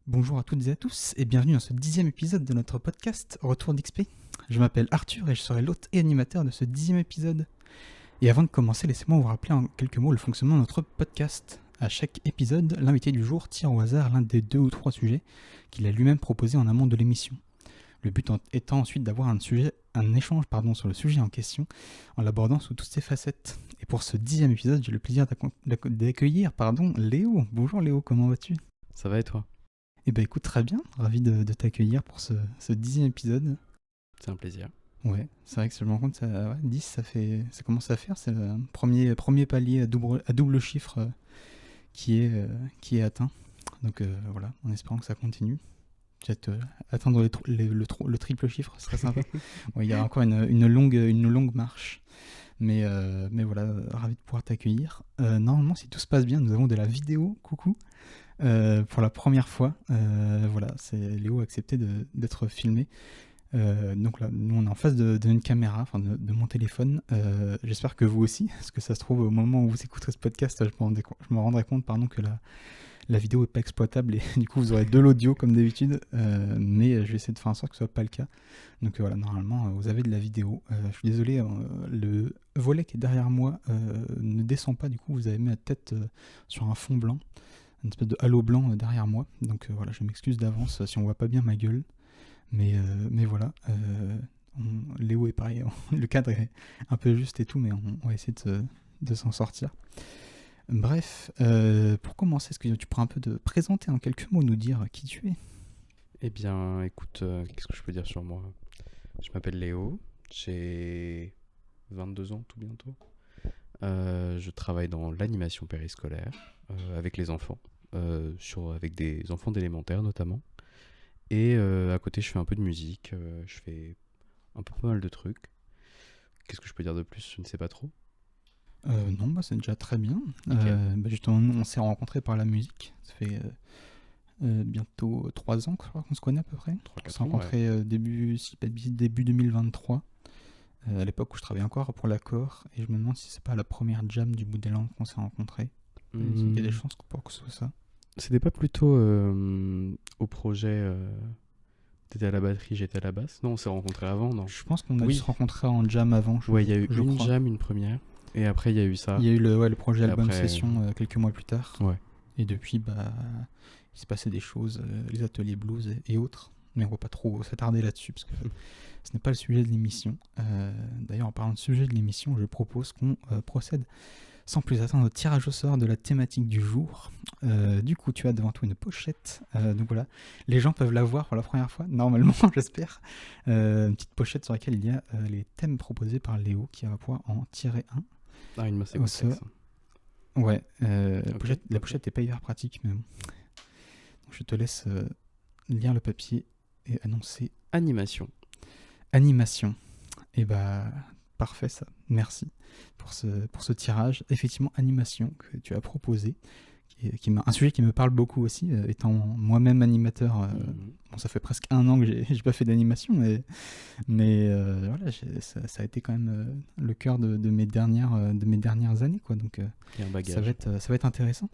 Bonjour à toutes et à tous et bienvenue dans ce 10e épisode de notre podcast Retour d'XP. Je m'appelle Arthur et je serai l'hôte et animateur de ce 10e épisode. Et avant de commencer, laissez-moi vous rappeler en quelques mots le fonctionnement de notre podcast. À chaque épisode, l'invité du jour tire au hasard l'un des 2 ou 3 sujets qu'il a lui-même proposé en amont de l'émission. Le but étant ensuite d'avoir un échange sur le sujet en question en l'abordant sous toutes ses facettes. Et pour ce 10e épisode, j'ai le plaisir d'accueillir Léo. Bonjour Léo, comment vas-tu ? Ça va et toi ? Eh ben écoute, très bien, ravi de t'accueillir pour ce 10e épisode. C'est un plaisir. Ouais, c'est vrai que je me rends compte, 10, ça commence à faire, c'est le premier palier à double chiffre qui est atteint. Donc voilà, en espérant que ça continue. Peut-être atteindre le triple chiffre, ce serait sympa. Ouais, il y a encore une longue marche. Mais voilà, ravi de pouvoir t'accueillir. Normalement, si tout se passe bien, nous avons de la vidéo, coucou. Pour la première fois, voilà, Léo a accepté d'être filmé. Donc là, nous on est en face d'une caméra, enfin de mon téléphone. J'espère que vous aussi, parce que ça se trouve au moment où vous écouterez ce podcast, je me rendrai compte que la vidéo n'est pas exploitable et du coup vous aurez de l'audio comme d'habitude, mais je vais essayer de faire en sorte que ce soit pas le cas. Donc voilà, normalement vous avez de la vidéo. Je suis désolé, le volet qui est derrière moi ne descend pas, du coup vous avez mis la tête sur un fond blanc, une espèce de halo blanc derrière moi. Donc voilà, je m'excuse d'avance si on voit pas bien ma gueule. Mais voilà, Léo est pareil, le cadre est un peu juste et tout, mais on va essayer de s'en sortir. Bref, pour commencer, est-ce que tu pourrais un peu te présenter en quelques mots, nous dire qui tu es ? Eh bien, écoute, qu'est-ce que je peux dire sur moi ? Je m'appelle Léo, j'ai 22 ans tout bientôt. Je travaille dans l'animation périscolaire avec les enfants, avec des enfants d'élémentaire notamment. Et à côté, je fais un peu de musique, je fais un peu pas mal de trucs. Qu'est-ce que je peux dire de plus ? Je ne sais pas trop. Non, c'est déjà très bien. Okay. Justement, on s'est rencontrés par la musique. Ça fait bientôt 3 ans, je crois qu'on se connaît à peu près. On s'est rencontrés début 2023, à l'époque où je travaillais encore pour l'accord. Et je me demande si c'est pas la première jam du bout des langues qu'on s'est rencontrés. Il y a des chances pour que ce soit ça. C'était pas plutôt au projet... T'étais à la batterie, j'étais à la basse. Non, on s'est rencontrés avant, non ? Je pense qu'on a dû se rencontrer en jam avant. Ouais, il y a eu une jam, une première. Et après, il y a eu ça. Il y a eu le projet album session quelques mois plus tard. Ouais. Et depuis, il s'est passé des choses, les ateliers blues et autres. Mais on ne va pas trop s'attarder là-dessus, parce que ce n'est pas le sujet de l'émission. D'ailleurs, en parlant de sujet de l'émission, je propose qu'on procède sans plus attendre au tirage au sort de la thématique du jour. Du coup, tu as devant toi une pochette. Donc voilà, les gens peuvent la voir pour la première fois, normalement, j'espère. Une petite pochette sur laquelle il y a les thèmes proposés par Léo, qui va pouvoir en tirer un. Ah, une masse ça. Ouais, la pochette n'est pas hyper pratique, mais bon. Donc, je te laisse lire le papier et annoncer. Animation. Et parfait ça, merci pour ce tirage. Effectivement, animation que tu as proposé, un sujet qui me parle beaucoup aussi, étant moi-même animateur. Bon, ça fait presque 1 an que j'ai pas fait d'animation, mais voilà, ça a été quand même le cœur de mes dernières années, quoi. Donc ça va être intéressant.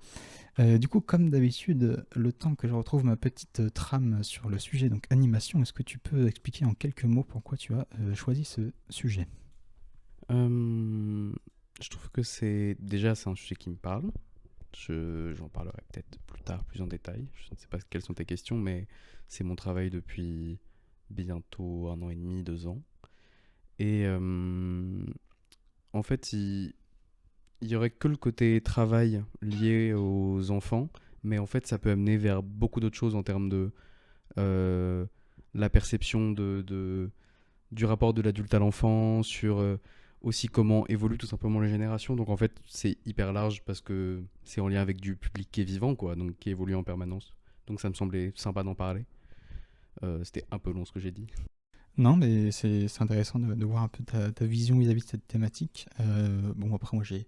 Du coup, comme d'habitude, le temps que je retrouve ma petite trame sur le sujet, donc animation, est-ce que tu peux expliquer en quelques mots pourquoi tu as choisi ce sujet ? Je trouve que c'est un sujet qui me parle. J'en parlerai peut-être plus tard, plus en détail. Je ne sais pas quelles sont tes questions, mais c'est mon travail depuis bientôt 1 an et demi, 2 ans. Et en fait, il y aurait que le côté travail lié aux enfants, mais en fait, ça peut amener vers beaucoup d'autres choses en termes de la perception du rapport de l'adulte à l'enfant, sur aussi comment évoluent tout simplement les générations. Donc en fait, c'est hyper large parce que c'est en lien avec du public qui est vivant, quoi, donc qui évolue en permanence. Donc ça me semblait sympa d'en parler. C'était un peu long ce que j'ai dit. Non, mais c'est intéressant de voir un peu ta vision vis-à-vis de cette thématique. Bon, après, moi, j'ai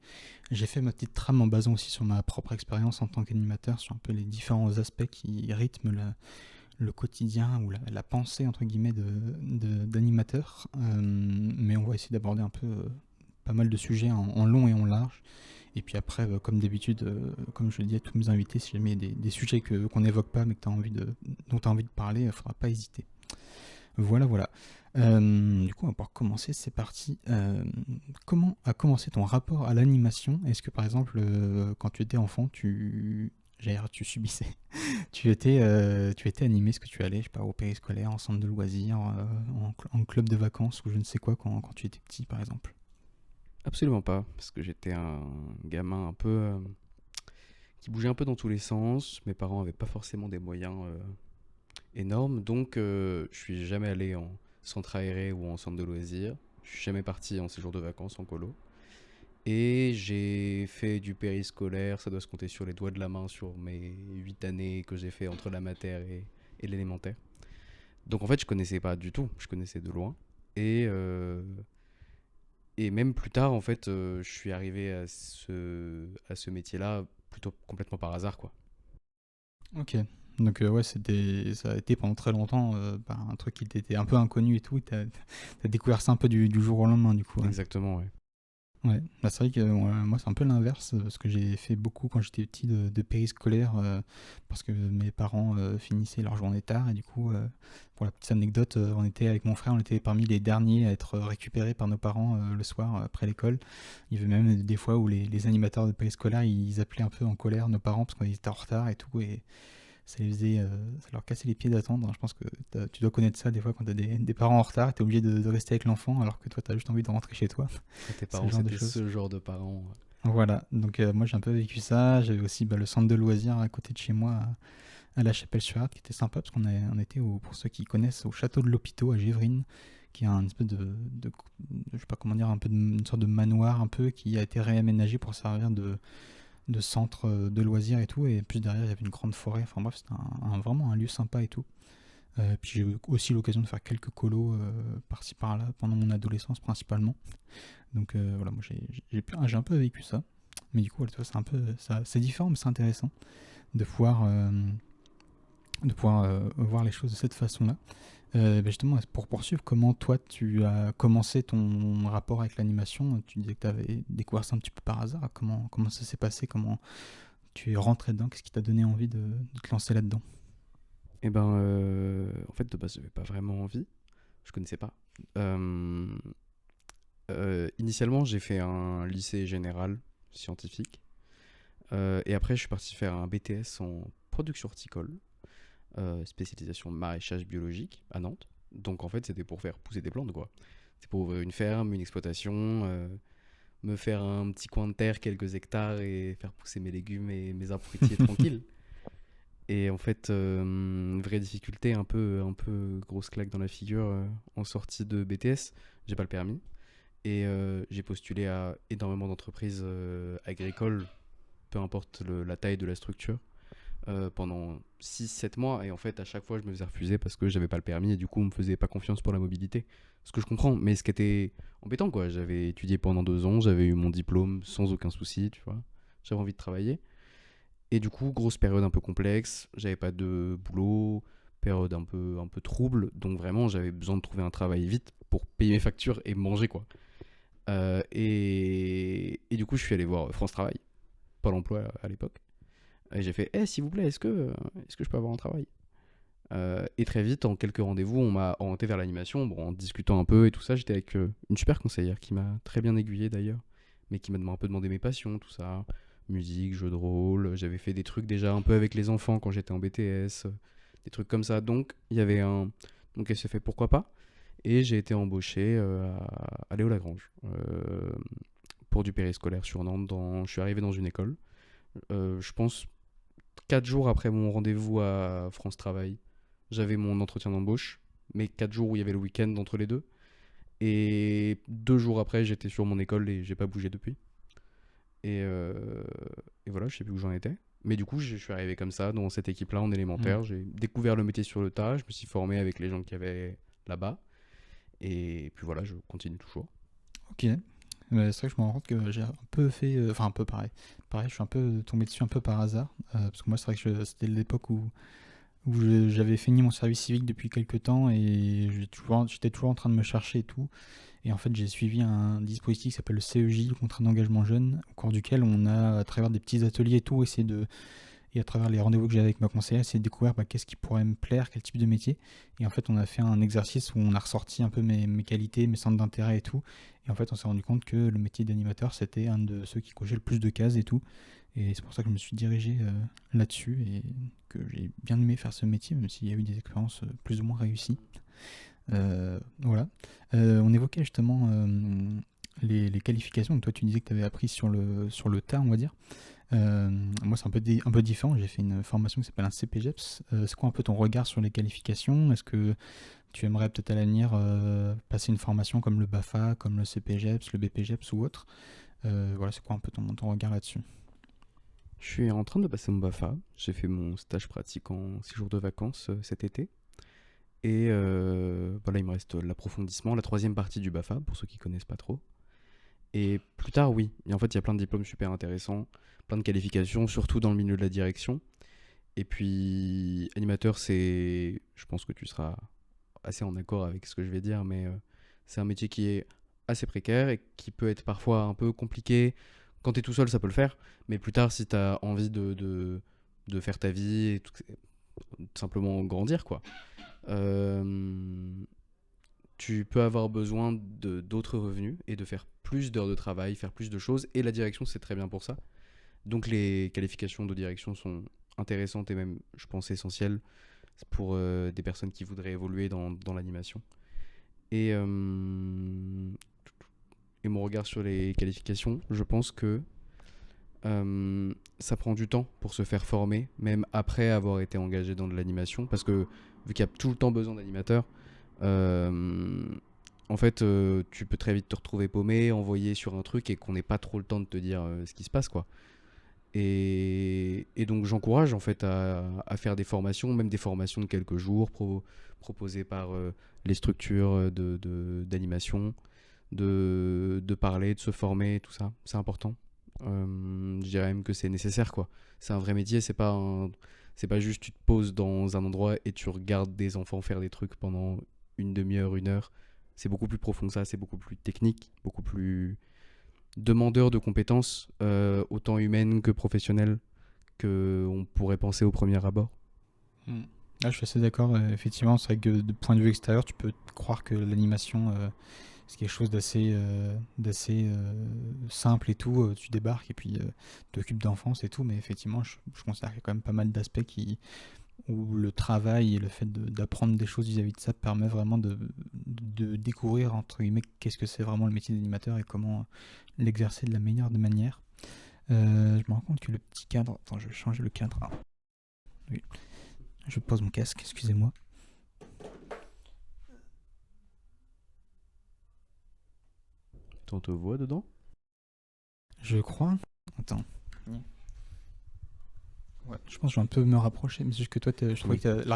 fait ma petite trame en basant aussi sur ma propre expérience en tant qu'animateur, sur un peu les différents aspects qui rythment le quotidien ou la pensée, entre guillemets, d'animateur. Mais on va essayer d'aborder un peu pas mal de sujets en long et en large. Et puis après, comme d'habitude, comme je le dis à tous mes invités, si jamais il y a des sujets qu'on n'évoque pas mais que dont tu as envie de parler, il ne faudra pas hésiter. Voilà, voilà. Du coup, on va pouvoir commencer, c'est parti. Comment a commencé ton rapport à l'animation? Est-ce que par exemple, quand tu étais enfant, tu subissais, tu étais animé, est-ce que tu allais, je sais pas, au périscolaire, en centre de loisirs, en club de vacances ou je ne sais quoi quand tu étais petit par exemple? Absolument pas, parce que j'étais un gamin un peu qui bougeait un peu dans tous les sens. Mes parents avaient pas forcément des moyens énormes, donc je suis jamais allé en centre aéré ou en centre de loisirs. Je suis jamais parti en séjour de vacances en colo. Et j'ai fait du périscolaire, ça doit se compter sur les doigts de la main sur mes 8 années que j'ai fait entre la maternelle et l'élémentaire. Donc en fait, je connaissais pas du tout, je connaissais de loin. Et, euh, et même plus tard, en fait, je suis arrivé à ce métier-là plutôt complètement par hasard, quoi. Ok. Donc ouais, ça a été pendant très longtemps un truc qui t'était un peu inconnu et tout. T'as découvert ça un peu du jour au lendemain du coup. Ouais. Exactement, ouais. Ouais, bah, c'est vrai que moi c'est un peu l'inverse parce que j'ai fait beaucoup quand j'étais petit de périscolaire parce que mes parents finissaient leur journée tard et du coup pour la petite anecdote on était avec mon frère, on était parmi les derniers à être récupérés par nos parents le soir après l'école. Il y avait même des fois où les animateurs de périscolaire ils appelaient un peu en colère nos parents parce qu'ils étaient en retard et tout et ça leur cassait les pieds d'attendre. Je pense que tu dois connaître ça des fois quand tu as des parents en retard, tu es obligé de rester avec l'enfant alors que toi tu as juste envie de rentrer chez toi. Et tes C'est le parents, genre de c'était choses. ce genre de parents. Voilà, donc moi j'ai un peu vécu ça. J'avais aussi le centre de loisirs à côté de chez moi à La Chapelle-sur-Ardres qui était sympa parce on était, pour ceux qui connaissent, au château de l'Hôpital à Gévrine, qui est un espèce je sais pas comment dire, un peu une sorte de manoir un peu qui a été réaménagé pour servir de centre de loisirs et tout. Et plus derrière il y avait une grande forêt. Enfin bref, c'était vraiment un lieu sympa et tout. Puis j'ai eu aussi l'occasion de faire quelques colos par-ci par-là pendant mon adolescence principalement. Donc voilà, moi j'ai un peu vécu ça. Mais du coup, voilà, tu vois, c'est différent, mais c'est intéressant de pouvoir voir les choses de cette façon-là. Justement, pour poursuivre, comment toi tu as commencé ton rapport avec l'animation? Tu disais que tu avais découvert ça un petit peu par hasard. Comment ça s'est passé? Comment tu es rentré dedans? Qu'est-ce qui t'a donné envie de te lancer là-dedans? Et ben, en fait, de base, j'avais pas vraiment envie. Je connaissais pas. Euh, Initialement, j'ai fait un lycée général scientifique. Et après, je suis parti faire un BTS en production horticole, spécialisation maraîchage biologique à Nantes. Donc en fait, c'était pour faire pousser des plantes, quoi. C'est pour ouvrir une ferme, une exploitation, me faire un petit coin de terre, quelques hectares et faire pousser mes légumes et mes arbres fruitiers tranquilles. Et en fait, vraie difficulté, un peu grosse claque dans la figure en sortie de BTS. J'ai pas le permis. Et j'ai postulé à énormément d'entreprises agricoles, peu importe la taille de la structure, pendant 6 7 mois. Et en fait, à chaque fois, je me faisais refuser parce que j'avais pas le permis et du coup, on me faisait pas confiance pour la mobilité. Ce que je comprends, mais ce qui était embêtant, quoi. J'avais étudié pendant 2 ans, j'avais eu mon diplôme sans aucun souci, tu vois. J'avais envie de travailler. Et du coup, grosse période un peu complexe, j'avais pas de boulot, période un peu trouble, donc vraiment, j'avais besoin de trouver un travail vite pour payer mes factures et manger, quoi. Et du coup, je suis allé voir France Travail, Pôle emploi à l'époque. Et j'ai fait, s'il vous plaît, est-ce que je peux avoir un travail? Et très vite, en quelques rendez-vous, on m'a orienté vers l'animation. Bon, en discutant un peu et tout ça, j'étais avec une super conseillère qui m'a très bien aiguillé d'ailleurs, mais qui m'a un peu demandé mes passions, tout ça. Musique, jeux de rôle. J'avais fait des trucs déjà un peu avec les enfants quand j'étais en BTS, des trucs comme ça. Donc, il y avait un. Donc, elle s'est fait pourquoi pas. Et j'ai été embauché à Léo Lagrange pour du périscolaire sur Nantes. Je suis arrivé dans une école. Je pense 4 jours après mon rendez-vous à France Travail, j'avais mon entretien d'embauche. Mais 4 jours où il y avait le week-end entre les deux. Et 2 jours après, j'étais sur mon école et j'ai pas bougé depuis. Et, euh, et voilà, je sais plus où j'en étais. Mais du coup, je suis arrivé comme ça dans cette équipe-là en Hmm. élémentaire. J'ai découvert le métier sur le tas. Je me suis formé avec les gens qu'il y avait là-bas. Et puis voilà, je continue toujours. Ok. C'est vrai que je me rends compte que j'ai un peu fait, enfin un peu pareil. Pareil, je suis un peu tombé dessus un peu par hasard, parce que moi c'est vrai que c'était l'époque où j'avais fini mon service civique depuis quelques temps et j'étais toujours en train de me chercher et tout. Et en fait, j'ai suivi un dispositif qui s'appelle le CEJ, le contrat d'engagement jeune, au cours duquel on a, à travers des petits ateliers et tout, et à travers les rendez-vous que j'ai avec ma conseillère, essayé de découvrir qu'est-ce qui pourrait me plaire, quel type de métier. Et en fait, on a fait un exercice où on a ressorti un peu mes qualités, mes centres d'intérêt et tout. Et en fait, on s'est rendu compte que le métier d'animateur, c'était un de ceux qui cochait le plus de cases et tout. Et c'est pour ça que je me suis dirigé là-dessus et que j'ai bien aimé faire ce métier, même s'il y a eu des expériences plus ou moins réussies. Voilà. On évoquait justement les qualifications. Donc toi, tu disais que tu avais appris sur le tas, on va dire. Moi, c'est un peu différent. J'ai fait une formation qui s'appelle un CPGEPS. C'est quoi un peu ton regard sur les qualifications? Est-ce que tu aimerais peut-être à l'avenir passer une formation comme le BAFA, comme le CPGEPS, le BPGEPS ou autre? Voilà, c'est quoi un peu ton regard là-dessus? Je suis en train de passer mon BAFA. J'ai fait mon stage pratique en 6 jours de vacances cet été. Et voilà, il me reste l'approfondissement, la troisième partie du BAFA, pour ceux qui connaissent pas trop. Et plus tard, oui. Et en fait, il y a plein de diplômes super intéressants, plein de qualifications, surtout dans le milieu de la direction. Et puis, animateur, c'est. Je pense que tu seras assez en accord avec ce que je vais dire, mais c'est un métier qui est assez précaire et qui peut être parfois un peu compliqué. Quand tu es tout seul, ça peut le faire, mais plus tard, si tu as envie de faire ta vie et tout simplement grandir, quoi. Euh, Tu peux avoir besoin d'autres revenus et de faire plus d'heures de travail, faire plus de choses, et la direction, c'est très bien pour ça. Donc les qualifications de direction sont intéressantes et même, je pense, essentielles pour des personnes qui voudraient évoluer dans l'animation. Et, euh, et mon regard sur les qualifications, je pense que ça prend du temps pour se faire former, même après avoir été engagé dans de l'animation, parce que vu qu'il y a tout le temps besoin d'animateurs, euh, en fait, tu peux très vite te retrouver paumé, envoyé sur un truc et qu'on n'ait pas trop le temps de te dire ce qui se passe, quoi. Et donc j'encourage en fait à faire des formations, même des formations de quelques jours proposées par les structures d'animation, de parler, de se former, tout ça. C'est important. Je dirais même que c'est nécessaire, quoi. C'est un vrai métier, c'est pas juste tu te poses dans un endroit et tu regardes des enfants faire des trucs pendant une demi-heure, une heure. C'est beaucoup plus profond que ça, c'est beaucoup plus technique, beaucoup plus demandeur de compétences, autant humaines que professionnelles, qu'on pourrait penser au premier abord. Mm. Ah, je suis assez d'accord. Effectivement, c'est vrai que de point de vue extérieur, tu peux croire que l'animation, c'est quelque chose d'assez simple et tout. Tu débarques et puis tu t'occupes d'enfance et tout. Mais effectivement, je considère qu'il y a quand même pas mal d'aspects où le travail et le fait d'apprendre des choses vis-à-vis de ça permet vraiment de découvrir, entre guillemets, qu'est-ce que c'est vraiment le métier d'animateur et comment l'exercer de la meilleure des manières. Je me rends compte que le petit cadre. Attends, je vais changer le cadre. Ah, oui. Je pose mon casque, excusez-moi. On te voit dedans? Je crois. Attends. Ouais, je pense que je vais un peu me rapprocher, mais c'est juste que toi, je trouvais Oui. que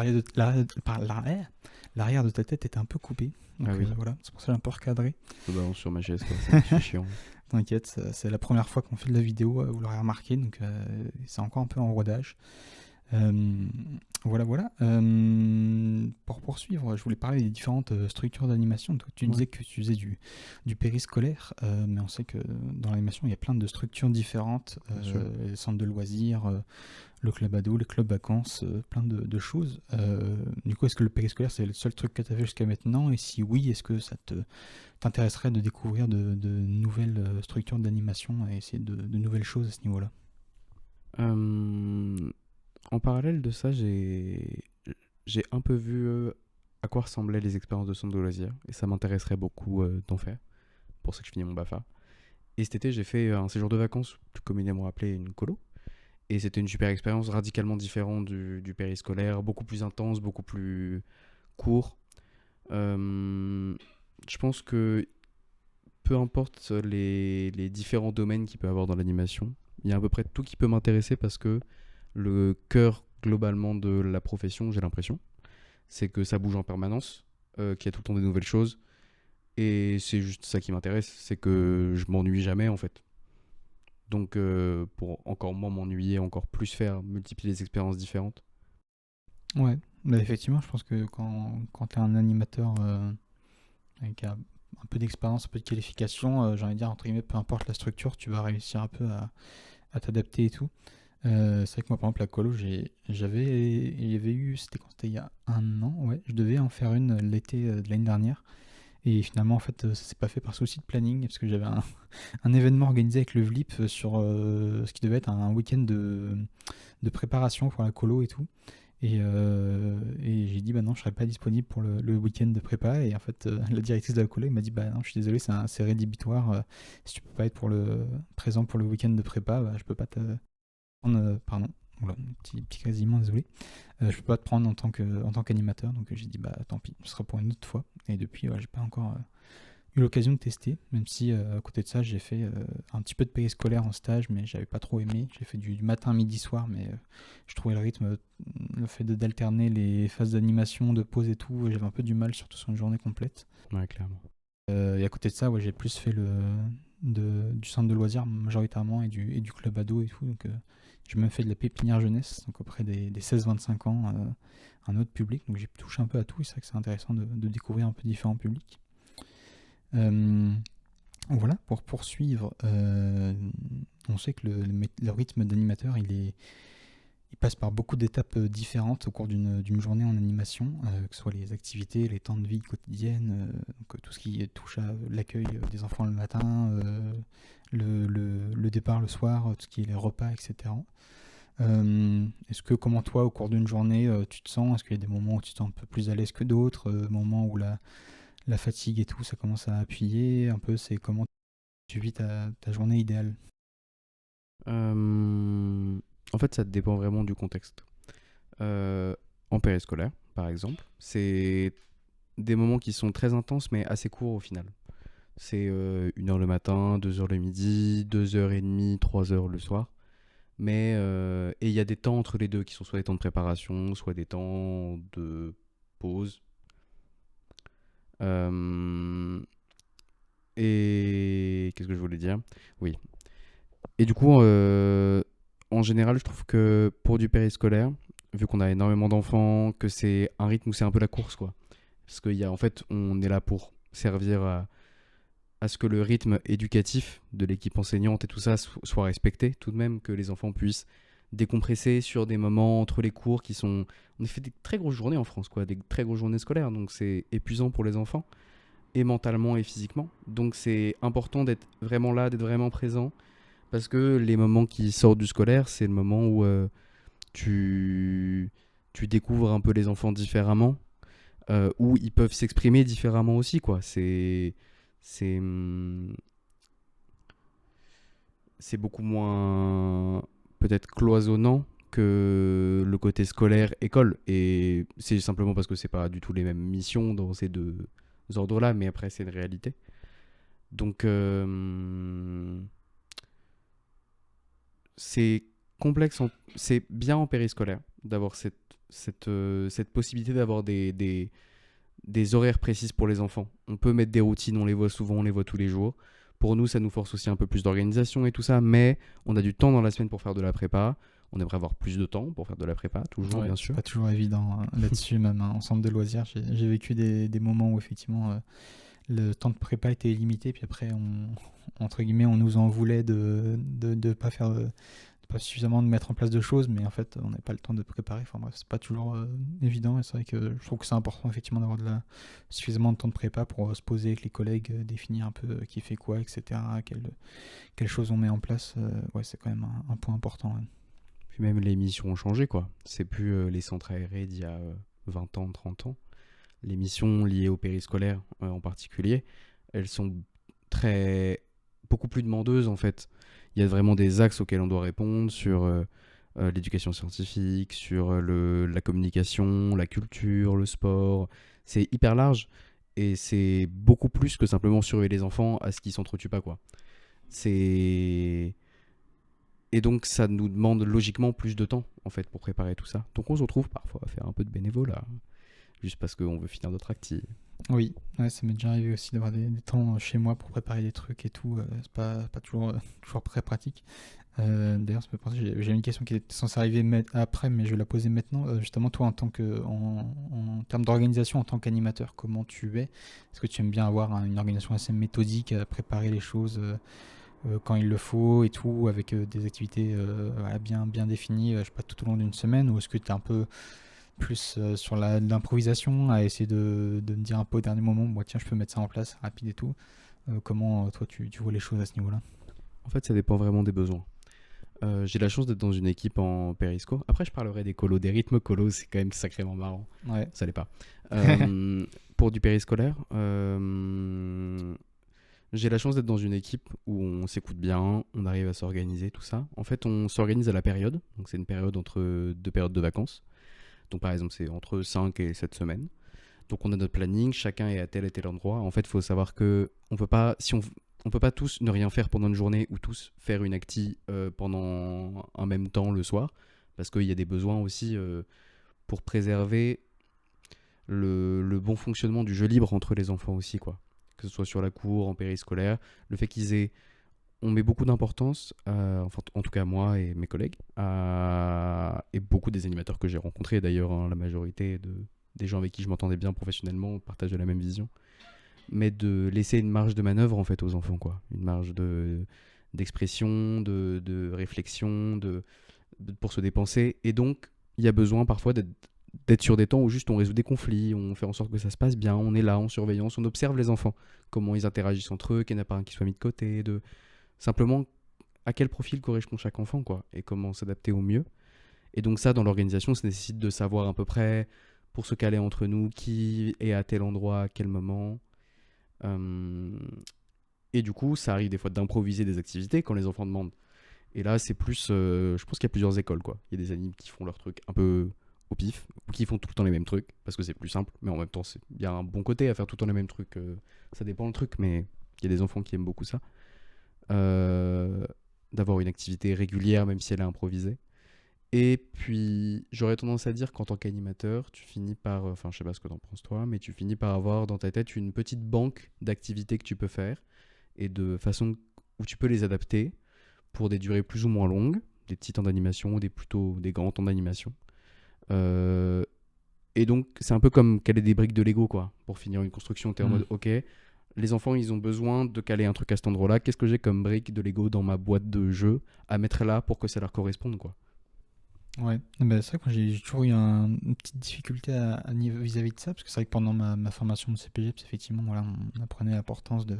l'arrière de ta tête était un peu coupé. Donc Ah oui. voilà, c'est pour ça que j'ai un peu recadré. Je me balance sur ma chaise, quoi. C'est chiant. T'inquiète, c'est la première fois qu'on fait de la vidéo, vous l'aurez remarqué, donc c'est encore un peu en rodage. Euh, voilà. Pour poursuivre, je voulais parler des différentes structures d'animation. Toi, tu disais que tu faisais du périscolaire, mais on sait que dans l'animation, il y a plein de structures différentes, les centres de loisirs, le club ado, les clubs vacances, plein de choses. Du coup, est-ce que le périscolaire, c'est le seul truc que tu as fait jusqu'à maintenant? Et si oui, est-ce que ça t'intéresserait de découvrir de nouvelles structures d'animation et essayer de nouvelles choses à ce niveau-là? En parallèle de ça, j'ai un peu vu à quoi ressemblaient les expériences de centre de loisirs et ça m'intéresserait beaucoup d'en faire. Pour ça que je finis mon BAFA. Et cet été, j'ai fait un séjour de vacances, plus communément appelé une colo. Et c'était une super expérience radicalement différente du périscolaire, beaucoup plus intense, beaucoup plus court. Je pense que peu importe les différents domaines qu'il peut y avoir dans l'animation, il y a à peu près tout qui peut m'intéresser parce que le cœur globalement de la profession, j'ai l'impression, c'est que ça bouge en permanence, qu'il y a tout le temps des nouvelles choses. Et c'est juste ça qui m'intéresse, c'est que je m'ennuie jamais en fait. Donc pour encore moins m'ennuyer, encore plus faire, multiplier les expériences différentes, Ouais, bah, effectivement, je pense que quand tu es un animateur avec un peu d'expérience, un peu de qualification, j'ai envie de dire, entre guillemets, peu importe la structure, tu vas réussir un peu à t'adapter et tout. C'est vrai que moi, par exemple, la colo, il y avait eu, c'était quand? C'était il y a un an, ouais, je devais en faire une l'été de l'année dernière. Et finalement, en fait, ça s'est pas fait par souci de planning, parce que j'avais un événement organisé avec le VLIP sur ce qui devait être un week-end de préparation pour la colo et tout. Et j'ai dit, bah non, je serai pas disponible pour le week-end de prépa. Et en fait, la directrice de la colo m'a dit, bah non, je suis désolé, c'est rédhibitoire. Si tu peux pas être présent pour le week-end de prépa, bah, je peux pas te prendre, pardon, oula, petit quasiment désolé. Je peux pas te prendre en tant qu'animateur. Donc j'ai dit, bah tant pis, ce sera pour une autre fois. Et depuis, ouais, j'ai pas encore eu l'occasion de tester, même si à côté de ça, j'ai fait un petit peu de périscolaire en stage, mais j'avais pas trop aimé. J'ai fait du matin, midi, soir, mais je trouvais le rythme, le fait d'alterner les phases d'animation, de pause et tout, j'avais un peu du mal, surtout sur une journée complète. Ouais, clairement. Et à côté de ça, ouais, j'ai plus fait du centre de loisirs majoritairement et du club ado et tout. Donc, j'ai même fait de la pépinière jeunesse, donc auprès des 16-25 ans, un autre public. Donc j'ai touché un peu à tout et c'est vrai que c'est intéressant de découvrir un peu différents publics. Euh, voilà, pour poursuivre, on sait que le rythme d'animateur, il passe par beaucoup d'étapes différentes au cours d'une journée en animation, que ce soit les activités, les temps de vie quotidienne, donc, tout ce qui touche à l'accueil des enfants le matin, le départ le soir, tout ce qui est les repas, etc. Est-ce que, comment toi, au cours d'une journée, tu te sens? Est-ce qu'il y a des moments où tu te sens un peu plus à l'aise que d'autres, moments où la fatigue et tout, ça commence à appuyer un peu? C'est comment tu vis ta journée idéale? En fait, ça dépend vraiment du contexte. En périscolaire, par exemple, c'est des moments qui sont très intenses, mais assez courts au final. C'est 1 heure le matin, 2 heures le midi, 2 heures et demie, 3 heures le soir. Mais et il y a des temps entre les deux qui sont soit des temps de préparation, soit des temps de pause. Euh, et qu'est-ce que je voulais dire? Oui. Et du coup, en général, je trouve que pour du périscolaire, vu qu'on a énormément d'enfants, que c'est un rythme où c'est un peu la course, quoi. Parce qu'il y a, en fait, on est là pour servir à ce que le rythme éducatif de l'équipe enseignante et tout ça soit respecté, tout de même, que les enfants puissent décompresser sur des moments entre les cours qui sont... On a fait des très grosses journées en France, quoi, des très grosses journées scolaires, donc c'est épuisant pour les enfants, et mentalement et physiquement. Donc c'est important d'être vraiment là, d'être vraiment présent, parce que les moments qui sortent du scolaire, c'est le moment où tu, tu découvres un peu les enfants différemment, où ils peuvent s'exprimer différemment aussi, quoi. C'est, hum, c'est beaucoup moins peut-être cloisonnant que le côté scolaire école, et c'est simplement parce que c'est pas du tout les mêmes missions dans ces deux ordres-là, mais après c'est une réalité. Donc c'est complexe, c'est bien en périscolaire d'avoir cette possibilité d'avoir des horaires précises pour les enfants. On peut mettre des routines, on les voit souvent, on les voit tous les jours. Pour nous, ça nous force aussi un peu plus d'organisation et tout ça, mais on a du temps dans la semaine pour faire de la prépa. On aimerait avoir plus de temps pour faire de la prépa, toujours, Ouais, bien c'est sûr. pas toujours évident là-dessus, même en centre de loisirs. J'ai vécu des moments où effectivement le temps de prépa était limité, puis après, entre guillemets, on nous en voulait de pas faire, de pas suffisamment de mettre en place de choses, mais en fait, on n'avait pas le temps de préparer. Enfin bref, c'est pas toujours évident, et c'est vrai que je trouve que c'est important effectivement d'avoir suffisamment de temps de prépa pour se poser avec les collègues, définir un peu qui fait quoi, etc., quelles choses on met en place. Ouais, c'est quand même un point important. Ouais. Puis même les missions ont changé, quoi. C'est plus les centres aérés d'il y a 20 ans, 30 ans. Les missions liées au périscolaire en particulier, elles sont très beaucoup plus demandeuses en fait. Il y a vraiment des axes auxquels on doit répondre sur l'éducation scientifique, sur la communication, la culture, le sport. C'est hyper large et c'est beaucoup plus que simplement surveiller les enfants à ce qu'ils s'entretuent pas, quoi. C'est et donc ça nous demande logiquement plus de temps en fait pour préparer tout ça. Donc on se retrouve parfois à faire un peu de bénévolat juste parce qu'on veut finir notre activité. Oui, ouais, ça m'est déjà arrivé aussi d'avoir des temps chez moi pour préparer des trucs et tout. C'est pas toujours très pratique. D'ailleurs, ça me fait penser, j'ai une question qui était censée arriver après, mais je vais la poser maintenant. Justement, toi, en termes d'organisation, en tant qu'animateur, comment tu es? Est-ce que tu aimes bien avoir une organisation assez méthodique, préparer les choses quand il le faut et tout, avec des activités voilà, bien définies, je sais pas, tout au long d'une semaine, ou est-ce que tu es un peu plus sur l'improvisation, à essayer de me dire un peu au dernier moment, moi tiens, je peux mettre ça en place rapide et tout. Comment toi tu vois les choses à ce niveau-là? En fait, ça dépend vraiment des besoins. J'ai la chance d'être dans une équipe en périsco. Après, je parlerai des colos, des rythmes colos, c'est quand même sacrément marrant. Ouais. Ça l'est pas. Pour du périscolaire, j'ai la chance d'être dans une équipe où on s'écoute bien, on arrive à s'organiser, tout ça. En fait, on s'organise à la période. Donc, c'est une période entre deux périodes de vacances. Donc, par exemple, c'est entre 5 et 7 semaines. Donc, on a notre planning, chacun est à tel et tel endroit. En fait, il faut savoir que on peut pas, si on peut pas tous ne rien faire pendant une journée ou tous faire une acti pendant un même temps le soir, parce qu'il y a des besoins aussi pour préserver le bon fonctionnement du jeu libre entre les enfants aussi, quoi. Que ce soit sur la cour, en périscolaire, le fait qu'ils aient... On met beaucoup d'importance, enfin, en tout cas moi et mes collègues, et beaucoup des animateurs que j'ai rencontrés d'ailleurs, hein, la majorité des gens avec qui je m'entendais bien professionnellement partageaient la même vision, mais de laisser une marge de manœuvre en fait aux enfants, quoi. Une marge d'expression, de réflexion, pour se dépenser. Et donc, il y a besoin parfois d'être sur des temps où juste on résout des conflits, on fait en sorte que ça se passe bien, on est là en surveillance, on observe les enfants, comment ils interagissent entre eux, qu'il n'y en a pas un qui soit mis de côté, simplement à quel profil correspond chaque enfant, quoi, et comment s'adapter au mieux. Et donc ça, dans l'organisation, ça nécessite de savoir à peu près, pour se caler entre nous, qui est à tel endroit, à quel moment. Euh, et du coup, ça arrive des fois d'improviser des activités quand les enfants demandent. Et là, c'est plus. Je pense qu'il y a plusieurs écoles, quoi. Il y a des animes qui font leurs trucs un peu au pif, ou qui font tout le temps les mêmes trucs, parce que c'est plus simple, mais en même temps, il y a un bon côté à faire tout le temps les mêmes trucs. Ça dépend le truc, mais il y a des enfants qui aiment beaucoup ça. Euh, D'avoir une activité régulière, même si elle est improvisée. Et puis, j'aurais tendance à dire qu'en tant qu'animateur, tu finis par. Enfin, je sais pas ce que t'en penses toi, mais tu finis par avoir dans ta tête une petite banque d'activités que tu peux faire et de façon où tu peux les adapter pour des durées plus ou moins longues, des petits temps d'animation ou plutôt des grands temps d'animation. Euh, et donc, c'est un peu comme caler des briques de Lego, quoi. Pour finir une construction, tu es en mode, ok, les enfants, ils ont besoin de caler un truc à cet endroit-là. Qu'est-ce que j'ai comme briques de Lego dans ma boîte de jeu à mettre là pour que ça leur corresponde, quoi. Ouais, bah, c'est vrai que moi j'ai toujours eu une petite difficulté vis-à-vis de ça, parce que c'est vrai que pendant ma formation de CPGEPS, effectivement, voilà, on apprenait l'importance de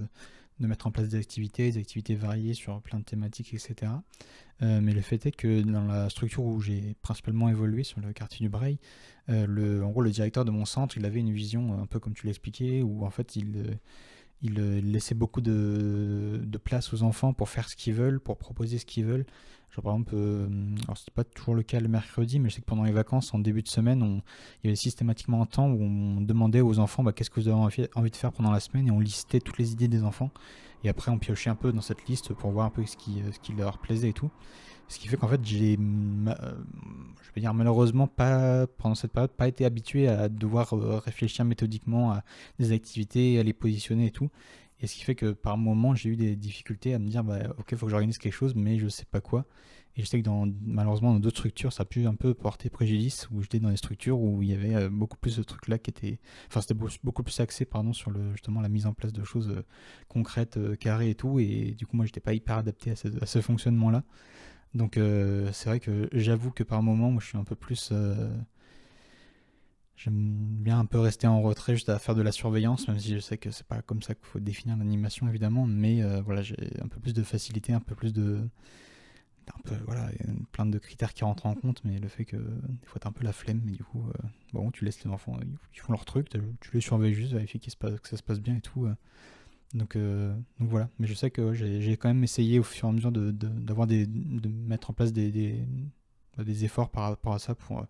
mettre en place des activités variées sur plein de thématiques, etc. Mais le fait est que dans la structure où j'ai principalement évolué, sur le quartier du Breil, en gros, le directeur de mon centre, il avait une vision un peu comme tu l'expliquais, où en fait il laissait beaucoup de place aux enfants pour faire ce qu'ils veulent, pour proposer ce qu'ils veulent. Genre par exemple, alors c'était pas toujours le cas le mercredi, mais je sais que pendant les vacances, en début de semaine, il y avait systématiquement un temps où on demandait aux enfants qu'est-ce que vous avez envie de faire pendant la semaine, et on listait toutes les idées des enfants. Et après, on piochait un peu dans cette liste pour voir un peu ce qui leur plaisait et tout. Ce qui fait qu'en fait, je vais dire malheureusement pas, pendant cette période, pas été habitué à devoir réfléchir méthodiquement à des activités, à les positionner et tout. Et ce qui fait que par moment, j'ai eu des difficultés à me dire, bah, ok, il faut que j'organise quelque chose, mais je sais pas quoi. Et je sais que malheureusement, dans d'autres structures, ça a pu un peu porter préjudice, où j'étais dans des structures où il y avait beaucoup plus de trucs là qui étaient. Enfin, c'était beaucoup plus axé, pardon, sur justement la mise en place de choses concrètes, carrées et tout. Et du coup, moi, j'étais pas hyper adapté à ce fonctionnement-là. Donc c'est vrai que j'avoue que par moment, moi je suis un peu plus... j'aime bien un peu rester en retrait juste à faire de la surveillance, même si je sais que c'est pas comme ça qu'il faut définir l'animation évidemment, mais voilà, j'ai un peu plus de facilité, un peu plus de... Un peu, voilà, il y a plein de critères qui rentrent en compte, mais le fait que des fois t'as un peu la flemme, mais du coup, bon, tu laisses les enfants, ils font leur truc, tu les surveilles juste, vérifier que ça se passe bien et tout. Donc voilà, mais je sais que j'ai quand même essayé au fur et à mesure de mettre en place des efforts par rapport à ça pour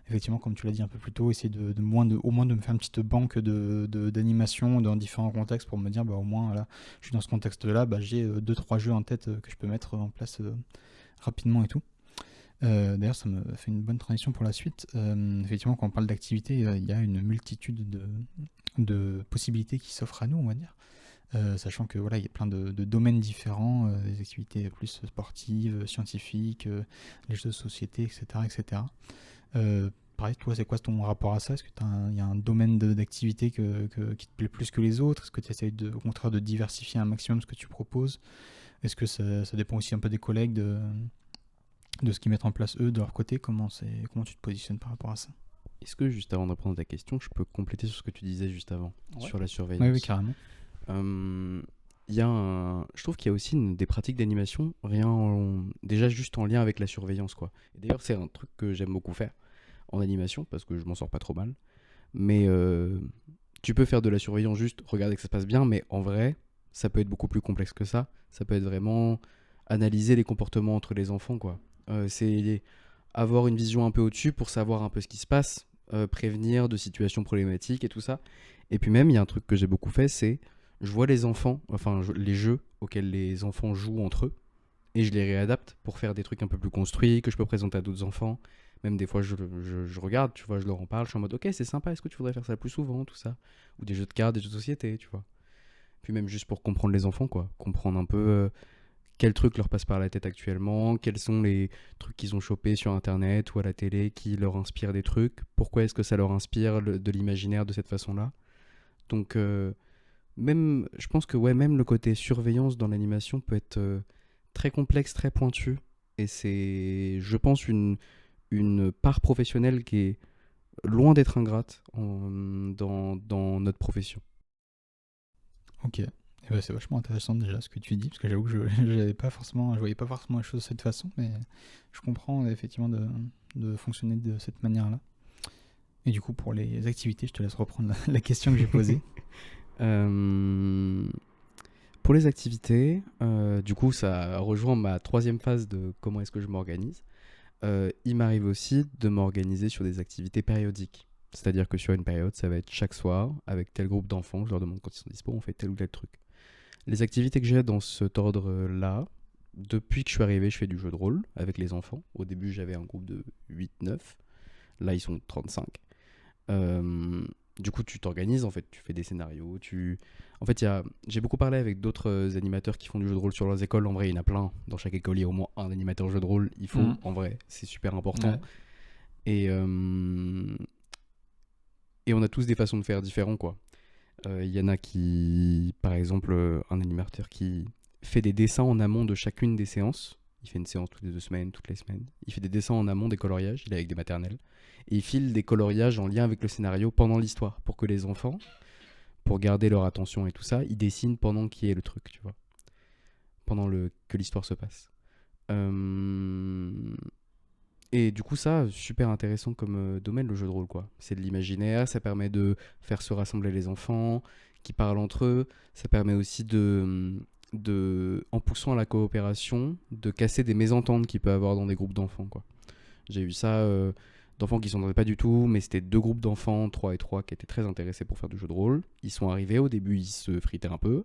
effectivement, comme tu l'as dit un peu plus tôt, essayer au moins de me faire une petite banque d'animation dans différents contextes pour me dire, bah, au moins là, je suis dans ce contexte-là, bah, j'ai 2-3 jeux en tête que je peux mettre en place rapidement et tout. D'ailleurs, ça me fait une bonne transition pour la suite. Effectivement, quand on parle d'activité, il y a une multitude de possibilités qui s'offrent à nous, on va dire. sachant que voilà, il y a plein de domaines différents, des activités plus sportives, scientifiques, les jeux de société, etc. etc. Pareil, toi, c'est quoi ton rapport à ça? Est-ce que il y a un domaine d'activité qui te plaît plus que les autres? Est-ce que tu essayes au contraire de diversifier un maximum ce que tu proposes? Est-ce que ça dépend aussi un peu des collègues, de ce qu'ils mettent en place eux de leur côté? Comment tu te positionnes par rapport à ça? Est-ce que juste avant de répondre à ta question, je peux compléter sur ce que tu disais juste avant, Ouais. sur la Oui, oui, surveillance. carrément. Je trouve qu'il y a aussi des pratiques d'animation, déjà juste en lien avec la surveillance, quoi. Et d'ailleurs, c'est un truc que j'aime beaucoup faire en animation, parce que je m'en sors pas trop mal. Mais tu peux faire de la surveillance juste, regarder que ça se passe bien, mais en vrai, ça peut être beaucoup plus complexe que ça. Ça peut être vraiment analyser les comportements entre les enfants, quoi. C'est avoir une vision un peu au-dessus pour savoir un peu ce qui se passe, prévenir de situations problématiques et tout ça. Et puis même, il y a un truc que j'ai beaucoup fait, c'est je vois les enfants, les jeux auxquels les enfants jouent entre eux, et je les réadapte pour faire des trucs un peu plus construits, que je peux présenter à d'autres enfants. Même des fois, je regarde, tu vois, je leur en parle, je suis en mode, ok, c'est sympa, est-ce que tu voudrais faire ça plus souvent, tout ça? Ou des jeux de cartes, des jeux de société, tu vois. Puis même juste pour comprendre les enfants, quoi. Comprendre un peu quels trucs leur passent par la tête actuellement, quels sont les trucs qu'ils ont chopés sur Internet ou à la télé qui leur inspirent des trucs, pourquoi est-ce que ça leur inspire de l'imaginaire de cette façon-là. Donc, même, je pense que ouais, même le côté surveillance dans l'animation peut être très complexe, très pointu. Et c'est, je pense, une part professionnelle qui est loin d'être ingrate dans notre profession. Ok. Eh ben, c'est vachement intéressant déjà ce que tu dis, parce que j'avoue que je voyais pas forcément les choses de cette façon, mais je comprends effectivement de fonctionner de cette manière-là. Et du coup, pour les activités, je te laisse reprendre la question que j'ai posée. Euh, pour les activités, du coup, ça rejoint ma troisième phase de comment est-ce que je m'organise. Il m'arrive aussi de m'organiser sur des activités périodiques. C'est-à-dire que sur une période, ça va être chaque soir, avec tel groupe d'enfants, je leur demande quand ils sont dispo, on fait tel ou tel truc. Les activités que j'ai dans cet ordre-là, depuis que je suis arrivé, je fais du jeu de rôle avec les enfants. Au début, j'avais un groupe de 8-9. Là, ils sont 35. Du coup, tu t'organises, en fait, tu fais des scénarios. En fait, j'ai beaucoup parlé avec d'autres animateurs qui font du jeu de rôle sur leurs écoles. En vrai, il y en a plein. Dans chaque école, il y a au moins un animateur jeu de rôle. Il faut, en vrai, c'est super important. Ouais. Et, et on a tous des façons de faire différents, quoi. Il y en a qui, par exemple, un animateur qui fait des dessins en amont de chacune des séances. Il fait une séance toutes les 2 semaines, toutes les semaines. Il fait des dessins en amont, des coloriages. Il est avec des maternelles. Et il file des coloriages en lien avec le scénario pendant l'histoire. Pour que les enfants, pour garder leur attention et tout ça, ils dessinent pendant qu'il y ait le truc, tu vois. Que l'histoire se passe. Et du coup, ça, super intéressant comme domaine, le jeu de rôle, quoi. C'est de l'imaginaire, ça permet de faire se rassembler les enfants, qui parlent entre eux. Ça permet aussi en poussant à la coopération, de casser des mésententes qu'il peut y avoir dans des groupes d'enfants, quoi. J'ai eu ça d'enfants qui s'entendaient pas du tout, mais c'était 2 groupes d'enfants, 3 et 3, qui étaient très intéressés pour faire du jeu de rôle. Ils sont arrivés, au début, ils se fritaient un peu.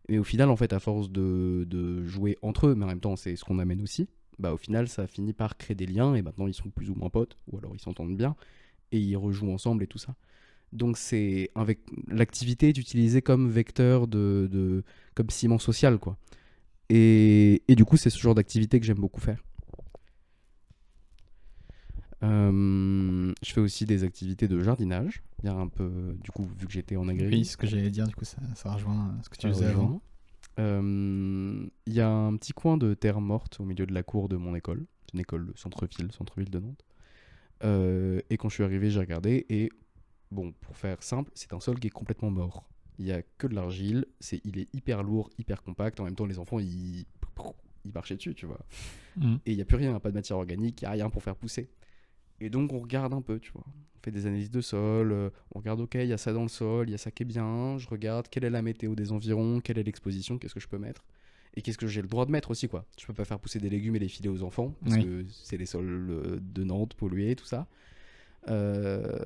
Mais au final, en fait, à force de jouer entre eux, mais en même temps, c'est ce qu'on amène aussi, bah au final, ça a fini par créer des liens, et maintenant, ils sont plus ou moins potes, ou alors ils s'entendent bien, et ils rejouent ensemble et tout ça. Donc, avec l'activité est utilisée comme vecteur comme ciment social, quoi. Et du coup, c'est ce genre d'activité que j'aime beaucoup faire. Je fais aussi des activités de jardinage. Il y a un peu, du coup, vu que j'étais en agri, Oui, ce que j'allais dire, du coup, ça rejoint ce que tu ça faisais avant. rejoint. Il y a un petit coin de terre morte au milieu de la cour de mon école. C'est une école de centre-ville de Nantes. Et quand je suis arrivé, j'ai regardé et bon, pour faire simple, c'est un sol qui est complètement mort. Il y a que de l'argile, il est hyper lourd, hyper compact. En même temps, les enfants, ils marchaient dessus, tu vois. Mm. Et il n'y a plus rien, pas de matière organique, il n'y a rien pour faire pousser. Et donc, on regarde un peu, tu vois. On fait des analyses de sol, on regarde, ok, il y a ça dans le sol, il y a ça qui est bien. Je regarde quelle est la météo des environs, quelle est l'exposition, qu'est-ce que je peux mettre. Et qu'est-ce que j'ai le droit de mettre aussi, quoi. Je peux pas faire pousser des légumes et les filer aux enfants, parce Oui. que c'est les sols de Nantes pollués, tout ça. Euh,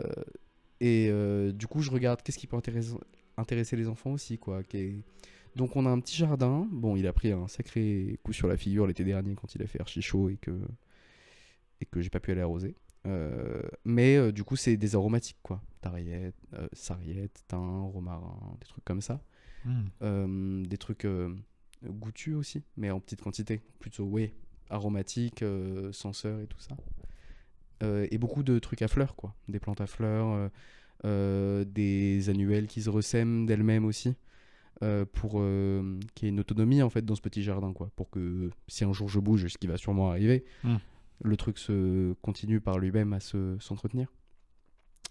du coup, je regarde qu'est-ce qui peut intéresser les enfants aussi, quoi. Donc, on a un petit jardin. Bon, il a pris un sacré coup sur la figure l'été dernier quand il a fait archi chaud et que j'ai pas pu aller arroser. Mais du coup, c'est des aromatiques, quoi. Sarriette, thym, romarin, des trucs comme ça. Mm. des trucs goûtus aussi, mais en petite quantité, plutôt aromatiques, senseurs et tout ça. Et beaucoup de trucs à fleurs, quoi, des plantes à fleurs, des annuelles qui se ressèment d'elles-mêmes aussi, pour qu'il y ait une autonomie en fait dans ce petit jardin, quoi, pour que si un jour je bouge, ce qui va sûrement arriver, Mm. le truc se continue par lui-même à s'entretenir.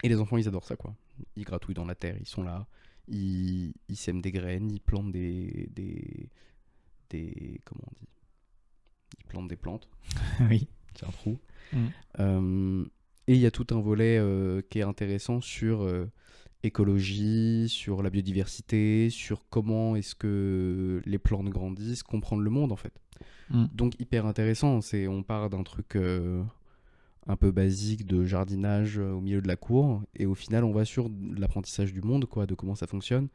Et les enfants, ils adorent ça, quoi. Ils gratouillent dans la terre, ils sont là, ils sèment des graines, ils plantent comment on dit, ils plantent des plantes. Oui. C'est un trou. Mm. Et il y a tout un volet qui est intéressant sur écologie, sur la biodiversité, sur comment est-ce que les plantes grandissent, comprendre le monde en fait. Mm. Donc hyper intéressant, on part d'un truc un peu basique de jardinage au milieu de la cour, et au final on va sur l'apprentissage du monde, quoi, de comment ça fonctionne.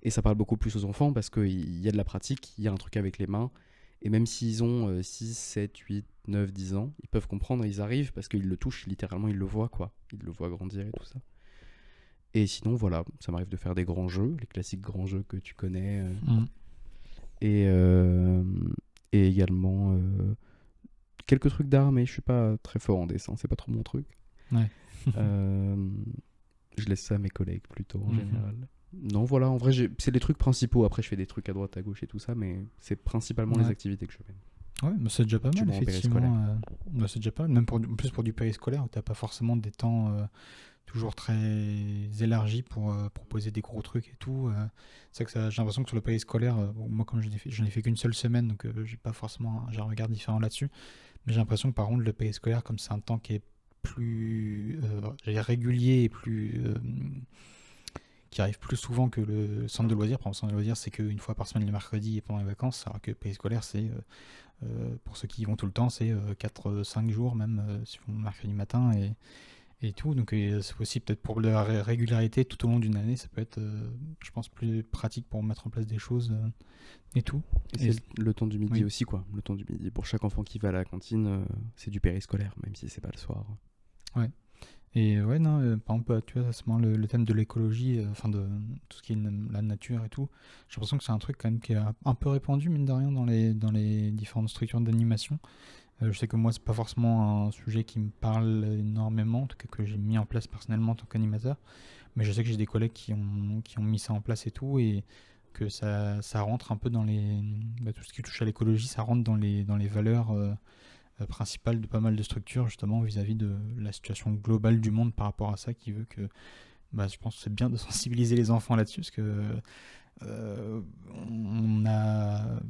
Et ça parle beaucoup plus aux enfants parce qu'il y a de la pratique, il y a un truc avec les mains. Et même s'ils ont 6, 7, 8, 9, 10 ans, ils peuvent comprendre, ils arrivent parce qu'ils le touchent, littéralement, ils le voient, quoi. Ils le voient grandir et tout ça. Et sinon, voilà, ça m'arrive de faire des grands jeux, les classiques grands jeux que tu connais. Mm. Et également quelques trucs d'art, mais je suis pas très fort en dessin, c'est pas trop mon truc. Ouais. Je laisse ça à mes collègues plutôt en Mhm. général. Non, voilà, en vrai, c'est les trucs principaux. Après, je fais des trucs à droite, à gauche et tout ça, mais c'est principalement les Ouais. activités que je fais. Ouais, mais c'est déjà pas Tu mal, vois, en périscolaire. effectivement. Bah, c'est déjà pas mal, même en plus pour du périscolaire, où t'as pas forcément des temps toujours très élargis pour proposer des gros trucs et tout. C'est vrai que j'ai l'impression que sur le périscolaire, bon, moi comme je n'ai fait qu'une seule semaine, donc j'ai un regard différent là-dessus. Mais j'ai l'impression que par contre, le périscolaire, comme c'est un temps qui est plus j'allais dire régulier et qui arrive plus souvent que le centre de loisirs. Par exemple, le centre de loisirs, c'est qu'une fois par semaine le mercredi et pendant les vacances, alors que le périscolaire, c'est pour ceux qui y vont tout le temps, c'est 4-5 jours même, si on le mercredi matin et tout. Donc c'est aussi peut-être pour la régularité tout au long d'une année, ça peut être, je pense, plus pratique pour mettre en place des choses et tout. Et c'est le temps du midi oui. aussi, quoi. Le temps du midi. Pour chaque enfant qui va à la cantine, c'est du périscolaire, même si c'est pas le soir. Ouais. Et ouais, non, par exemple, tu vois, c'est marrant, le thème de l'écologie, enfin de tout ce qui est la nature et tout, j'ai l'impression que c'est un truc quand même qui est un peu répandu, mine de rien, dans les différentes structures d'animation. Je sais que moi, c'est pas forcément un sujet qui me parle énormément, en tout cas que j'ai mis en place personnellement en tant qu'animateur, mais je sais que j'ai des collègues qui ont mis ça en place et tout, et que ça rentre un peu dans tout ce qui touche à l'écologie, ça rentre dans les valeurs principale de pas mal de structures justement vis-à-vis de la situation globale du monde par rapport à ça, qui veut que je pense que c'est bien de sensibiliser les enfants là-dessus, parce que on a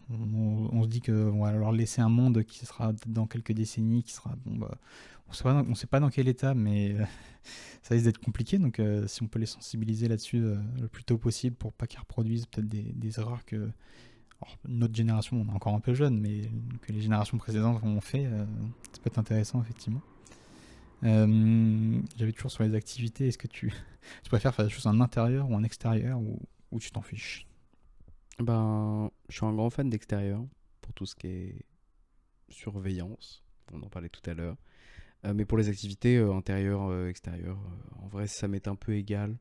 on se dit qu'on va leur laisser un monde qui sera dans quelques décennies, qui sera on sait pas dans quel état, mais ça risque d'être compliqué, donc si on peut les sensibiliser là-dessus le plus tôt possible pour pas qu'ils reproduisent peut-être des erreurs que notre génération, on est encore un peu jeune, mais que les générations précédentes ont fait, ça peut être intéressant, effectivement. J'avais toujours sur les activités, est-ce que tu préfères faire des choses en intérieur ou en extérieur, ou tu t'en fiches? Ben, je suis un grand fan d'extérieur pour tout ce qui est surveillance. On en parlait tout à l'heure. Mais pour les activités intérieures, extérieures, en vrai, ça m'est un peu égal.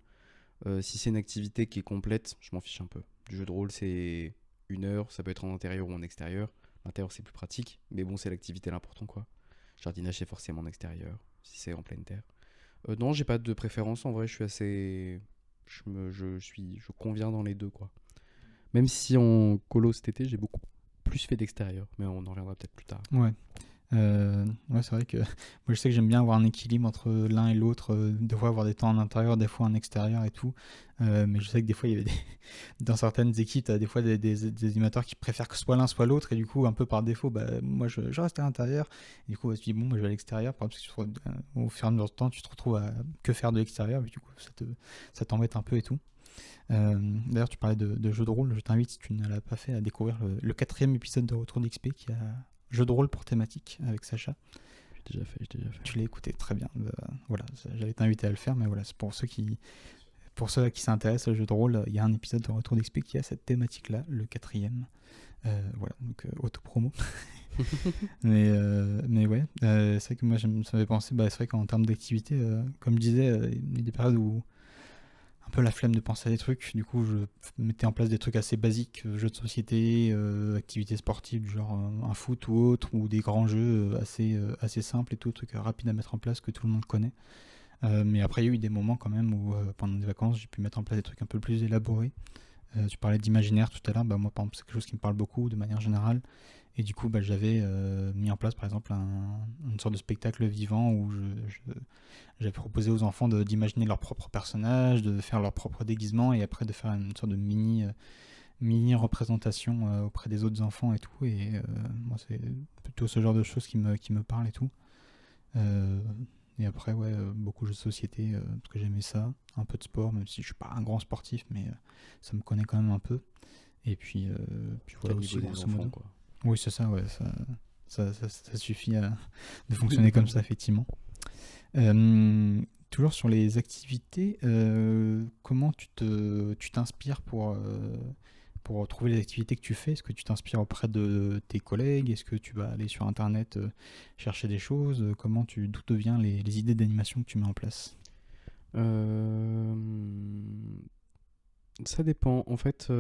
Si c'est une activité qui est complète, je m'en fiche un peu. Du jeu de rôle, c'est 1 heure, ça peut être en intérieur ou en extérieur. L'intérieur, c'est plus pratique, mais bon, c'est l'activité l'important, quoi. Jardinage, c'est forcément en extérieur, si c'est en pleine terre. Non, j'ai pas de préférence, en vrai, je suis assez... Je conviens dans les deux, quoi. Même si en colo cet été, j'ai beaucoup plus fait d'extérieur, mais on en reviendra peut-être plus tard. Ouais. Ouais, c'est vrai que moi je sais que j'aime bien avoir un équilibre entre l'un et l'autre, des fois avoir des temps en intérieur, des fois en extérieur et tout. Mais je sais que des fois il y avait dans certaines équipes, t'as des fois des animateurs qui préfèrent que ce soit l'un soit l'autre, et du coup un peu par défaut, moi je reste à l'intérieur. Et du coup tu dis bon, moi je vais à l'extérieur, par exemple, parce que au fur et à mesure du temps tu te retrouves à que faire de l'extérieur, mais du coup ça t'embête un peu et tout. D'ailleurs tu parlais de jeux de rôle, je t'invite, si tu ne l'as pas fait, à découvrir le 4e épisode de Retour d'XP qui a jeu de rôle pour thématique avec Sacha. J'ai déjà fait. Tu l'as écouté, très bien. Voilà, j'allais t'inviter à le faire, mais voilà, c'est pour ceux qui s'intéressent au jeu de rôle, il y a un épisode de Retour d'XP qui a cette thématique-là, le 4e. Voilà, donc auto-promo. mais ouais, c'est vrai que moi ça m'avait pensé, c'est vrai qu'en termes d'activité, comme je disais, il y a des périodes où un peu la flemme de penser à des trucs. Du coup, je mettais en place des trucs assez basiques, jeux de société, activités sportives du genre un foot ou autre, ou des grands jeux assez simples et tout, trucs rapides à mettre en place que tout le monde connaît. Mais après, il y a eu des moments quand même où pendant des vacances, j'ai pu mettre en place des trucs un peu plus élaborés. Tu parlais d'imaginaire tout à l'heure, bah, moi par exemple c'est quelque chose qui me parle beaucoup de manière générale. Et du coup bah, j'avais mis en place par exemple une sorte de spectacle vivant où j'avais proposé aux enfants d'imaginer leur propre personnage, de faire leur propre déguisement et après de faire une sorte de mini représentation auprès des autres enfants et tout. Et moi c'est plutôt ce genre de choses qui me parle et tout. Euh, et après, ouais, beaucoup de jeux de société, parce que j'aimais ça. Un peu de sport, même si je suis pas un grand sportif, mais ça me connaît quand même un peu. Et puis Au voilà aussi, niveau des grosso enfants, modo. quoi. Oui, c'est ça, ouais, ça suffit de fonctionner comme ça, effectivement. Euh, Toujours sur les activités, comment tu t'inspires pour trouver les activités que tu fais? Est-ce que tu t'inspires auprès de tes collègues? Est-ce que tu vas aller sur Internet chercher des choses? D'où te viennent les idées d'animation que tu mets en place? Euh, Ça dépend. En fait,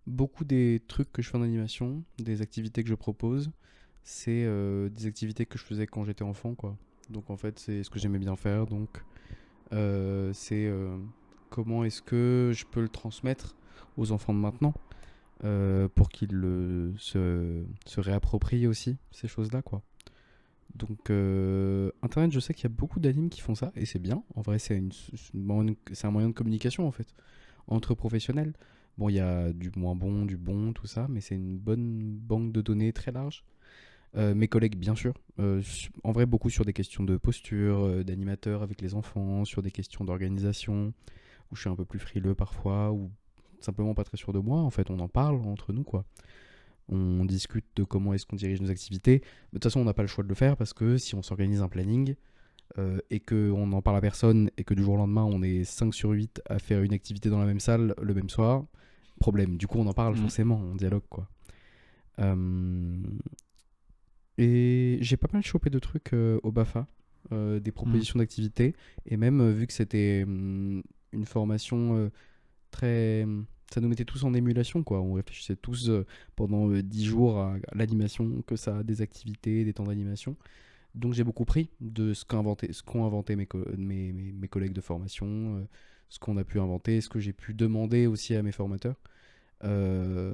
beaucoup des trucs que je fais en animation, des activités que je propose, c'est des activités que je faisais quand j'étais enfant, quoi. Donc en fait, c'est ce que j'aimais bien faire. Donc c'est comment est-ce que je peux le transmettre aux enfants de maintenant pour qu'ils se réapproprient aussi ces choses-là, quoi. Donc Internet, je sais qu'il y a beaucoup d'animes qui font ça et c'est bien. En vrai, c'est un moyen de communication en fait entre professionnels. Bon, il y a du moins bon, du bon, tout ça, mais c'est une bonne banque de données très large. Mes collègues, bien sûr. En vrai, beaucoup sur des questions de posture, d'animateur avec les enfants, sur des questions d'organisation, où je suis un peu plus frileux parfois, ou simplement pas très sûr de moi. En fait, on en parle entre nous, quoi. On discute de comment est-ce qu'on dirige nos activités. De toute façon, on n'a pas le choix de le faire parce que si on s'organise un planning et qu'on n'en parle à personne et que du jour au lendemain, on est 5 sur 8 à faire une activité dans la même salle le même soir, problème. Du coup, on en parle Mm. forcément, on dialogue, quoi. Euh, Et j'ai pas mal chopé de trucs au BAFA, des Mm. propositions d'activités. Et même, vu que c'était une formation très. Ça nous mettait tous en émulation, quoi. On réfléchissait tous pendant 10 jours à l'animation, que ça a des activités, des temps d'animation. Donc j'ai beaucoup pris de ce qu'ont inventé mes collègues de formation, ce qu'on a pu inventer, ce que j'ai pu demander aussi à mes formateurs. Euh,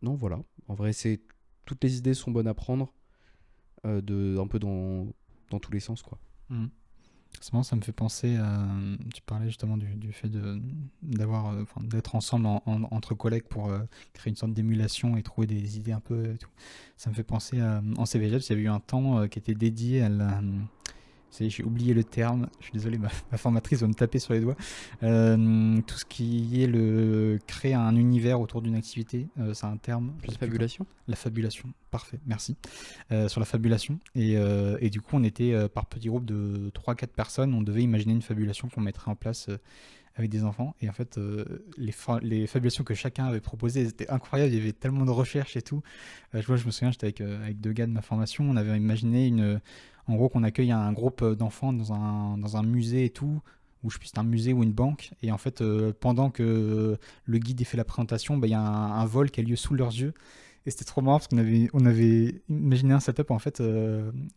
non, voilà. En vrai, toutes les idées sont bonnes à prendre un peu dans tous les sens, quoi. Mm. C'est marrant, ça me fait penser à. Tu parlais justement du fait d'être ensemble entre collègues pour créer une sorte d'émulation et trouver des idées un peu. Et tout. Ça me fait penser en CVJF, il y avait eu un temps qui était dédié à la. Ça y est, j'ai oublié le terme, je suis désolé, ma formatrice va me taper sur les doigts. Tout ce qui est créer un univers autour d'une activité, c'est un terme, je La sais plus comment. fabulation. La fabulation, parfait, merci. Sur la fabulation. Et du coup, on était par petits groupes de 3-4 personnes, on devait imaginer une fabulation qu'on mettrait en place avec des enfants. Et en fait, les fabulations que chacun avait proposées, elles étaient incroyables, il y avait tellement de recherches et tout. Je me souviens, j'étais avec 2 gars de ma formation, on avait imaginé en gros qu'on accueille un groupe d'enfants dans un musée et tout, ou je sais plus, c'est un musée ou une banque, et en fait, pendant que le guide ait fait la présentation, bah, il y a un vol qui a lieu sous leurs yeux. Et c'était trop marrant parce qu'on avait imaginé un setup en fait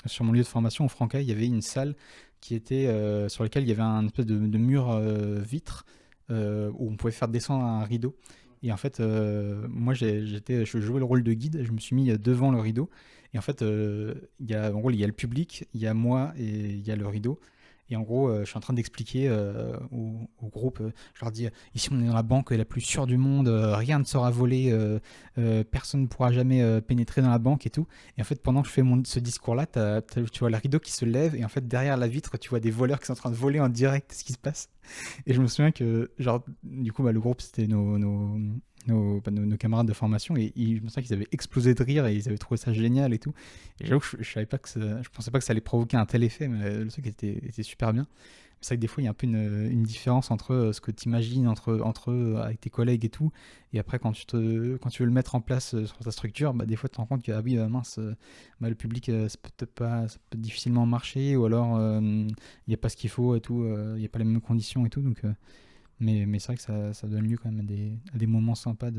sur mon lieu de formation au Francail, il y avait une salle qui était sur laquelle il y avait un espèce de mur vitre où on pouvait faire descendre un rideau. Et en fait, moi je jouais le rôle de guide, je me suis mis devant le rideau. Et en fait, en gros, il y a le public, il y a moi et il y a le rideau. Et en gros, je suis en train d'expliquer au groupe, je leur dis, ici on est dans la banque la plus sûre du monde, rien ne sera volé, personne ne pourra jamais pénétrer dans la banque et tout. Et en fait, pendant que je fais ce discours-là, tu vois le rideau qui se lève et en fait, derrière la vitre, tu vois des voleurs qui sont en train de voler en direct ce qui se passe. Et je me souviens que, genre, du coup, bah, le groupe, c'était nos camarades de formation et je me souviens qu'ils avaient explosé de rire et ils avaient trouvé ça génial et tout. Et j'avoue que je savais pas je pensais pas que ça allait provoquer un tel effet, mais le truc était super bien. C'est vrai que des fois, il y a un peu une différence entre ce que tu imagines entre eux, avec tes collègues et tout. Et après, quand tu veux le mettre en place sur ta structure, bah, des fois, tu te rends compte que ah oui, mince, bah, le public, ça peut difficilement marcher. Ou alors, il n'y a pas ce qu'il faut et tout. Il n'y a pas les mêmes conditions et tout. Donc, Mais c'est vrai que ça donne lieu quand même à des moments sympas.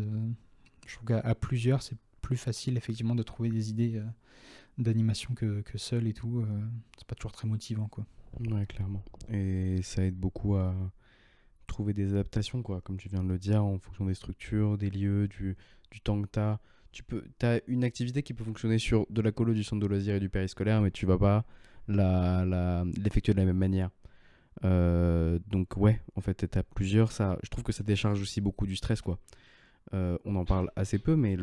Je trouve qu'à plusieurs, c'est plus facile effectivement de trouver des idées d'animation que seul et tout. C'est pas toujours très motivant, quoi. Ouais, clairement. Et ça aide beaucoup à trouver des adaptations, quoi, comme tu viens de le dire, en fonction des structures, des lieux, du temps que t'as. T'as une activité qui peut fonctionner sur de la colo, du centre de loisirs et du périscolaire, mais tu vas pas l'effectuer de la même manière. Donc ouais, en fait, t'as plusieurs. Je trouve que ça décharge aussi beaucoup du stress, quoi. On en parle assez peu, mais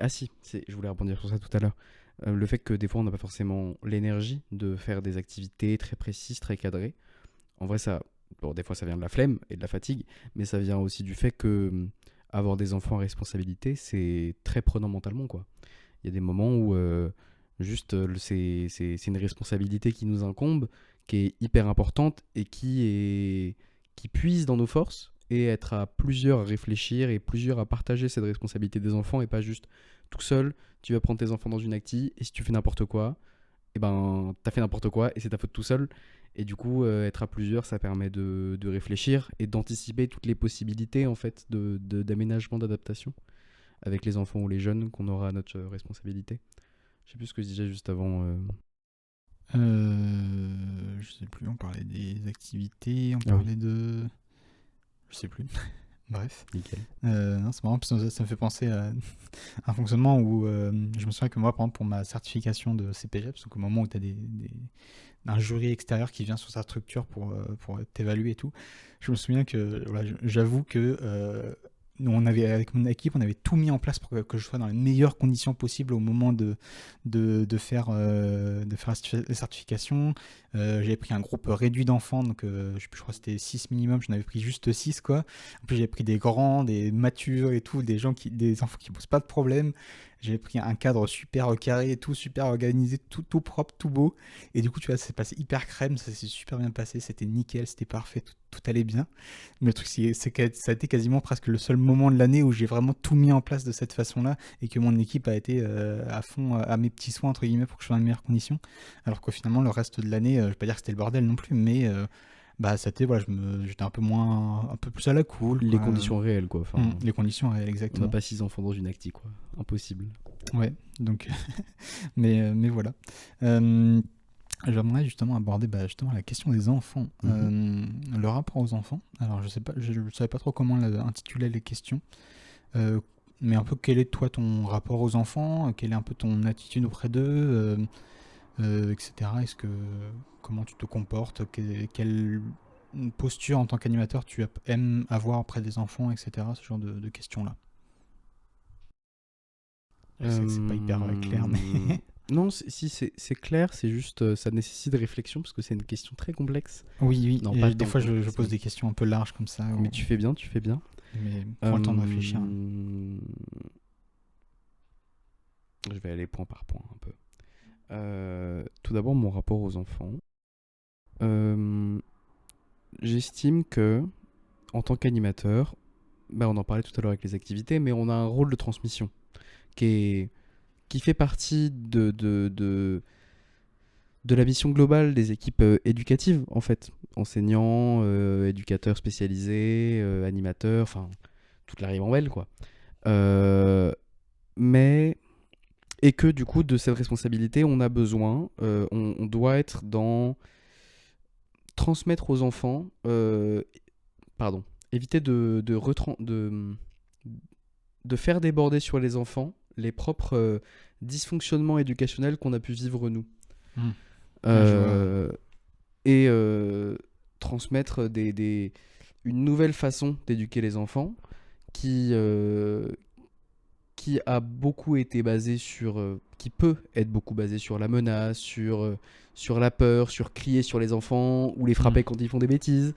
ah si, je voulais rebondir sur ça tout à l'heure. Le fait que des fois on n'a pas forcément l'énergie de faire des activités très précises, très cadrées. En vrai, bon, des fois ça vient de la flemme et de la fatigue, mais ça vient aussi du fait que avoir des enfants à responsabilité, c'est très prenant mentalement, quoi. Il y a des moments où juste c'est une responsabilité qui nous incombe, qui est hyper importante et qui puise dans nos forces, et être à plusieurs à réfléchir et plusieurs à partager cette responsabilité des enfants et pas juste tout seul. Tu vas prendre tes enfants dans une acti et si tu fais n'importe quoi, et ben t'as fait n'importe quoi et c'est ta faute tout seul. Et du coup, être à plusieurs, ça permet de réfléchir et d'anticiper toutes les possibilités en fait d'aménagement, d'adaptation avec les enfants ou les jeunes qu'on aura à notre responsabilité. Je sais plus ce que je disais juste avant. Je sais plus, on parlait des activités, on Ah oui. parlait de... Je sais plus. Bref. Nickel. Non, c'est marrant, parce que ça me fait penser à un fonctionnement où je me souviens que moi, par exemple, pour ma certification de CPGEPS, donc au moment où tu as un jury extérieur qui vient sur sa structure pour t'évaluer et tout, je me souviens que voilà, j'avoue que nous, avec mon équipe, on avait tout mis en place pour que je sois dans les meilleures conditions possibles au moment de faire la certification. J'avais pris un groupe réduit d'enfants, donc je crois que c'était 6 minimum, j'en avais pris juste 6, quoi. En plus, j'avais pris des grands, des matures et tout, des enfants qui posent pas de problème. J'avais pris un cadre super carré et tout, super organisé, tout propre, tout beau. Et du coup, tu vois, c'est passé hyper crème, ça s'est super bien passé, c'était nickel, c'était parfait, tout allait bien. Mais le truc, c'est que ça a été quasiment presque le seul moment de l'année où j'ai vraiment tout mis en place de cette façon-là et que mon équipe a été à fond à mes petits soins, entre guillemets, pour que je sois dans les meilleures conditions. Alors que finalement, le reste de l'année, je vais pas dire que c'était le bordel non plus, mais bah, c'était, voilà, j'étais un peu plus à la cool, Les quoi. conditions réelles, quoi. Enfin, Les conditions réelles, on n'a exactement. pas 6 enfants dans une acti, quoi. Impossible. Ouais, donc, mais voilà. Euh, J'aimerais justement aborder justement la question des enfants, le rapport aux enfants. Alors je sais pas, je savais pas trop comment intituler les questions, euh, mais un peu quel est toi ton rapport aux enfants, quelle est un peu ton attitude auprès d'eux, etc. Comment tu te comportes, quelle posture en tant qu'animateur tu aimes avoir auprès des enfants, etc. Ce genre de questions-là. Je sais que c'est pas hyper clair, mais Non, si c'est clair, c'est juste ça nécessite réflexion parce que c'est une question très complexe. oui, Non, pas et le des temps fois je complexe, pose des questions un peu larges comme ça, mais tu fais bien, tu fais bien. mais prends le temps de réfléchir. Je vais aller point par point un peu. Tout d'abord, mon rapport aux enfants. J'estime que, en tant qu'animateur, on en parlait tout à l'heure avec les activités, mais on a un rôle de transmission qui fait partie de la mission globale des équipes éducatives, en fait. Enseignants, éducateurs spécialisés, animateurs, enfin, toute la ribambelle, quoi. Mais... Et que, du coup, de cette responsabilité, on a besoin, on doit être dans... Transmettre aux enfants... pardon. Éviter de faire déborder sur les enfants les propres dysfonctionnements éducationnels qu'on a pu vivre nous. Et transmettre une nouvelle façon d'éduquer les enfants qui a beaucoup été basée qui peut être beaucoup basée sur la menace, sur la peur, sur crier sur les enfants ou les frapper quand ils font des bêtises.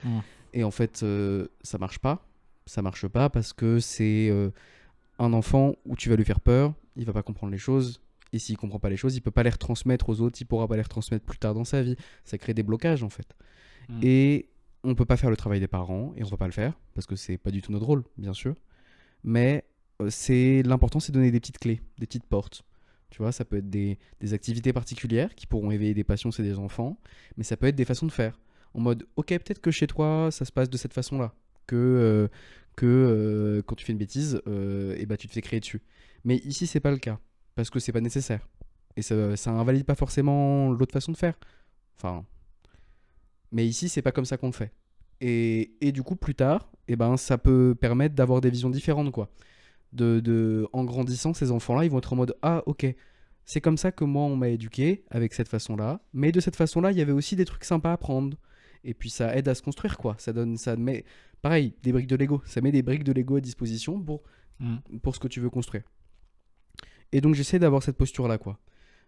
Et en fait, ça marche pas. Ça marche pas parce que c'est un enfant où tu vas lui faire peur, il va pas comprendre les choses. Et s'il comprend pas les choses, il peut pas les retransmettre aux autres, il pourra pas les retransmettre plus tard dans sa vie. Ça crée des blocages en fait. Et on peut pas faire le travail des parents et on va pas le faire parce que c'est pas du tout notre rôle, bien sûr. Mais l'important, c'est de donner des petites clés, des petites portes. Tu vois, ça peut être des activités particulières qui pourront éveiller des passions chez des enfants, mais ça peut être des façons de faire. En mode, ok, peut-être que chez toi, ça se passe de cette façon-là. que quand tu fais une bêtise, et bah, tu te fais crier dessus. Mais ici, c'est pas le cas, parce que c'est pas nécessaire. Et ça invalide pas forcément l'autre façon de faire. Enfin, mais ici, c'est pas comme ça qu'on le fait. Et du coup, plus tard, eh ben, ça peut permettre d'avoir des visions différentes, quoi. En grandissant, ces enfants-là, ils vont être en mode ah, ok, c'est comme ça que moi, on m'a éduqué, avec cette façon-là. Mais de cette façon-là, il y avait aussi des trucs sympas à prendre. Et puis, ça aide à se construire, quoi. Ça met, pareil, des briques de Lego. Ça met des briques de Lego à disposition Mm. pour ce que tu veux construire. Et donc, j'essaie d'avoir cette posture-là, quoi.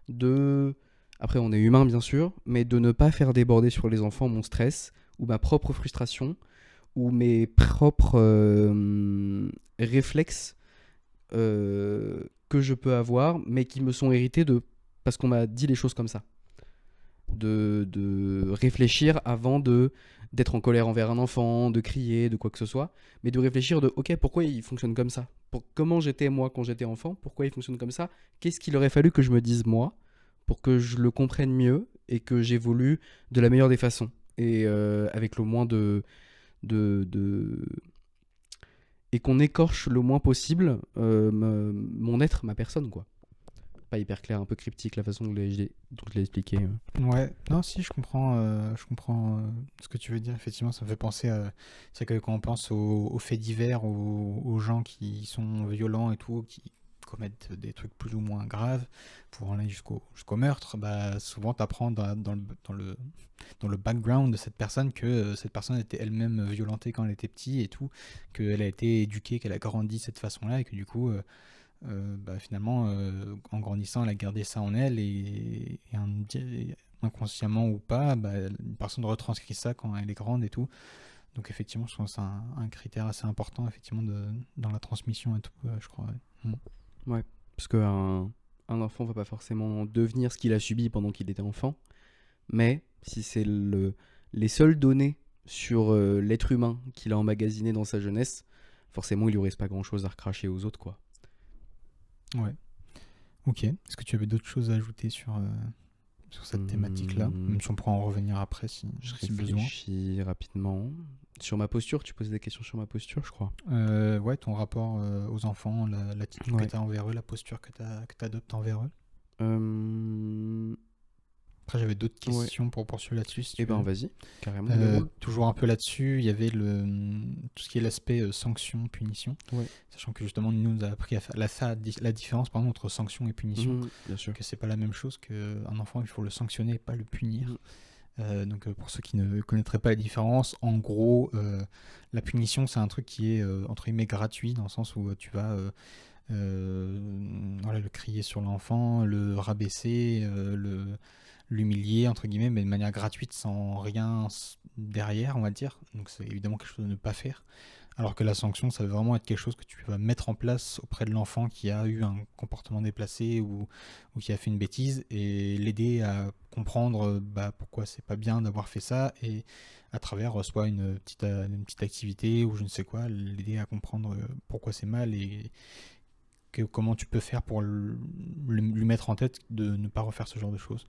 De. Après, on est humain, bien sûr, mais de ne pas faire déborder sur les enfants mon stress ou ma propre frustration ou mes propres réflexes que je peux avoir, mais qui me sont hérités parce qu'on m'a dit les choses comme ça. De réfléchir avant d'être en colère envers un enfant, de crier, de quoi que ce soit, mais de réfléchir ok, pourquoi il fonctionne comme ça, comment j'étais moi quand j'étais enfant, pourquoi il fonctionne comme ça, qu'est-ce qu'il aurait fallu que je me dise moi pour que je le comprenne mieux et que j'évolue de la meilleure des façons et avec le moins de et qu'on écorche le moins possible mon être, ma personne, quoi. Pas hyper clair, un peu cryptique la façon dont je l'ai expliqué. Ouais, non, si, je comprends ce que tu veux dire. Effectivement, ça me fait penser à. C'est que quand on pense aux faits divers, aux gens qui sont violents et tout, qui commettent des trucs plus ou moins graves pour aller jusqu'au meurtre, bah, souvent t'apprends dans le background de cette personne que cette personne était elle-même violentée quand elle était petite et tout, qu'elle a été éduquée, qu'elle a grandi de cette façon-là et que du coup. Bah, finalement, en grandissant, elle a gardé ça en elle et inconsciemment ou pas, bah, une personne retranscrit ça quand elle est grande et tout. Donc effectivement, je pense que c'est un critère assez important effectivement dans la transmission et tout, je crois. Ouais. Ouais, parce qu'un enfant va pas forcément devenir ce qu'il a subi pendant qu'il était enfant, mais si c'est les seules données sur l'être humain qu'il a emmagasiné dans sa jeunesse, forcément il lui reste pas grand-chose à recracher aux autres, quoi. Ouais. Ok. Est-ce que tu avais d'autres choses à ajouter sur cette thématique-là, même si on pourra en revenir après si besoin. Je réfléchis rapidement. Sur ma posture, tu posais des questions sur ma posture, je crois. Ouais, ton rapport aux enfants, l'attitude que tu as envers eux, la posture que tu adoptes envers eux. Après, j'avais d'autres questions pour poursuivre là-dessus. Si ben, vas-y, carrément. Toujours un peu là-dessus, il y avait tout ce qui est l'aspect sanction, punition. Ouais. Sachant que justement, nous, on a appris à faire la différence par exemple, entre sanction et punition. Bien sûr. Que c'est pas la même chose qu'un enfant, il faut le sanctionner et pas le punir. Donc pour ceux qui ne connaîtraient pas la différence, en gros, la punition, c'est un truc qui est entre guillemets gratuit, dans le sens où tu vas le crier sur l'enfant, le rabaisser, l'humilier entre guillemets, mais de manière gratuite, sans rien derrière, on va dire. Donc c'est évidemment quelque chose de ne pas faire. Alors que la sanction, ça va vraiment être quelque chose que tu vas mettre en place auprès de l'enfant qui a eu un comportement déplacé ou qui a fait une bêtise, et l'aider à comprendre pourquoi c'est pas bien d'avoir fait ça, et à travers soit une petite activité ou je ne sais quoi, l'aider à comprendre pourquoi c'est mal et comment tu peux faire pour lui mettre en tête de ne pas refaire ce genre de choses.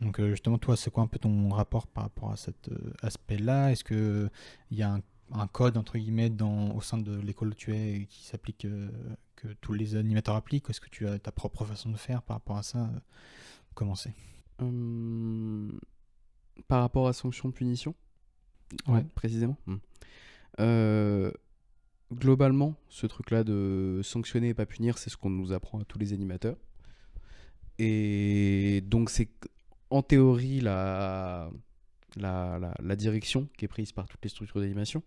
Donc justement, toi, c'est quoi un peu ton rapport par rapport à cet aspect-là? Est-ce qu'il y a un code, entre guillemets, au sein de l'école où tu es qui s'applique, que tous les animateurs appliquent? Ou est-ce que tu as ta propre façon de faire par rapport à ça? Comment c'est? Par rapport à sanction-punition? Ouais. Précisément. Globalement, ce truc-là de sanctionner et pas punir, c'est ce qu'on nous apprend à tous les animateurs. Et donc c'est en théorie la direction qui est prise par toutes les structures d'animation.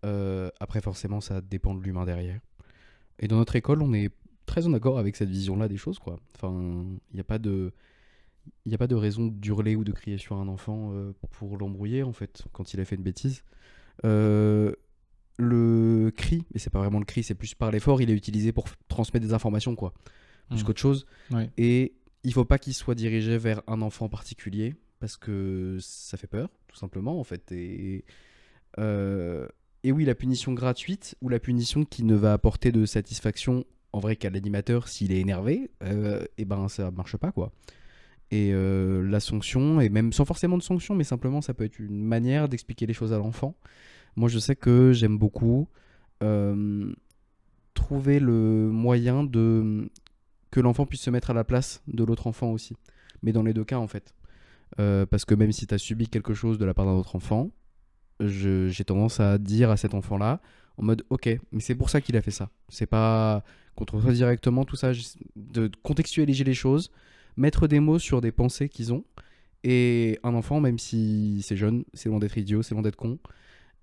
Après forcément ça dépend de l'humain derrière. Et dans notre école on est très en accord avec cette vision-là des choses, quoi. Enfin, il n'y a pas de raison d'hurler ou de crier sur un enfant pour l'embrouiller, en fait, quand il a fait une bêtise. Le cri, mais c'est pas vraiment le cri, c'est plus par l'effort, il est utilisé pour transmettre des informations, quoi, plus qu'autre chose. Ouais. Et il faut pas qu'il soit dirigé vers un enfant particulier, parce que ça fait peur, tout simplement, en fait. Et oui, la punition gratuite, ou la punition qui ne va apporter de satisfaction, en vrai, qu'à l'animateur, s'il est énervé, et ben ça marche pas, quoi. Et la sanction, et même sans forcément de sanction, mais simplement ça peut être une manière d'expliquer les choses à l'enfant, Moi, je sais que j'aime beaucoup euh, trouver le moyen de que l'enfant puisse se mettre à la place de l'autre enfant aussi. Mais dans les deux cas, en fait. Parce que même si tu as subi quelque chose de la part d'un autre enfant, j'ai tendance à dire à cet enfant-là, en mode, ok, mais c'est pour ça qu'il a fait ça. C'est pas contre toi directement, tout ça, de contextualiser les choses, mettre des mots sur des pensées qu'ils ont. Et un enfant, même si c'est jeune, c'est loin d'être idiot, c'est loin d'être con.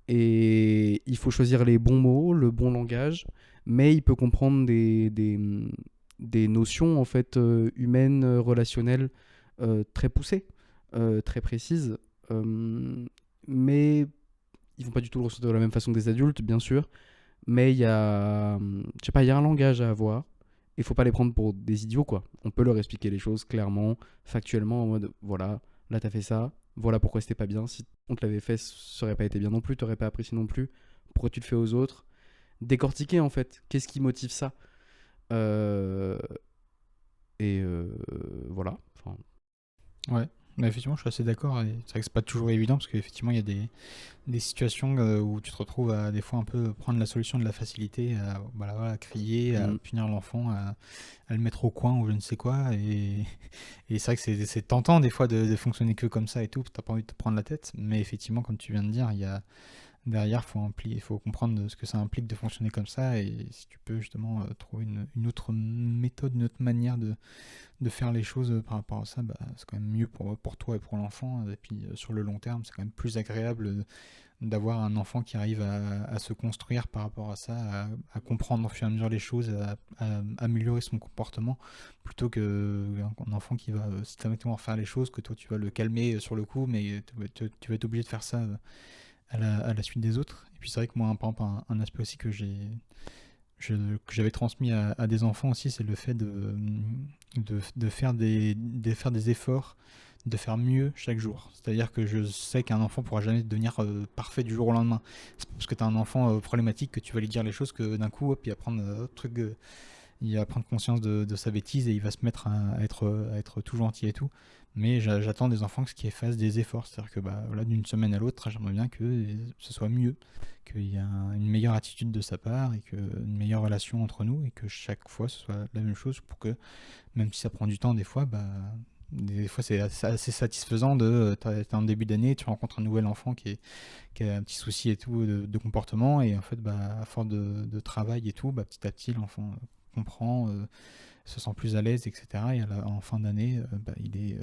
Et il faut choisir les bons mots, le bon langage, mais il peut comprendre des notions en fait humaines, relationnelles très poussées, très précises. Mais ils vont pas du tout le ressentir de la même façon que des adultes, bien sûr. Mais il y a, je sais pas, il y a un langage à avoir. Il faut pas les prendre pour des idiots, quoi. On peut leur expliquer les choses clairement, factuellement, en mode, voilà, là t'as fait ça, voilà pourquoi c'était pas bien. Si on te l'avait fait, ça aurait pas été bien non plus, t'aurais pas apprécié non plus. Pourquoi tu le fais aux autres? Décortiquer, en fait. Qu'est-ce qui motive ça? Euh, et voilà. Enfin, Ouais, mais effectivement, je suis assez d'accord. Et c'est vrai que c'est pas toujours évident parce qu'effectivement, il y a des situations où tu te retrouves à des fois un peu prendre la solution de la facilité, voilà, à crier, à mm, punir l'enfant, à le mettre au coin ou je ne sais quoi. Et c'est vrai que c'est tentant des fois de fonctionner que comme ça et tout, t'as pas envie de te prendre la tête. Mais effectivement, comme tu viens de dire, il y a derrière, il faut comprendre ce que ça implique de fonctionner comme ça. Et si tu peux justement trouver une autre méthode, une autre manière de faire les choses par rapport à ça, bah, c'est quand même mieux pour toi et pour l'enfant. Et puis sur le long terme, c'est quand même plus agréable d'avoir un enfant qui arrive à se construire par rapport à ça, à comprendre au fur et à mesure les choses, à améliorer son comportement, plutôt qu'un enfant qui va systématiquement faire les choses, que toi tu vas le calmer sur le coup, mais tu vas être obligé de faire ça à la suite des autres. Et puis c'est vrai que moi, par exemple, un aspect aussi que j'avais transmis à des enfants aussi, c'est le fait de faire des efforts, de faire mieux chaque jour. C'est-à-dire que je sais qu'un enfant pourra jamais devenir parfait du jour au lendemain. C'est pas parce que tu as un enfant problématique que tu vas lui dire les choses que d'un coup, hop, il va prendre truc, il va prendre conscience de sa bêtise et il va se mettre à être tout gentil et tout. Mais j'attends des enfants qui fassent des efforts. C'est-à-dire que bah, voilà, d'une semaine à l'autre, j'aimerais bien que ce soit mieux, qu'il y ait une meilleure attitude de sa part et une meilleure relation entre nous et que chaque fois ce soit la même chose pour que, même si ça prend du temps des fois, bah, des fois c'est assez satisfaisant t'es en début d'année, tu rencontres un nouvel enfant qui a un petit souci et tout de comportement et en fait bah, à force de travail et tout, bah, petit à petit l'enfant comprend, se sent plus à l'aise, etc. Et en fin d'année, bah, il est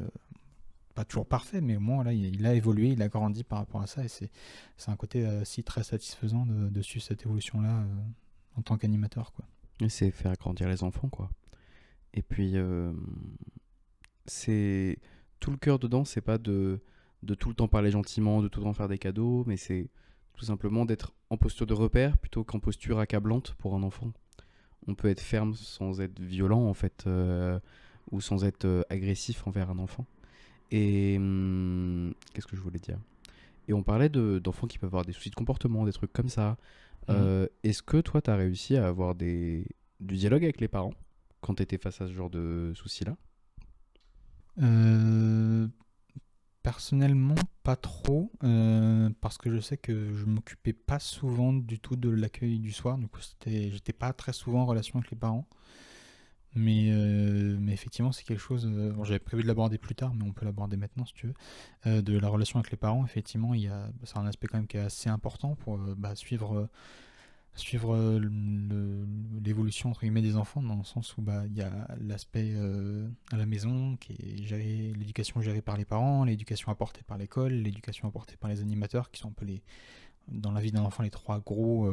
pas toujours parfait, mais au moins là, il a évolué, il a grandi par rapport à ça, et c'est un côté aussi très satisfaisant de suivre cette évolution-là en tant qu'animateur, quoi. et c'est faire grandir les enfants, quoi. Et puis, c'est tout le cœur dedans, c'est pas de tout le temps parler gentiment, de tout le temps faire des cadeaux, mais c'est tout simplement d'être en posture de repère plutôt qu'en posture accablante pour un enfant. On peut être ferme sans être violent en fait, ou sans être agressif envers un enfant. Et qu'est-ce que je voulais dire? Et on parlait d'enfants qui peuvent avoir des soucis de comportement, des trucs comme ça. Mhm. Est-ce que toi, tu as réussi à avoir du dialogue avec les parents quand tu étais face à ce genre de soucis-là? Euh, Personnellement, pas trop, parce que je sais que je m'occupais pas souvent du tout de l'accueil du soir, du coup j'étais pas très souvent en relation avec les parents. Mais effectivement, c'est quelque chose. Bon, j'avais prévu de l'aborder plus tard, mais on peut l'aborder maintenant si tu veux. De la relation avec les parents, effectivement, c'est un aspect quand même qui est assez important pour bah, suivre l'évolution entre guillemets des enfants, dans le sens où bah, il y a l'aspect à la maison qui est géré, l'éducation gérée par les parents, l'éducation apportée par l'école, l'éducation apportée par les animateurs, qui sont un peu dans la vie d'un enfant les trois gros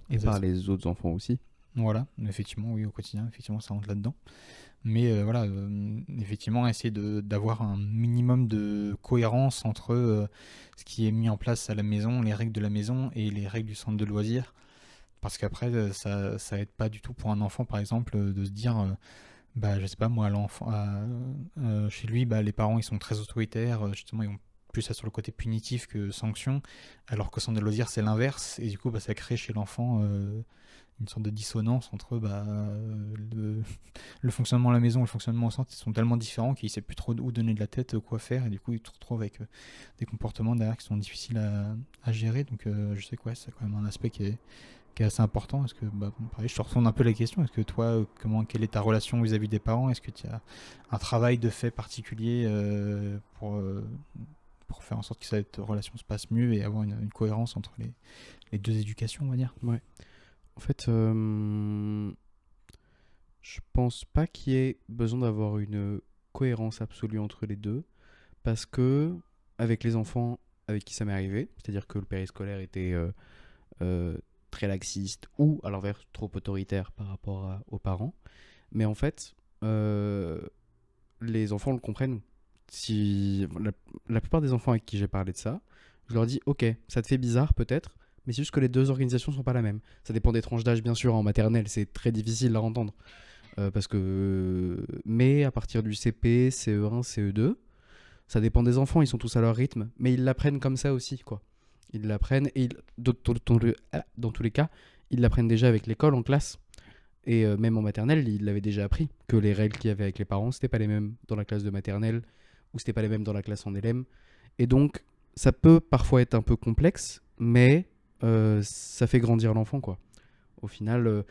Et par aspects. les autres enfants aussi. Voilà, effectivement, oui, au quotidien, effectivement, ça rentre là-dedans. Mais voilà, effectivement, essayer d'avoir un minimum de cohérence entre ce qui est mis en place à la maison, les règles de la maison et les règles du centre de loisirs. Parce qu'après, ça aide pas du tout pour un enfant, par exemple, de se dire, bah, je sais pas, moi, chez lui, bah, les parents, ils sont très autoritaires, justement, ils vont plus ça sur le côté punitif que sanction, alors que centre de loisirs c'est l'inverse, et du coup ça crée chez l'enfant une sorte de dissonance entre le, le fonctionnement à la maison et le fonctionnement au centre, ils sont tellement différents qu'il ne sait plus trop où donner de la tête, quoi faire, et du coup il se retrouve avec des comportements derrière qui sont difficiles à gérer. Donc je sais que ouais, c'est quand même un aspect qui est assez important. Est-ce que, pareil, je te retourne un peu la question. Est-ce que toi, quelle est ta relation vis-à-vis des parents? Est-ce que tu as un travail de fait particulier pour faire en sorte que cette relation se passe mieux et avoir une cohérence entre les deux éducations, on va dire? Ouais. En fait, je pense pas qu'il y ait besoin d'avoir une cohérence absolue entre les deux, parce que avec les enfants avec qui ça m'est arrivé, c'est-à-dire que le périscolaire était euh, très laxiste ou à l'inverse trop autoritaire par rapport aux parents, mais en fait, les enfants le comprennent. Si la plupart des enfants avec qui j'ai parlé de ça, je leur dis ok, ça te fait bizarre peut-être, mais c'est juste que les deux organisations sont pas la même. Ça dépend des tranches d'âge bien sûr. En maternelle, c'est très difficile à entendre parce que mais à partir du CP, CE1, CE2, ça dépend des enfants. Ils sont tous à leur rythme, mais ils l'apprennent comme ça aussi quoi. Ils l'apprennent et dans tous les cas, ils l'apprennent déjà avec l'école en classe. Et même en maternelle, ils l'avaient déjà appris que les règles qu'il y avait avec les parents, c'était pas les mêmes dans la classe de maternelle ou c'était pas les mêmes dans la classe en LM. Et donc, ça peut parfois être un peu complexe, mais ça fait grandir l'enfant, quoi. Au final,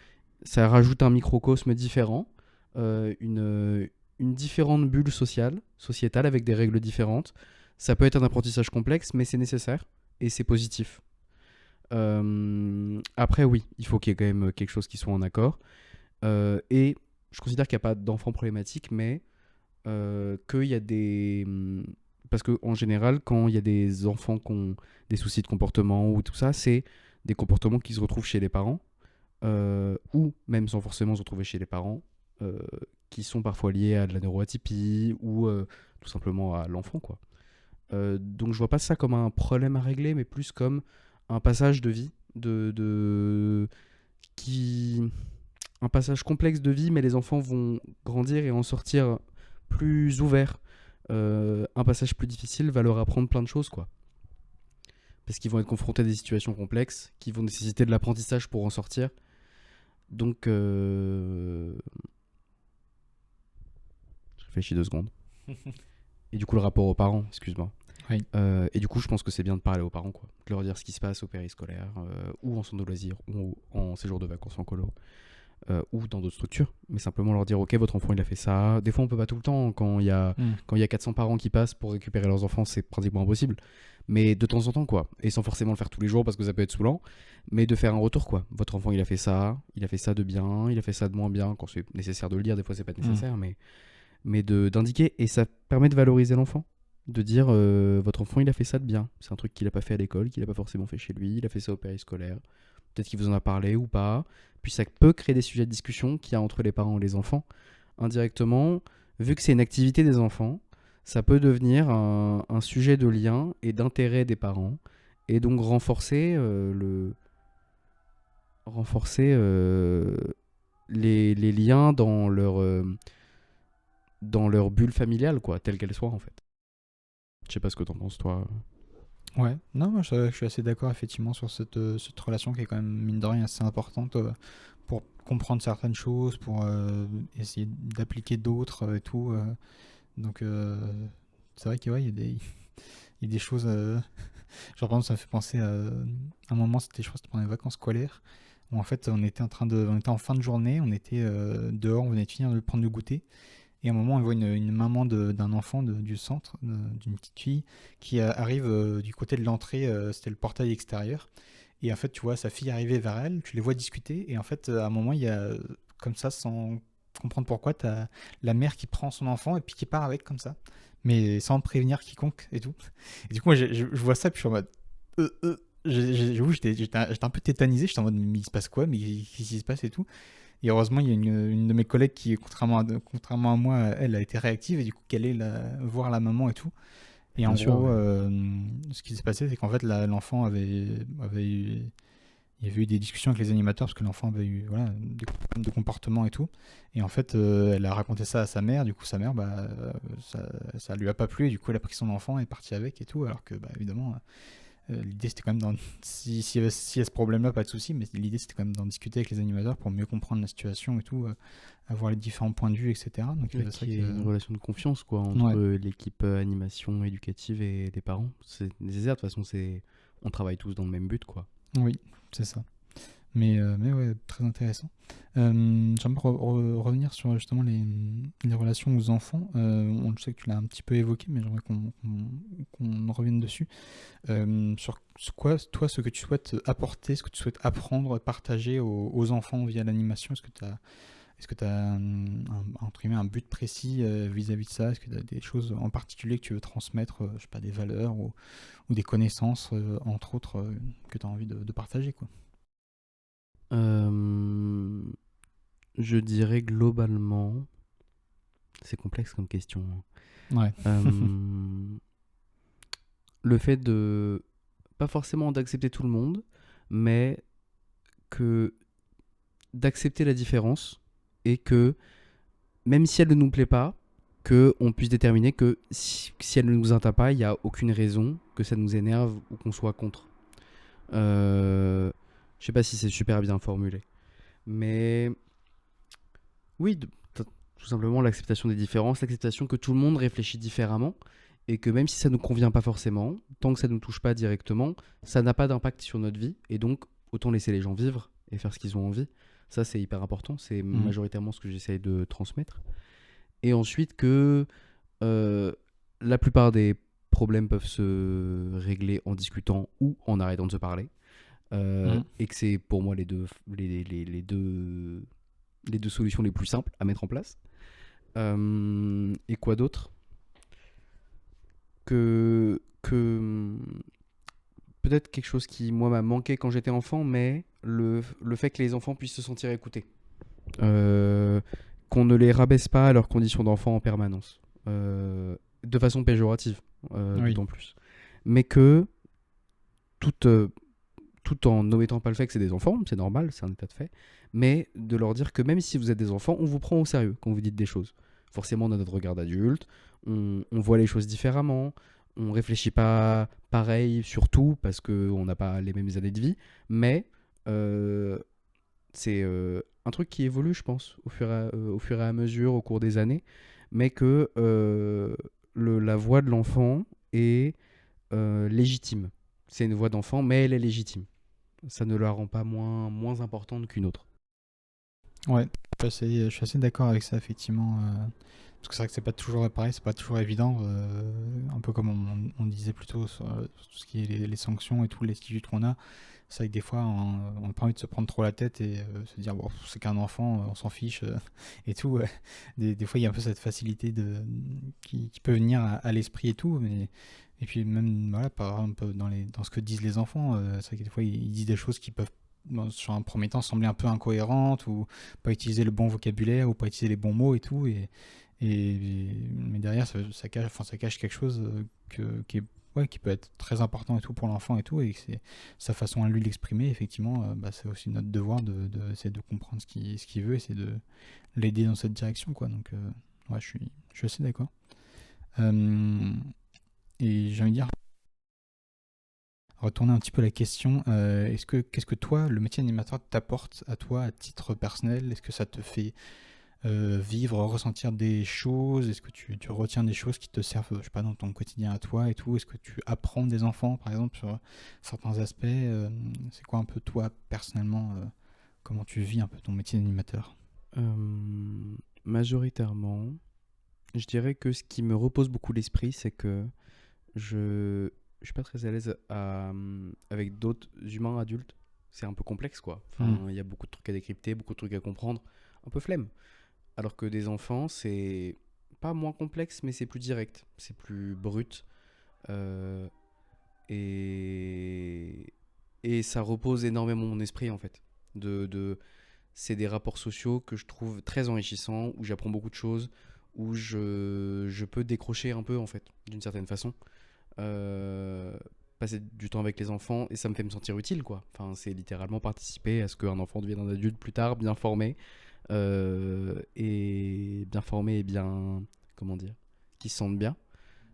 ça rajoute un microcosme différent, une différente bulle sociétale avec des règles différentes. Ça peut être un apprentissage complexe, mais c'est nécessaire et c'est positif. Après, oui, il faut qu'il y ait quand même quelque chose qui soit en accord. Et je considère qu'il n'y a pas d'enfants problématiques, mais qu'il y a des... Parce qu'en général, quand il y a des enfants qui ont des soucis de comportement ou tout ça, c'est des comportements qui se retrouvent chez les parents, ou même sans forcément se retrouver chez les parents, qui sont parfois liés à de la neuroatypie ou tout simplement à l'enfant, quoi. Donc je vois pas ça comme un problème à régler, mais plus comme un passage de vie, qui... un passage complexe de vie, mais les enfants vont grandir et en sortir plus ouverts. Un passage plus difficile va leur apprendre plein de choses, quoi. Parce qu'ils vont être confrontés à des situations complexes, qui vont nécessiter de l'apprentissage pour en sortir. Donc, je réfléchis 2 secondes. Et du coup, le rapport aux parents, excuse-moi. Oui. Et du coup, je pense que c'est bien de parler aux parents, quoi. De leur dire ce qui se passe au périscolaire, ou en centre de loisirs, ou en séjour de vacances en colo, ou dans d'autres structures. Mais simplement leur dire, ok, votre enfant, il a fait ça. Des fois, on peut pas tout le temps. Quand il y a 400 parents qui passent pour récupérer leurs enfants, c'est pratiquement impossible. Mais de temps en temps, quoi. Et sans forcément le faire tous les jours, parce que ça peut être saoulant. Mais de faire un retour, quoi. Votre enfant, il a fait ça de bien, il a fait ça de moins bien. Quand c'est nécessaire de le dire, des fois, c'est pas nécessaire, mais d'indiquer. Et ça permet de valoriser l'enfant. De dire votre enfant il a fait ça de bien, c'est un truc qu'il a pas fait à l'école, qu'il a pas forcément fait chez lui, il a fait ça au périscolaire, peut-être qu'il vous en a parlé ou pas, puis ça peut créer des sujets de discussion qu'il y a entre les parents et les enfants indirectement, vu que c'est une activité des enfants, ça peut devenir un sujet de lien et d'intérêt des parents et donc renforcer les liens dans leur bulle familiale, quoi, telle qu'elle soit en fait. Je sais pas ce que t'en penses, toi. Ouais, non, moi je suis assez d'accord effectivement sur cette relation qui est quand même, mine de rien, assez importante pour comprendre certaines choses, pour essayer d'appliquer d'autres et tout. Donc c'est vrai qu'il ouais, il y a des choses. Genre par exemple, ça me fait penser à un moment, c'était, je crois que c'était pendant les vacances scolaires, où en fait on était en fin de journée, on était dehors, on venait de finir de prendre le goûter. Et à un moment, on voit une maman d'un enfant du centre, d'une petite fille, qui arrive du côté de l'entrée, c'était le portail extérieur. Et en fait, tu vois sa fille arriver vers elle, tu les vois discuter. Et en fait, à un moment, il y a, comme ça, sans comprendre pourquoi, tu as la mère qui prend son enfant et puis qui part avec comme ça. Mais sans prévenir quiconque et tout. Et du coup, moi, je vois ça, puis je suis en mode. J'avoue, j'étais un peu tétanisé. J'étais en mode, mais il se passe quoi? Mais qu'est-ce qui se passe et tout? Et heureusement, il y a une de mes collègues qui, contrairement à moi, elle a été réactive et du coup, qu'elle est voir la maman et tout. Et en Bien sûr, gros, ouais. ce qui s'est passé, c'est qu'en fait, l'enfant avait il y avait eu des discussions avec les animateurs parce que l'enfant avait eu voilà, des problèmes de comportement et tout. Et en fait, elle a raconté ça à sa mère. Du coup, sa mère, ça lui a pas plu. Et du coup, elle a pris son enfant et est partie avec et tout. Alors que, évidemment, l'idée c'était quand même s'il y a ce problème-là, pas de souci. Mais l'idée c'était quand même d'en discuter avec les animateurs pour mieux comprendre la situation et tout, avoir les différents points de vue, etc. Donc, Ouais, c'est vrai qu'il y ait une que. relation de confiance quoi, entre l'équipe animation éducative et les parents. C'est nécessaire, de toute façon, on travaille tous dans le même but, quoi. Oui, c'est ça. Mais ouais, très intéressant. J'aimerais revenir sur justement les relations aux enfants. On sait que tu l'as un petit peu évoqué, mais j'aimerais qu'on revienne dessus. Sur quoi, toi, ce que tu souhaites apporter, ce que tu souhaites apprendre, partager aux enfants via l'animation, est-ce que tu as entre guillemets, un but précis vis-à-vis de ça? Est-ce que tu as des choses en particulier que tu veux transmettre, je sais pas, des valeurs ou des connaissances, entre autres, que tu as envie de partager, quoi? Euh, je dirais globalement, c'est complexe comme question, hein. Ouais. Euh, le fait de, pas forcément d'accepter tout le monde, mais que d'accepter la différence et que même si elle ne nous plaît pas, que on puisse déterminer que si elle ne nous atteint pas, il n'y a aucune raison que ça nous énerve ou qu'on soit contre. Je sais pas si c'est super bien formulé, mais oui, tout simplement l'acceptation des différences, l'acceptation que tout le monde réfléchit différemment et que même si ça ne nous convient pas forcément, tant que ça ne nous touche pas directement, ça n'a pas d'impact sur notre vie et donc autant laisser les gens vivre et faire ce qu'ils ont envie. Ça, c'est hyper important, c'est Mm. majoritairement ce que j'essaye de transmettre. Et ensuite que euh, la plupart des problèmes peuvent se régler en discutant ou en arrêtant de se parler. Mm. Et que c'est pour moi les deux solutions les plus simples à mettre en place. Et quoi d'autre que peut-être quelque chose qui, moi, m'a manqué quand j'étais enfant, mais le fait que les enfants puissent se sentir écoutés. Qu'on ne les rabaisse pas à leurs conditions d'enfant en permanence. De façon péjorative, Oui. d'autant plus. Mais que tout, euh, tout en n'omettant pas le fait que c'est des enfants, c'est normal, c'est un état de fait, mais de leur dire que même si vous êtes des enfants, on vous prend au sérieux quand vous dites des choses. Forcément, on a notre regard d'adulte, on voit les choses différemment, on réfléchit pas pareil sur tout parce qu'on n'a pas les mêmes années de vie, mais euh, c'est un truc qui évolue, je pense, au fur et à mesure, au cours des années, mais que la voix de l'enfant est légitime. C'est une voix d'enfant, mais elle est légitime. Ça ne la rend pas moins importante qu'une autre. Ouais, je suis assez d'accord avec ça, effectivement. Parce que c'est vrai que c'est pas toujours pareil, c'est pas toujours évident. Un peu comme on disait plus tôt sur tout ce qui est les sanctions et tout, les statutes qu'on a. C'est vrai que des fois, on n'a pas envie de se prendre trop la tête et se dire, bon, c'est qu'un enfant, on s'en fiche et tout. Des fois, il y a un peu cette facilité qui peut venir à l'esprit et tout. Et puis, même, voilà, par exemple, dans ce que disent les enfants, c'est vrai que des fois, ils disent des choses qui peuvent, sur un premier temps, sembler un peu incohérentes ou pas utiliser le bon vocabulaire ou pas utiliser les bons mots et tout. Mais derrière, ça cache quelque chose qui est, ouais, qui peut être très important et tout pour l'enfant et tout, et que c'est sa façon à lui l'exprimer, effectivement, c'est aussi notre devoir essayer de comprendre ce qu'il veut, essayer de l'aider dans cette direction, quoi. Donc, ouais, je suis assez d'accord. Euh, et j'ai envie de dire, retourner un petit peu la question, qu'est-ce que toi, le métier d'animateur t'apporte à toi à titre personnel? Est-ce que ça te fait vivre, ressentir des choses? Est-ce que tu retiens des choses qui te servent, je sais pas, dans ton quotidien à toi et tout? Est-ce que tu apprends des enfants, par exemple, sur certains aspects? C'est quoi un peu toi, personnellement, comment tu vis un peu ton métier d'animateur? Majoritairement, je dirais que ce qui me repose beaucoup l'esprit, c'est que je je suis pas très à l'aise avec d'autres humains adultes. C'est un peu complexe, quoi. Hmm. Enfin, il y a beaucoup de trucs à décrypter, beaucoup de trucs à comprendre. Un peu flemme. Alors que des enfants, c'est pas moins complexe, mais c'est plus direct, c'est plus brut. euh, et, et ça repose énormément mon esprit, en fait. C'est des rapports sociaux que je trouve très enrichissants, où j'apprends beaucoup de choses, où je peux décrocher un peu, en fait, d'une certaine façon. Euh, passer du temps avec les enfants et ça me fait me sentir utile, quoi. Enfin, c'est littéralement participer à ce qu'un enfant devienne un adulte plus tard, bien formé, et bien, comment dire, qui se sente bien.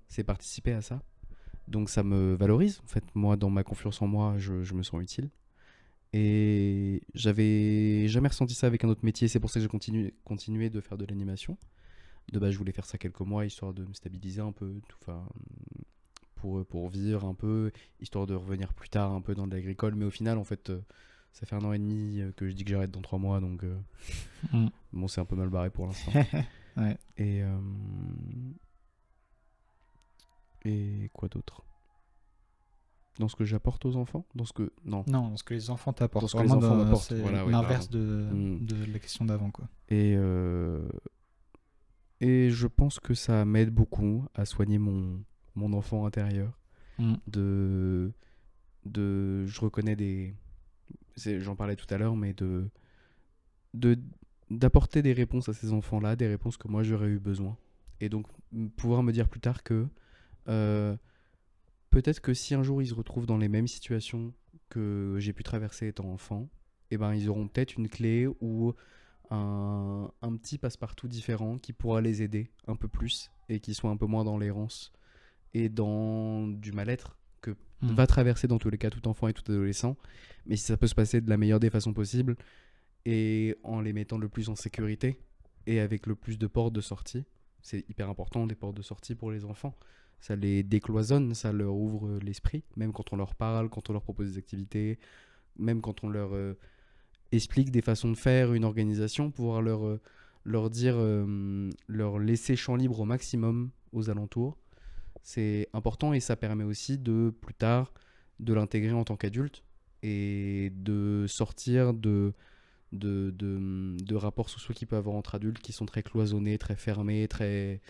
C'est participer à ça. Donc ça me valorise. En fait, moi, dans ma confiance en moi, je me sens utile. Et j'avais jamais ressenti ça avec un autre métier. C'est pour ça que j'ai continué de faire de l'animation. De base, je voulais faire ça quelques mois, histoire de me stabiliser un peu, enfin, pour vivre un peu, histoire de revenir plus tard un peu dans l'agricole. Mais au final, en fait, ça fait 1 an et demi que je dis que j'arrête dans 3 mois, donc Mm. bon, c'est un peu mal barré pour l'instant. Ouais. Et, et quoi d'autre? Dans ce que j'apporte aux enfants? Dans ce que... Non. Non, ce que les enfants Dans t'apportent. ce que les Vraiment, enfants m'apportent. c'est Voilà, oui, l'inverse pardon. Mm. de la question d'avant, quoi. Et je pense que ça m'aide beaucoup à soigner mon enfant intérieur. Mm. Je reconnais j'en parlais tout à l'heure, mais de, d'apporter des réponses à ces enfants-là, des réponses que moi j'aurais eu besoin. Et donc pouvoir me dire plus tard que euh, peut-être que si un jour ils se retrouvent dans les mêmes situations que j'ai pu traverser étant enfant, eh ben ils auront peut-être une clé ou un petit passe-partout différent qui pourra les aider un peu plus et qui soit un peu moins dans l'errance et dans du mal-être que va traverser dans tous les cas tout enfant et tout adolescent. Mais si ça peut se passer de la meilleure des façons possibles et en les mettant le plus en sécurité et avec le plus de portes de sortie, c'est hyper important des portes de sortie pour les enfants. Ça les décloisonne, ça leur ouvre l'esprit, même quand on leur parle, quand on leur propose des activités, même quand on leur explique des façons de faire, une organisation, pouvoir leur dire, leur laisser champ libre au maximum aux alentours. C'est important et ça permet aussi de, plus tard, de l'intégrer en tant qu'adulte et de sortir de rapports sociaux qu'il peut avoir entre adultes qui sont très cloisonnés, très fermés, très,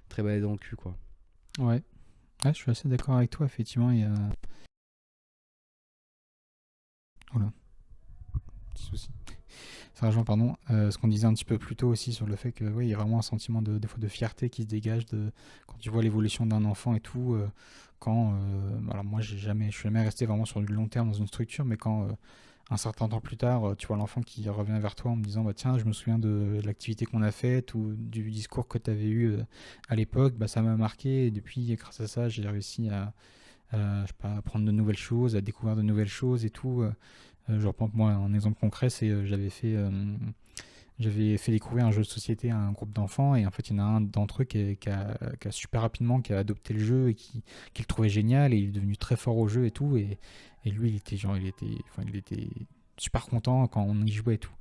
très balais dans le cul, quoi. Ouais. Ouais, je suis assez d'accord avec toi, effectivement. Il y a. Oula, petit souci. Ça rejoint, pardon, ce qu'on disait un petit peu plus tôt aussi sur le fait que il y a vraiment un sentiment des fois de fierté qui se dégage quand tu vois l'évolution d'un enfant et tout. Alors moi, je suis jamais resté vraiment sur du long terme dans une structure, mais quand un certain temps plus tard, tu vois l'enfant qui revient vers toi en me disant bah tiens, je me souviens de l'activité qu'on a faite ou du discours que tu avais eu à l'époque, bah ça m'a marqué et depuis, grâce à ça, j'ai réussi je sais pas, apprendre de nouvelles choses, à découvrir de nouvelles choses et tout. Je reprends moi un exemple concret, c'est j'avais fait découvrir un jeu de société à un groupe d'enfants et en fait il y en a un d'entre eux qui a super rapidement qui a adopté le jeu et qui le trouvait génial et il est devenu très fort au jeu et tout et lui il était super content quand on y jouait et tout.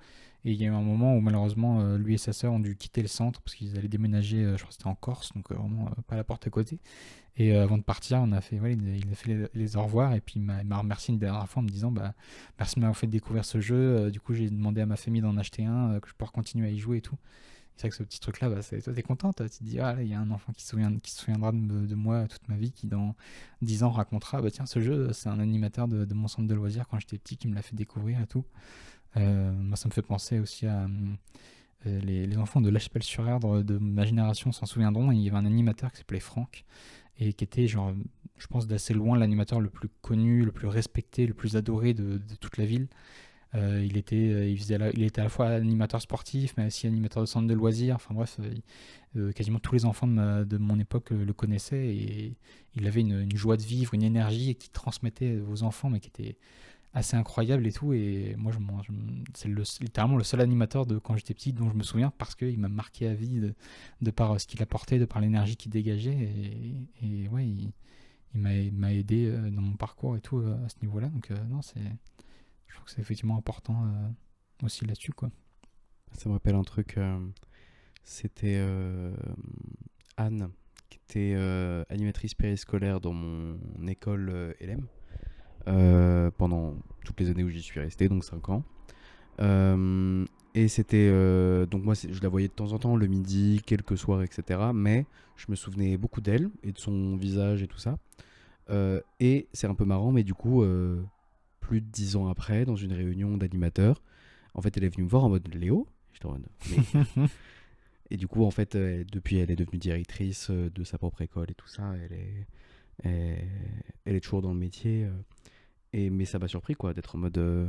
Et il y a eu un moment où malheureusement lui et sa sœur ont dû quitter le centre parce qu'ils allaient déménager, je crois que c'était en Corse, donc vraiment pas à la porte à côté. Et avant de partir, on a fait, il a fait les au revoir et puis il m'a remercié une dernière fois en me disant bah, merci de m'avoir fait découvrir ce jeu. Du coup, j'ai demandé à ma famille d'en acheter un, que je pourrais continuer à y jouer et tout. C'est vrai que ce petit truc-là, bah, toi, t'es content. Tu te dis, ah là, il y a un enfant qui se souviendra de moi toute ma vie, qui dans 10 ans racontera, bah tiens, ce jeu, c'est un animateur de mon centre de loisirs quand j'étais petit qui me l'a fait découvrir et tout. Moi, ça me fait penser aussi à. Les enfants de La Chapelle-sur-Erdre de ma génération s'en souviendront. Il y avait un animateur qui s'appelait Franck et qui était, genre, je pense, d'assez loin l'animateur le plus connu, le plus respecté, le plus adoré de toute la ville. Il était à la fois animateur sportif, mais aussi animateur de centre de loisirs. Enfin bref, quasiment tous les enfants de mon époque le connaissaient et il avait une joie de vivre, une énergie qui transmettait aux enfants, mais qui était assez incroyable et tout. Et moi, c'est littéralement le seul animateur de quand j'étais petit dont je me souviens parce qu'il m'a marqué à vie de par ce qu'il apportait, de par l'énergie qu'il dégageait. Et ouais, il m'a aidé dans mon parcours et tout à ce niveau-là. Donc, non, je trouve que c'est effectivement important aussi là-dessus, quoi. Ça me rappelle un truc, c'était Anne, qui était animatrice périscolaire dans mon école LM. Pendant toutes les années où j'y suis resté, donc 5 ans. Et c'était... donc moi, je la voyais de temps en temps, le midi, quelques soirs, etc. Mais je me souvenais beaucoup d'elle et de son visage et tout ça. Et c'est un peu marrant, mais du coup, plus de 10 ans après, dans une réunion d'animateurs, en fait, elle est venue me voir en mode Léo. J'étais en mode... Mais... Et du coup, en fait, depuis, elle est devenue directrice de sa propre école et tout ça. elle est toujours dans le métier. Mais ça m'a surpris, quoi, d'être en mode...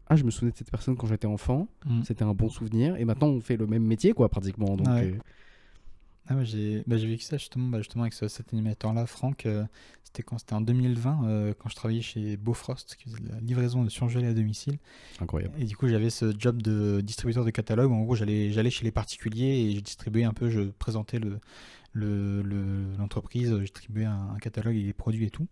Ah, je me souvenais de cette personne quand j'étais enfant, c'était un bon souvenir, et maintenant on fait le même métier, quoi, pratiquement. Donc, Ouais. Ah ouais, j'ai vécu ça justement avec cet animateur-là, Franck. C'était quand? C'était en 2020, quand je travaillais chez Bofrost, qui faisait de la livraison de surgelés à domicile. incroyable. Et du coup, j'avais ce job de distributeur de catalogue. En gros, j'allais chez les particuliers et je distribuais un peu, je présentais l'entreprise, je distribuais un catalogue et les produits et tout.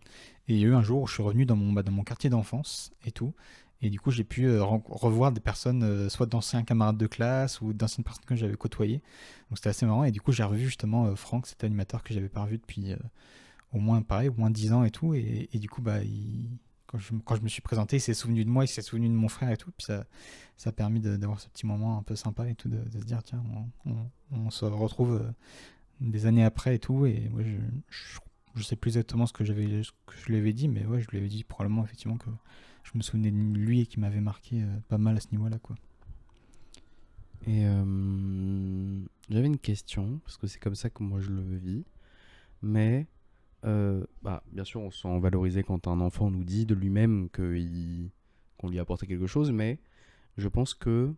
Et il y a eu un jour où je suis revenu dans mon quartier d'enfance et tout. Et du coup, j'ai pu revoir des personnes, soit d'anciens camarades de classe ou d'anciennes personnes que j'avais côtoyées. Donc c'était assez marrant. Et du coup, j'ai revu justement Franck, cet animateur que j'avais pas revu depuis au moins, pareil, au moins 10 ans et tout. Et du coup, bah, quand je me suis présenté, il s'est souvenu de moi, il s'est souvenu de mon frère et tout. Puis ça a permis d'avoir ce petit moment un peu sympa et tout, de se dire, tiens, on se retrouve des années après et tout. Et moi, je sais plus exactement ce que je lui avais dit, mais ouais, je lui avais dit probablement effectivement que je me souvenais de lui et qui m'avait marqué pas mal à ce niveau-là, quoi. Et j'avais une question, parce que c'est comme ça que moi je le vis, mais bien sûr on se sent valorisé quand un enfant nous dit de lui-même qu'on lui a apporté quelque chose, mais je pense que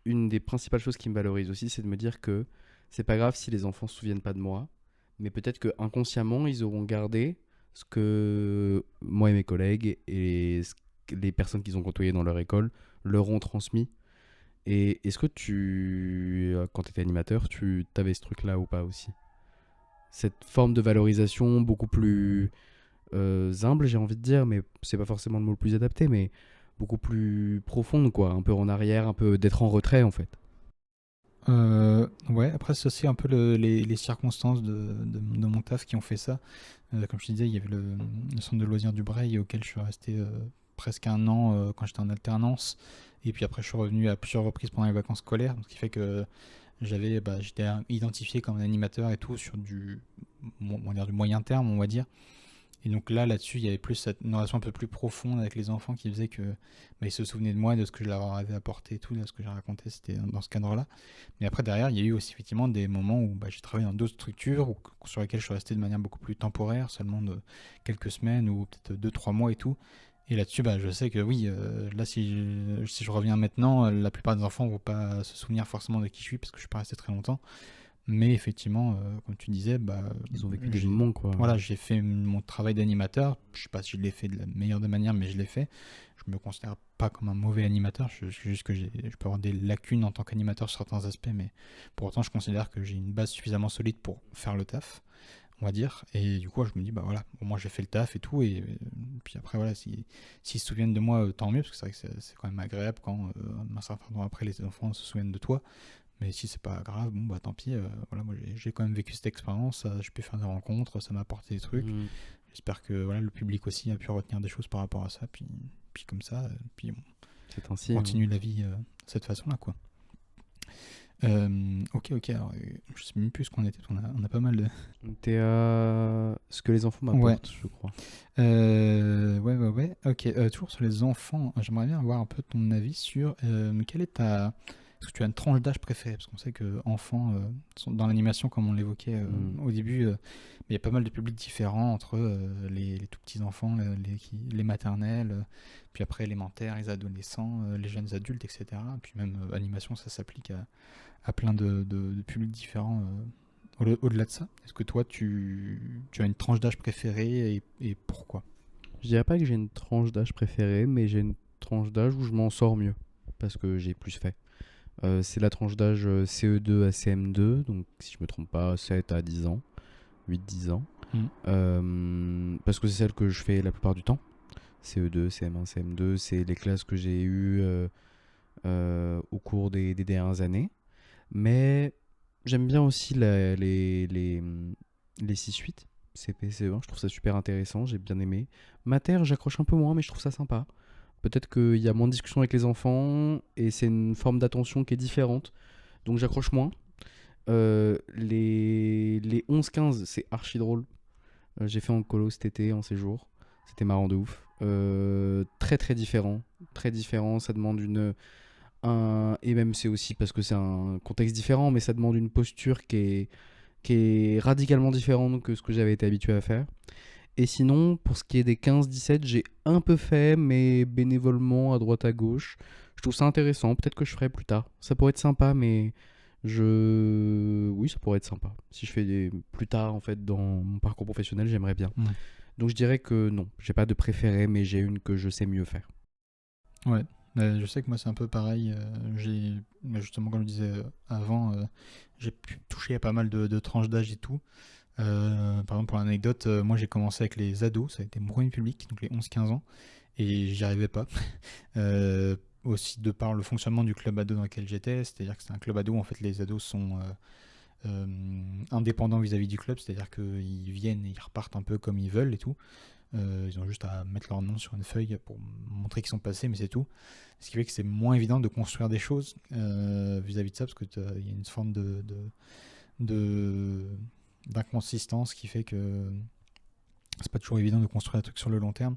une des principales choses qui me valorise aussi, c'est de me dire que c'est pas grave si les enfants se souviennent pas de moi, mais peut-être que inconsciemment ils auront gardé ce que moi et mes collègues et les personnes qu'ils ont côtoyées dans leur école leur ont transmis. Et est-ce que quand tu étais animateur, tu avais ce truc-là ou pas aussi? Cette forme de valorisation beaucoup plus humble, j'ai envie de dire, mais c'est pas forcément le mot le plus adapté, mais beaucoup plus profonde, quoi. Un peu en arrière, un peu d'être en retrait, en fait. Ouais, après, c'est aussi un peu les circonstances de mon taf qui ont fait ça. Comme je te disais, il y avait le centre de loisirs du Breil auquel je suis resté presque un an quand j'étais en alternance. Et puis après, je suis revenu à plusieurs reprises pendant les vacances scolaires. Donc, ce qui fait que j'étais identifié comme un animateur et tout sur on va dire, du moyen terme, on va dire. Et donc là-dessus, il y avait plus une relation un peu plus profonde avec les enfants qui faisait que ils se souvenaient de moi, de ce que je leur avais apporté et tout, de ce que j'ai raconté, c'était dans ce cadre-là. Mais après, derrière, il y a eu aussi effectivement des moments où j'ai travaillé dans d'autres structures sur lesquelles je suis resté de manière beaucoup plus temporaire, seulement de quelques semaines ou peut-être 2-3 mois et tout. Et là-dessus, je sais que oui, là, si je reviens maintenant, la plupart des enfants ne vont pas se souvenir forcément de qui je suis parce que je suis pas resté très longtemps. Mais effectivement, comme tu disais, Ils ont vécu des moments, quoi. voilà, j'ai fait mon travail d'animateur. Je sais pas si je l'ai fait de la meilleure des manières, mais je l'ai fait. Je me considère pas comme un mauvais animateur. Juste que je peux avoir des lacunes en tant qu'animateur sur certains aspects, mais pour autant, je considère que j'ai une base suffisamment solide pour faire le taf, on va dire. Et du coup, je me dis, bah voilà, au moins j'ai fait le taf et tout. Et puis après, voilà, s'ils se souviennent de moi, tant mieux, parce que c'est vrai que c'est quand même agréable quand un certain temps après, les enfants se souviennent de toi. Mais si c'est pas grave, bon bah tant pis. Voilà, moi j'ai quand même vécu cette expérience, j'ai pu faire des rencontres, ça m'a apporté des trucs. Mhm. J'espère que voilà, le public aussi a pu retenir des choses par rapport à ça. Puis comme ça, puis C'est on ainsi. continue la vie de cette façon-là, quoi. Ok. Alors, je sais même plus ce qu'on était. On a pas mal de. T'es à ce que les enfants Ouais. m'apportent, je crois. Ouais. Ok. Toujours sur les enfants, j'aimerais bien avoir un peu ton avis sur quelle est ta. Est-ce que tu as une tranche d'âge préférée? Parce qu'on sait que enfants, dans l'animation, comme on l'évoquait au début, il y a pas mal de publics différents entre les tout petits enfants, les maternelles, puis après élémentaires, les adolescents, les jeunes adultes, etc. Puis même animation, ça s'applique à plein de publics différents au-delà de ça. Est-ce que toi, tu as une tranche d'âge préférée et pourquoi? Je dirais pas que j'ai une tranche d'âge préférée, mais j'ai une tranche d'âge où je m'en sors mieux, parce que j'ai plus fait. C'est la tranche d'âge CE2 à CM2, donc si je me trompe pas, 7 à 10 ans, 8-10 ans. Parce que c'est celle que je fais la plupart du temps. CE2, CM1, CM2, c'est les classes que j'ai eues au cours des dernières années. Mais j'aime bien aussi les 6-8, CP, CE1, je trouve ça super intéressant, j'ai bien aimé. Mater, j'accroche un peu moins, mais je trouve ça sympa. Peut-être qu'il y a moins de discussions avec les enfants et c'est une forme d'attention qui est différente. Donc j'accroche moins. Les 11-15, c'est archi drôle. J'ai fait en colo cet été, en séjour. C'était marrant de ouf. Très très différent. Très différent. Ça demande et même c'est aussi parce que c'est un contexte différent, mais ça demande une posture qui est radicalement différente que ce que j'avais été habitué à faire. Et sinon, pour ce qui est des 15-17, j'ai un peu fait, mais bénévolement, à droite à gauche. Je trouve ça intéressant, peut-être que je ferai plus tard. Ça pourrait être sympa, mais oui, ça pourrait être sympa. Si je fais plus tard, en fait, dans mon parcours professionnel, j'aimerais bien. Ouais. Donc je dirais que non, j'ai pas de préféré, mais j'ai une que je sais mieux faire. Ouais. Je sais que moi c'est un peu pareil. Justement, comme je disais avant, j'ai pu toucher à pas mal de tranches d'âge et tout. Par exemple, pour l'anecdote, moi j'ai commencé avec les ados, ça a été mon premier public, donc les 11-15 ans, et j'y arrivais pas. Euh, Aussi de par le fonctionnement du club ado dans lequel j'étais, c'est-à-dire que c'est un club ado où en fait les ados sont indépendants vis-à-vis du club, c'est-à-dire qu'ils viennent et ils repartent un peu comme ils veulent et tout. Ils ont juste à mettre leur nom sur une feuille pour montrer qu'ils sont passés, mais c'est tout. Ce qui fait que c'est moins évident de construire des choses vis-à-vis de ça, parce qu'il y a une forme de- d'inconsistance qui fait que c'est pas toujours évident de construire un truc sur le long terme.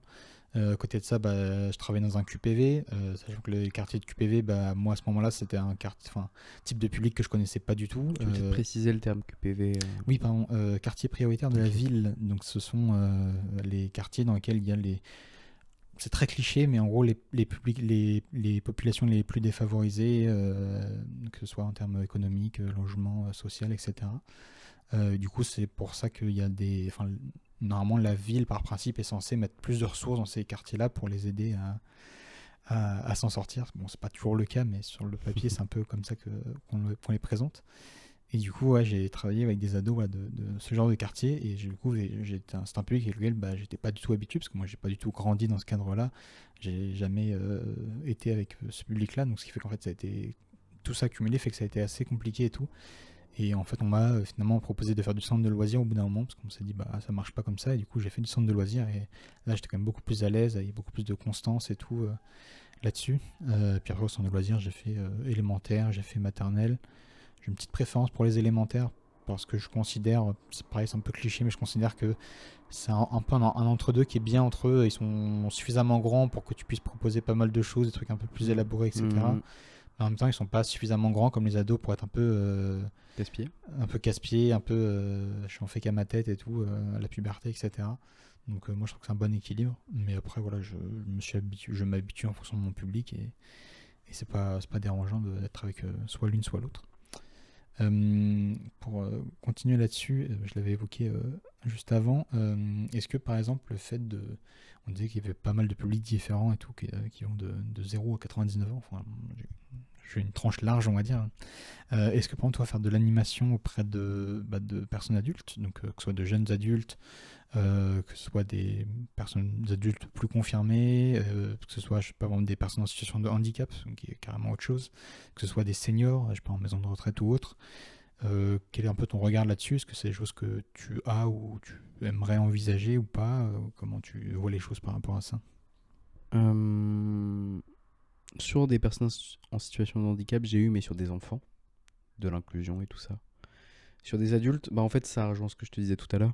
À côté de ça, je travaillais dans un QPV, sachant que le quartier de QPV, moi à ce moment-là, c'était un type de public que je connaissais pas du tout. Tu peux peut-être préciser le terme QPV. Oui, pardon, quartier prioritaire de la ville. Donc ce sont les quartiers dans lesquels il y a les. C'est très cliché, mais en gros, les populations les plus défavorisées, que ce soit en termes économiques, logement, social, etc. Du coup, c'est pour ça qu'il y a des. Enfin, normalement, la ville, par principe, est censée mettre plus de ressources dans ces quartiers-là pour les aider à s'en sortir. Bon, c'est pas toujours le cas, mais sur le papier, c'est un peu comme ça qu'on les présente. Et du coup, ouais, j'ai travaillé avec des ados de ce genre de quartier. Et du coup, c'est un public avec lequel j'étais pas du tout habitué, parce que moi, j'ai pas du tout grandi dans ce cadre-là. J'ai jamais été avec ce public-là. Donc, ce qui fait qu'en fait, ça a été. Tout ça cumulé fait que ça a été assez compliqué et tout. Et en fait, on m'a finalement proposé de faire du centre de loisirs au bout d'un moment, parce qu'on s'est dit, ça marche pas comme ça. Et du coup, j'ai fait du centre de loisirs. Et là, j'étais quand même beaucoup plus à l'aise, avec beaucoup plus de constance et tout là-dessus. Puis après, au centre de loisirs, j'ai fait élémentaire, j'ai fait maternelle. J'ai une petite préférence pour les élémentaires, parce que je considère, c'est pareil, c'est un peu cliché, mais je considère que c'est un peu un entre-deux qui est bien entre eux. Ils sont suffisamment grands pour que tu puisses proposer pas mal de choses, des trucs un peu plus élaborés, etc. Mais en même temps, ils sont pas suffisamment grands comme les ados pour être Gaspillé. un peu casse-pied, un peu je en fais qu'à ma tête et tout, à la puberté, etc. Donc moi je trouve que c'est un bon équilibre. Mais après voilà, je m'habitue en fonction de mon public et c'est pas dérangeant d'être avec soit l'une soit l'autre. Pour continuer là-dessus, je l'avais évoqué juste avant. Est-ce que par exemple le fait de. On disait qu'il y avait pas mal de publics différents et tout qui vont de 0 à 99 ans. Enfin, j'ai une tranche large, on va dire. Est-ce que par exemple, tu vas faire de l'animation auprès de personnes adultes, donc que ce soit de jeunes adultes, que ce soit des personnes adultes plus confirmées, que ce soit, je sais pas, des personnes en situation de handicap, qui est carrément autre chose, que ce soit des seniors, je sais pas, en maison de retraite ou autre. Quel est un peu ton regard là-dessus? Est-ce que c'est des choses que tu as ou tu aimerais envisager ou pas? Comment tu vois les choses par rapport à ça? Sur des personnes en situation de handicap, j'ai eu, mais sur des enfants, de l'inclusion et tout ça. Sur des adultes, en fait, ça rejoint ce que je te disais tout à l'heure.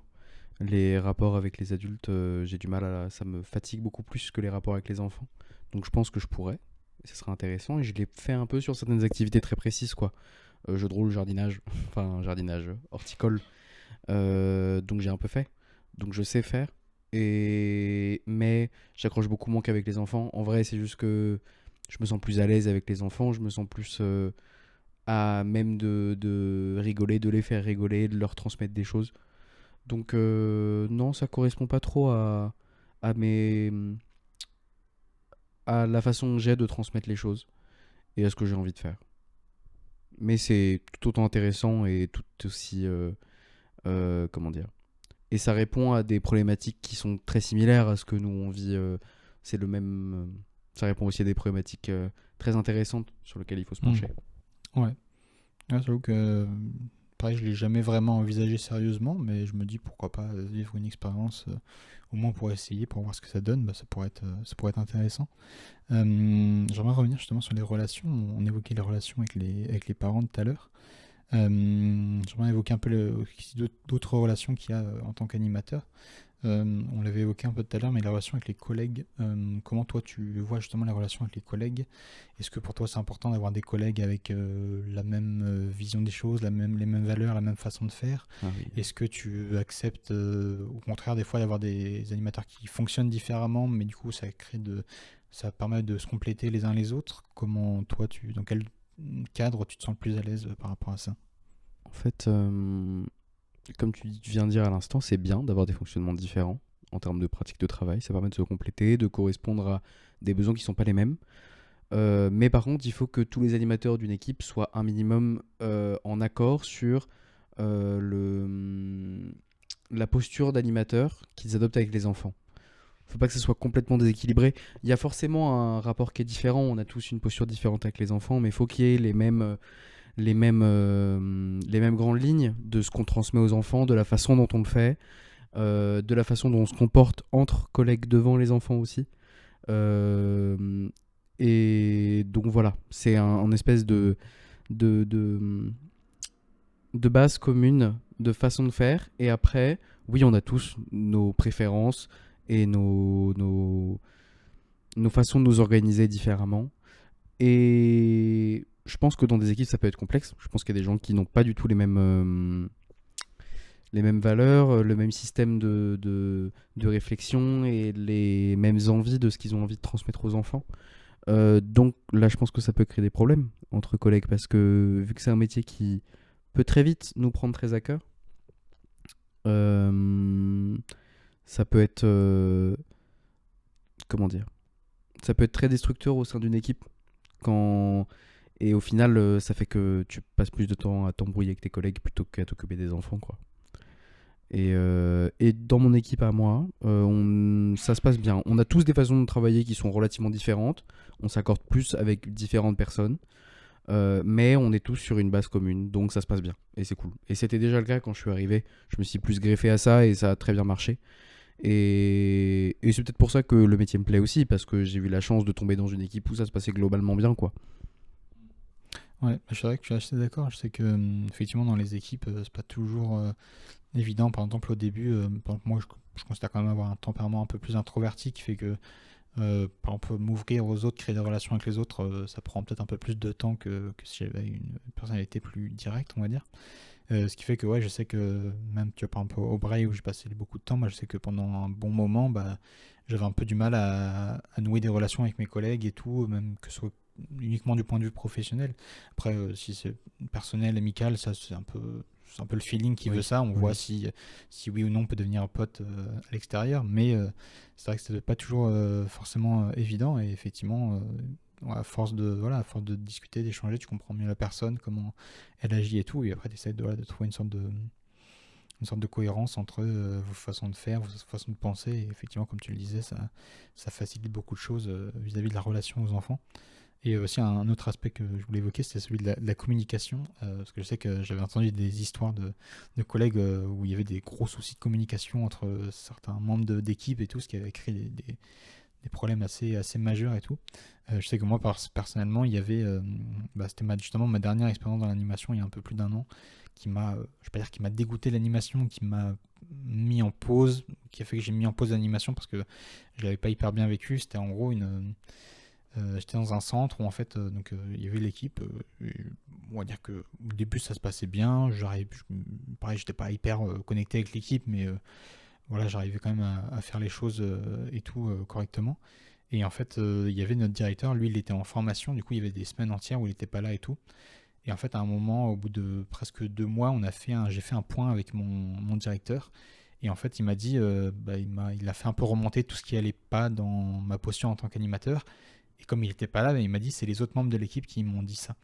Les rapports avec les adultes, j'ai du mal ça me fatigue beaucoup plus que les rapports avec les enfants. Donc je pense que je pourrais, et ce serait intéressant. Et je l'ai fait un peu sur certaines activités très précises, quoi. Jeux de rôle, jardinage, enfin jardinage, horticole. Donc j'ai un peu fait. Donc je sais faire. Mais j'accroche beaucoup moins qu'avec les enfants. En vrai, c'est juste que je me sens plus à l'aise avec les enfants. Je me sens plus à même de rigoler, de les faire rigoler, de leur transmettre des choses. Donc non, ça correspond pas trop à mes à la façon que j'ai de transmettre les choses et à ce que j'ai envie de faire. Mais c'est tout autant intéressant et tout aussi comment dire. Et ça répond à des problématiques qui sont très similaires à ce que nous on vit. C'est le même. Ça répond aussi à des problématiques très intéressantes sur lesquelles il faut se pencher. Ouais. J'avoue que pareil, je l'ai jamais vraiment envisagé sérieusement, mais je me dis pourquoi pas vivre une expérience au moins pour essayer, pour voir ce que ça donne. Ça pourrait être intéressant. J'aimerais revenir justement sur les relations. On évoquait les relations avec les parents tout à l'heure. J'aimerais évoquer un peu d'autres relations qu'il y a en tant qu'animateur. On l'avait évoqué un peu tout à l'heure, mais la relation avec les collègues, comment toi tu vois justement la relation avec les collègues? Est-ce que pour toi c'est important d'avoir des collègues avec la même vision des choses, les mêmes valeurs, la même façon de faire? Ah oui. Est-ce que tu acceptes au contraire des fois d'avoir des animateurs qui fonctionnent différemment, mais du coup ça permet de se compléter les uns les autres? Comment toi dans quel cadre tu te sens le plus à l'aise par rapport à ça? En fait, comme tu viens de dire à l'instant, c'est bien d'avoir des fonctionnements différents en termes de pratique de travail. Ça permet de se compléter, de correspondre à des besoins qui ne sont pas les mêmes. Mais par contre, il faut que tous les animateurs d'une équipe soient un minimum en accord sur la posture d'animateur qu'ils adoptent avec les enfants. Il ne faut pas que ce soit complètement déséquilibré. Il y a forcément un rapport qui est différent. On a tous une posture différente avec les enfants, mais il faut qu'il y ait les mêmes grandes lignes de ce qu'on transmet aux enfants, de la façon dont on le fait, de la façon dont on se comporte entre collègues devant les enfants aussi. Euh, et donc voilà, c'est un espèce de, de, de base commune de façon de faire. Et après, oui, on a tous nos préférences et nos façons de nous organiser différemment. Et je pense que dans des équipes, ça peut être complexe. Je pense qu'il y a des gens qui n'ont pas du tout les mêmes valeurs, le même système de réflexion et les mêmes envies de ce qu'ils ont envie de transmettre aux enfants. Donc là, je pense que ça peut créer des problèmes entre collègues parce que vu que c'est un métier qui peut très vite nous prendre très à cœur, euh, ça peut être comment dire, ça peut être très destructeur au sein d'une équipe quand et au final ça fait que tu passes plus de temps à t'embrouiller avec tes collègues plutôt qu'à t'occuper des enfants quoi. Et dans mon équipe à moi, ça se passe bien. On a tous des façons de travailler qui sont relativement différentes. On s'accorde plus avec différentes personnes. Mais on est tous sur une base commune. Donc ça se passe bien. Et c'est cool. Et c'était déjà le cas quand je suis arrivé. Je me suis plus greffé à ça et ça a très bien marché. Et c'est peut-être pour ça que le métier me plaît aussi. Parce que j'ai eu la chance de tomber dans une équipe où ça se passait globalement bien, quoi. Ouais, c'est vrai que je suis assez d'accord. Je sais que effectivement dans les équipes, c'est pas toujours évident. Par exemple, au début, par exemple, moi je considère quand même avoir un tempérament un peu plus introverti qui fait que par exemple, m'ouvrir aux autres, créer des relations avec les autres, ça prend peut-être un peu plus de temps que si j'avais une personnalité plus directe, on va dire. Ce qui fait que ouais, je sais que même tu vois, par exemple au Braille où j'ai passé beaucoup de temps, moi je sais que pendant un bon moment, bah, j'avais un peu du mal à nouer des relations avec mes collègues et tout, même que ce soit uniquement du point de vue professionnel. Après, si c'est personnel, amical, ça c'est un peu le feeling qui veut Oui, ça. On voit oui. si oui ou non on peut devenir un pote à l'extérieur, mais c'est vrai que c'est pas toujours forcément évident. Et effectivement, ouais, à force de discuter, d'échanger, tu comprends mieux la personne, comment elle agit et tout. Et après, tu essaies de trouver une sorte de cohérence entre vos façons de faire, vos façons de penser. Et effectivement, comme tu le disais, ça facilite beaucoup de choses vis-à-vis de la relation aux enfants. Et aussi un autre aspect que je voulais évoquer, c'était celui de la communication, parce que je sais que j'avais entendu des histoires de collègues où il y avait des gros soucis de communication entre certains membres d'équipe et tout, ce qui avait créé des problèmes assez majeurs et tout. Je sais que moi, personnellement, il y avait, c'était justement ma dernière expérience dans l'animation il y a un peu plus d'un an, je vais pas dire qui m'a dégoûté de l'animation, qui m'a mis en pause, qui a fait que j'ai mis en pause l'animation parce que je l'avais pas hyper bien vécu. C'était en gros j'étais dans un centre où en fait il y avait l'équipe. On va dire que au début ça se passait bien. Pareil, j'étais pas hyper connecté avec l'équipe, mais voilà, j'arrivais quand même à faire les choses et tout correctement. Et en fait, il y avait notre directeur, lui il était en formation, du coup il y avait des semaines entières où il n'était pas là et tout. Et en fait, à un moment, au bout de presque 2 mois, j'ai fait un point avec mon directeur. Et en fait, il m'a dit, il a fait un peu remonter tout ce qui allait pas dans ma posture en tant qu'animateur. Et comme il n'était pas là, il m'a dit c'est les autres membres de l'équipe qui m'ont dit ça.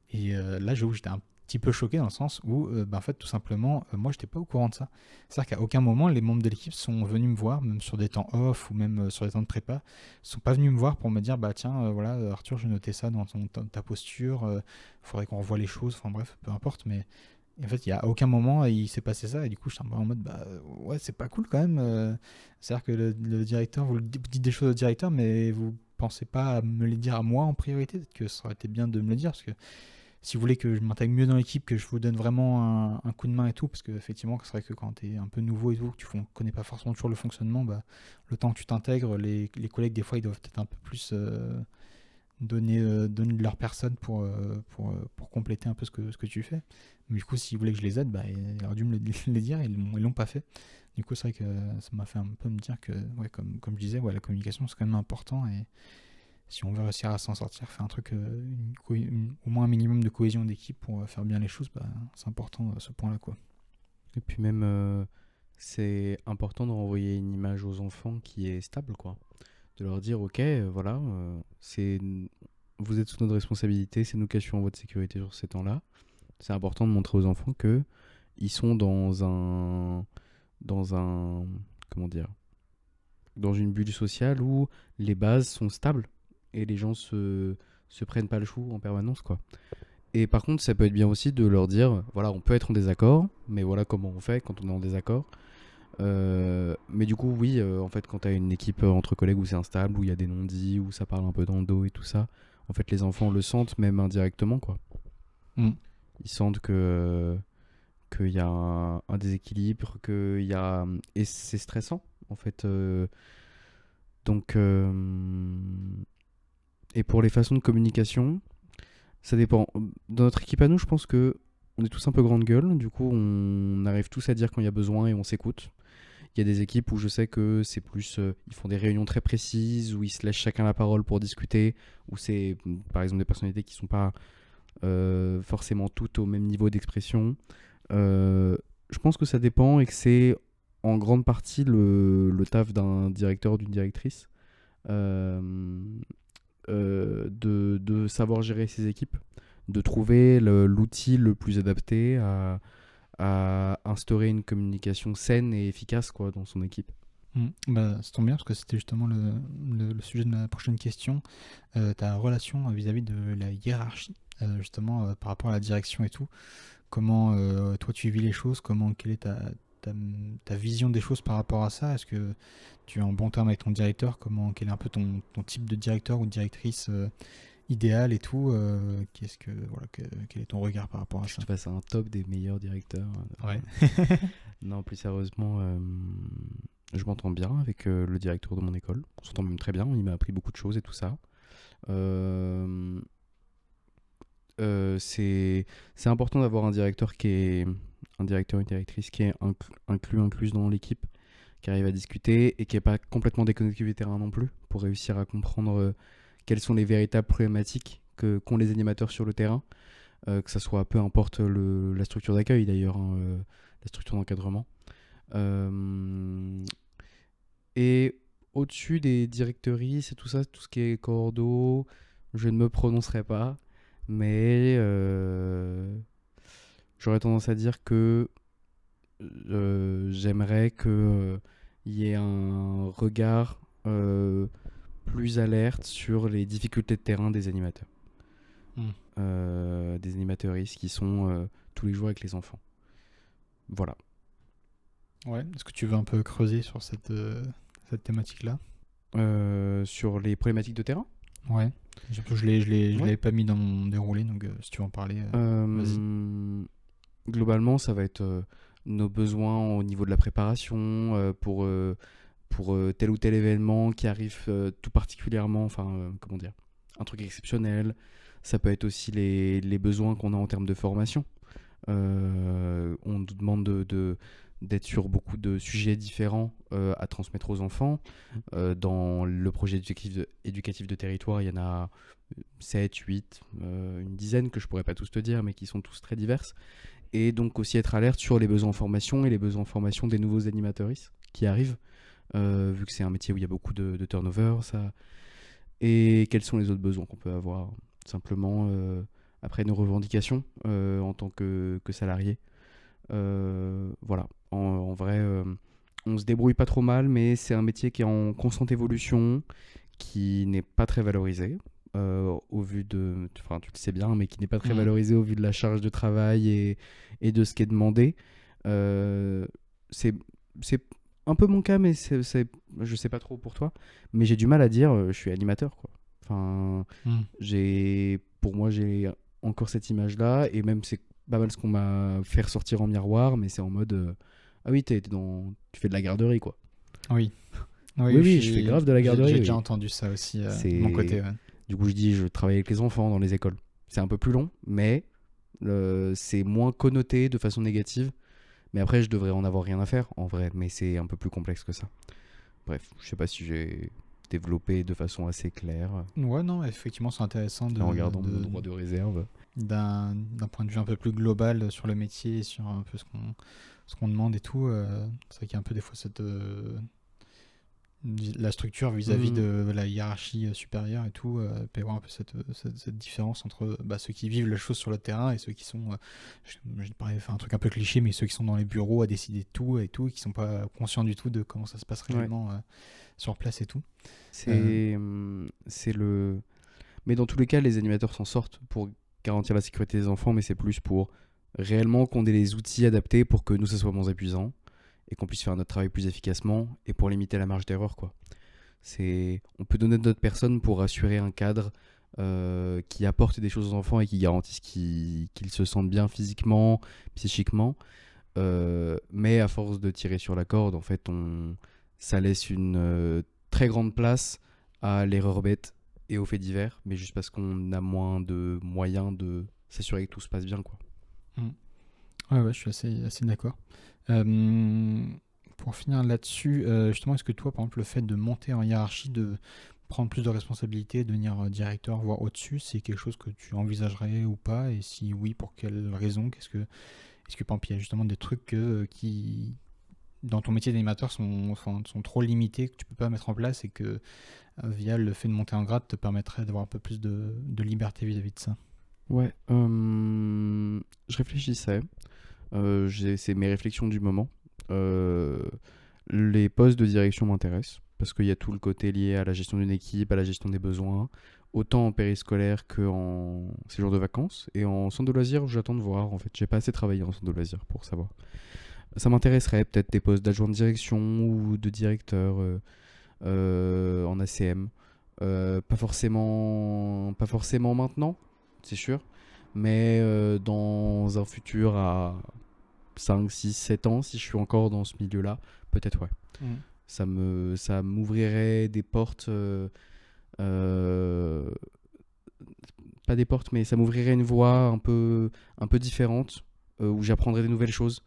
Et là, j'avoue, j'étais un petit peu choqué dans le sens où, en fait, tout simplement, moi, j'étais pas au courant de ça. C'est-à-dire qu'à aucun moment, les membres de l'équipe sont venus me voir, même sur des temps off ou même sur des temps de prépa, sont pas venus me voir pour me dire, bah tiens, voilà, Arthur, j'ai noté ça dans ta posture, faudrait qu'on revoie les choses, enfin bref, peu importe, mais en fait, il y a aucun moment il s'est passé ça, et du coup, je suis un peu en mode, bah ouais, c'est pas cool quand même. C'est-à-dire que le directeur, vous dites des choses au directeur, mais vous pensez pas à me les dire à moi en priorité. Peut-être que ça aurait été bien de me le dire, parce que si vous voulez que je m'intègre mieux dans l'équipe, que je vous donne vraiment un coup de main et tout, parce que effectivement, c'est vrai que quand tu es un peu nouveau et tout, que tu ne connais pas forcément toujours le fonctionnement, bah, le temps que tu t'intègres, les collègues, des fois, ils doivent peut-être un peu plus donner de leur personne pour compléter un peu ce que tu fais. Mais du coup, si vous voulez que je les aide, bah, il aurait dû me le dire, ils l'ont pas fait. Du coup, c'est vrai que ça m'a fait un peu me dire que, ouais, comme je disais, ouais, la communication, c'est quand même important. Et si on veut réussir à s'en sortir, faire un truc, au moins un minimum de cohésion d'équipe pour faire bien les choses, bah, c'est important ce point-là, quoi. Et puis même, c'est important de renvoyer une image aux enfants qui est stable, quoi. De leur dire, ok, voilà, vous êtes sous notre responsabilité, c'est nous qui assurons votre sécurité sur ces temps-là. C'est important de montrer aux enfants que ils sont dans un, comment dire, dans une bulle sociale où les bases sont stables et les gens se prennent pas le chou en permanence, quoi. Et par contre, ça peut être bien aussi de leur dire, voilà, on peut être en désaccord, mais voilà comment on fait quand on est en désaccord. Mais du coup, oui, en fait, quand tu as une équipe entre collègues où c'est instable, où il y a des non-dits, où ça parle un peu dans le dos et tout ça, en fait, les enfants le sentent même indirectement, quoi. Mm. Ils sentent qu'il y a un déséquilibre, et c'est stressant, en fait. Donc, et pour les façons de communication, ça dépend. Dans notre équipe à nous, je pense que on est tous un peu grande gueule. Du coup, on arrive tous à dire quand il y a besoin et on s'écoute. Il y a des équipes où je sais que c'est plus, ils font des réunions très précises, où ils se laissent chacun la parole pour discuter, où c'est par exemple des personnalités qui ne sont pas forcément toutes au même niveau d'expression. Je pense que ça dépend et que c'est en grande partie le taf d'un directeur ou d'une directrice de savoir gérer ses équipes, de trouver l'outil le plus adapté à instaurer une communication saine et efficace, quoi, dans son équipe. Bah, ça tombe bien parce que c'était justement le sujet de ma prochaine question. Ta relation vis-à-vis de la hiérarchie, justement par rapport à la direction et tout. Comment toi tu vis les choses, quelle est ta vision des choses par rapport à ça? Est-ce que tu es en bon terme avec ton directeur? Quel est un peu ton type de directeur ou de directrice idéal et tout? Quel est ton regard par rapport à Je ça? te passe un top des meilleurs directeurs. Ouais. Non, plus sérieusement, je m'entends bien avec le directeur de mon école. On s'entend même très bien. Il m'a appris beaucoup de choses et tout ça. C'est important d'avoir un directeur une directrice qui est incluse dans l'équipe, qui arrive à discuter et qui n'est pas complètement déconnecté du terrain non plus, pour réussir à comprendre quelles sont les véritables problématiques qu'ont les animateurs sur le terrain, que ça soit peu importe la structure d'accueil d'ailleurs, hein, la structure d'encadrement. Et au-dessus des directrices et tout ça, tout ce qui est cordeau, je ne me prononcerai pas, mais j'aurais tendance à dire que j'aimerais qu'il y ait un regard plus alerte sur les difficultés de terrain des animateurs. Des animateuristes qui sont tous les jours avec les enfants. Voilà. Ouais. Est-ce que tu veux un peu creuser sur cette thématique-là? Sur les problématiques de terrain? Ouais. Je l'avais pas mis dans mon déroulé, donc si tu veux en parler, vas-y. Globalement, ça va être nos besoins au niveau de la préparation pour tel ou tel événement qui arrive tout particulièrement, comment dire, un truc exceptionnel. Ça peut être aussi les besoins qu'on a en termes de formation. On nous demande d'être sur beaucoup de sujets différents à transmettre aux enfants. Dans le projet éducatif de territoire, il y en a 7, 8, une dizaine que je pourrais pas tous te dire, mais qui sont tous très diverses. Et donc aussi être alerte sur les besoins en formation et les besoins en formation des nouveaux animateuristes qui arrivent, vu que c'est un métier où il y a beaucoup de turnover. Et quels sont les autres besoins qu'on peut avoir simplement après nos revendications en tant que salarié. Voilà. En vrai, on se débrouille pas trop mal, mais c'est un métier qui est en constante évolution, qui n'est pas très valorisé au vu de... Enfin, tu le sais bien, mais qui n'est pas très valorisé au vu de la charge de travail et de ce qui est demandé. C'est un peu mon cas, mais je sais pas trop pour toi, mais j'ai du mal à dire je suis animateur, quoi. Enfin, pour moi, j'ai encore cette image-là, et même c'est pas mal ce qu'on m'a fait ressortir en miroir, mais c'est en mode ah oui, tu fais de la garderie, quoi. Oui. Oui, oui, je fais grave de la garderie. J'ai Oui. déjà entendu ça aussi de mon côté. Ouais. Du coup, je dis, je travaille avec les enfants dans les écoles. C'est un peu plus long, mais c'est moins connoté de façon négative. Mais après, je devrais en avoir rien à faire, en vrai. Mais c'est un peu plus complexe que ça. Bref, je sais pas si j'ai développé de façon assez claire. Ouais, non, effectivement, c'est intéressant En regardant mon droit de réserve. D'un point de vue un peu plus global sur le métier, sur un peu ce qu'on demande et tout. C'est vrai qu'il y a un peu des fois la structure vis-à-vis de la hiérarchie supérieure et tout, peut y avoir un peu cette différence entre ceux qui vivent la chose sur le terrain et ceux qui sont, je pourrais faire un truc un peu cliché, mais ceux qui sont dans les bureaux à décider de tout et tout, et qui sont pas conscients du tout de comment ça se passe réellement sur place et tout. C'est le... Mais dans tous les cas, les animateurs s'en sortent pour garantir la sécurité des enfants, mais c'est plus pour réellement qu'on ait les outils adaptés pour que nous, ça soit moins épuisant et qu'on puisse faire notre travail plus efficacement et pour limiter la marge d'erreur, quoi. On peut donner d'autres personnes pour assurer un cadre qui apporte des choses aux enfants et qui garantissent qu'ils se sentent bien physiquement, psychiquement. Mais à force de tirer sur la corde, en fait, ça laisse une très grande place à l'erreur bête et aux faits divers, mais juste parce qu'on a moins de moyens de s'assurer que tout se passe bien, quoi. Ouais, je suis assez d'accord. Pour finir là-dessus, justement, est-ce que toi, par exemple, le fait de monter en hiérarchie, de prendre plus de responsabilités, devenir directeur, voire au-dessus, c'est quelque chose que tu envisagerais ou pas? Et si oui, pour quelles raisons? Est-ce que par exemple, il y a justement des trucs qui, dans ton métier d'animateur, sont trop limités, que tu peux pas mettre en place et que, via le fait de monter en grade, te permettrait d'avoir un peu plus de liberté vis-à-vis de ça? Ouais, je réfléchissais. C'est mes réflexions du moment. Les postes de direction m'intéressent parce qu'il y a tout le côté lié à la gestion d'une équipe, à la gestion des besoins, autant en périscolaire qu'en séjour de vacances. Et en centre de loisirs, j'attends de voir. En fait, j'ai pas assez travaillé en centre de loisirs pour savoir. Ça m'intéresserait peut-être des postes d'adjoint de direction ou de directeur en ACM. Pas forcément maintenant, c'est sûr. Mais dans un futur à 5, 6, 7 ans, si je suis encore dans ce milieu-là, peut-être ouais. Ça m'ouvrirait des portes, pas des portes, mais ça m'ouvrirait une voie un peu différente, où j'apprendrais des nouvelles choses.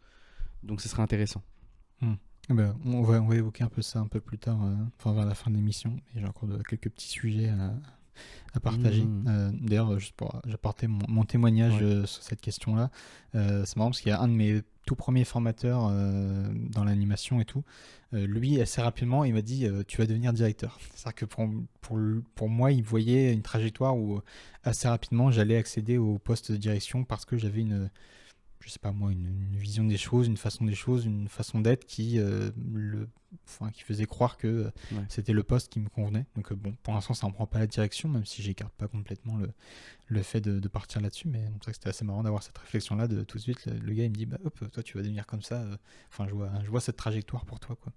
Donc ce serait intéressant. On va évoquer un peu ça un peu plus tard, vers la fin de l'émission. Et j'ai encore quelques petits sujets à partager. D'ailleurs, juste pour apporter mon témoignage sur cette question-là, c'est marrant parce qu'il y a un de mes tout premiers formateurs dans l'animation et tout. Lui, assez rapidement, il m'a dit tu vas devenir directeur. C'est-à-dire que pour moi, il voyait une trajectoire où assez rapidement, j'allais accéder au poste de direction parce que j'avais je sais pas moi, une vision des choses, une façon d'être qui faisait croire que c'était le poste qui me convenait. Donc bon, pour l'instant, ça ne prend pas la direction, même si j'écarte pas complètement le fait de partir là-dessus. Mais c'est vrai que c'était assez marrant d'avoir cette réflexion-là, de tout de suite, le gars, il me dit, bah hop, toi, tu vas devenir comme ça. Je vois cette trajectoire pour toi, quoi.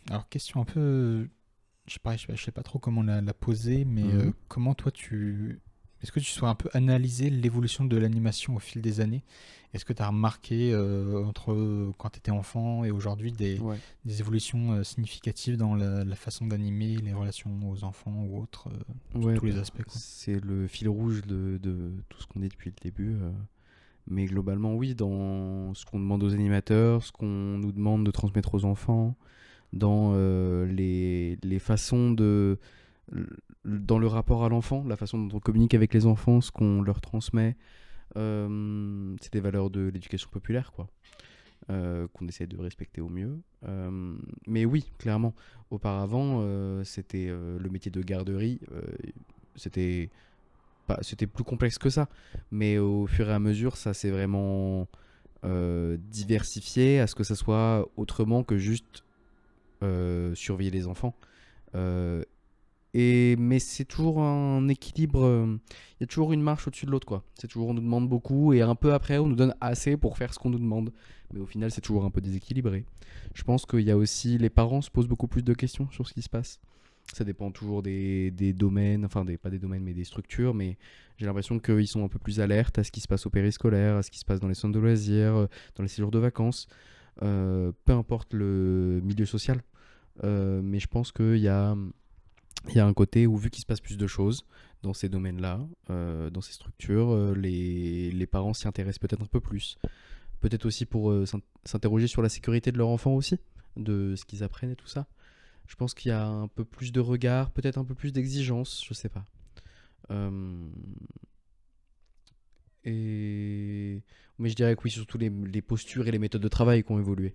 Alors, question un peu... Je sais pas trop comment la poser, mais comment toi est-ce que tu sois un peu analysé l'évolution de l'animation au fil des années? Est-ce que tu as remarqué entre quand tu étais enfant et aujourd'hui des évolutions significatives dans la façon d'animer, les relations aux enfants ou autres, sur tous les aspects, quoi? C'est le fil rouge de tout ce qu'on dit depuis le début. Mais globalement, oui, dans ce qu'on demande aux animateurs, ce qu'on nous demande de transmettre aux enfants, dans les façons dans le rapport à l'enfant, la façon dont on communique avec les enfants, ce qu'on leur transmet, c'est des valeurs de l'éducation populaire, quoi, qu'on essaie de respecter au mieux. Mais oui, clairement, auparavant, c'était le métier de garderie, c'était plus complexe que ça, mais au fur et à mesure, ça s'est vraiment diversifié à ce que ça soit autrement que juste surveiller les enfants. Mais c'est toujours un équilibre. Il y a toujours une marche au-dessus de l'autre, quoi. C'est toujours, on nous demande beaucoup et un peu après, on nous donne assez pour faire ce qu'on nous demande. Mais au final, c'est toujours un peu déséquilibré. Je pense qu'il y a aussi, les parents se posent beaucoup plus de questions sur ce qui se passe. Ça dépend toujours des domaines, enfin pas des domaines mais des structures, mais j'ai l'impression qu'ils sont un peu plus alertes à ce qui se passe au périscolaire, à ce qui se passe dans les centres de loisirs, dans les séjours de vacances, peu importe le milieu social. Mais je pense qu'il y a un côté où vu qu'il se passe plus de choses dans ces domaines-là, dans ces structures, les parents s'y intéressent peut-être un peu plus. Peut-être aussi pour s'interroger sur la sécurité de leur enfant aussi, de ce qu'ils apprennent et tout ça. Je pense qu'il y a un peu plus de regard, peut-être un peu plus d'exigence, je sais pas. Euh, et... Mais je dirais que oui, surtout les postures et les méthodes de travail qui ont évolué.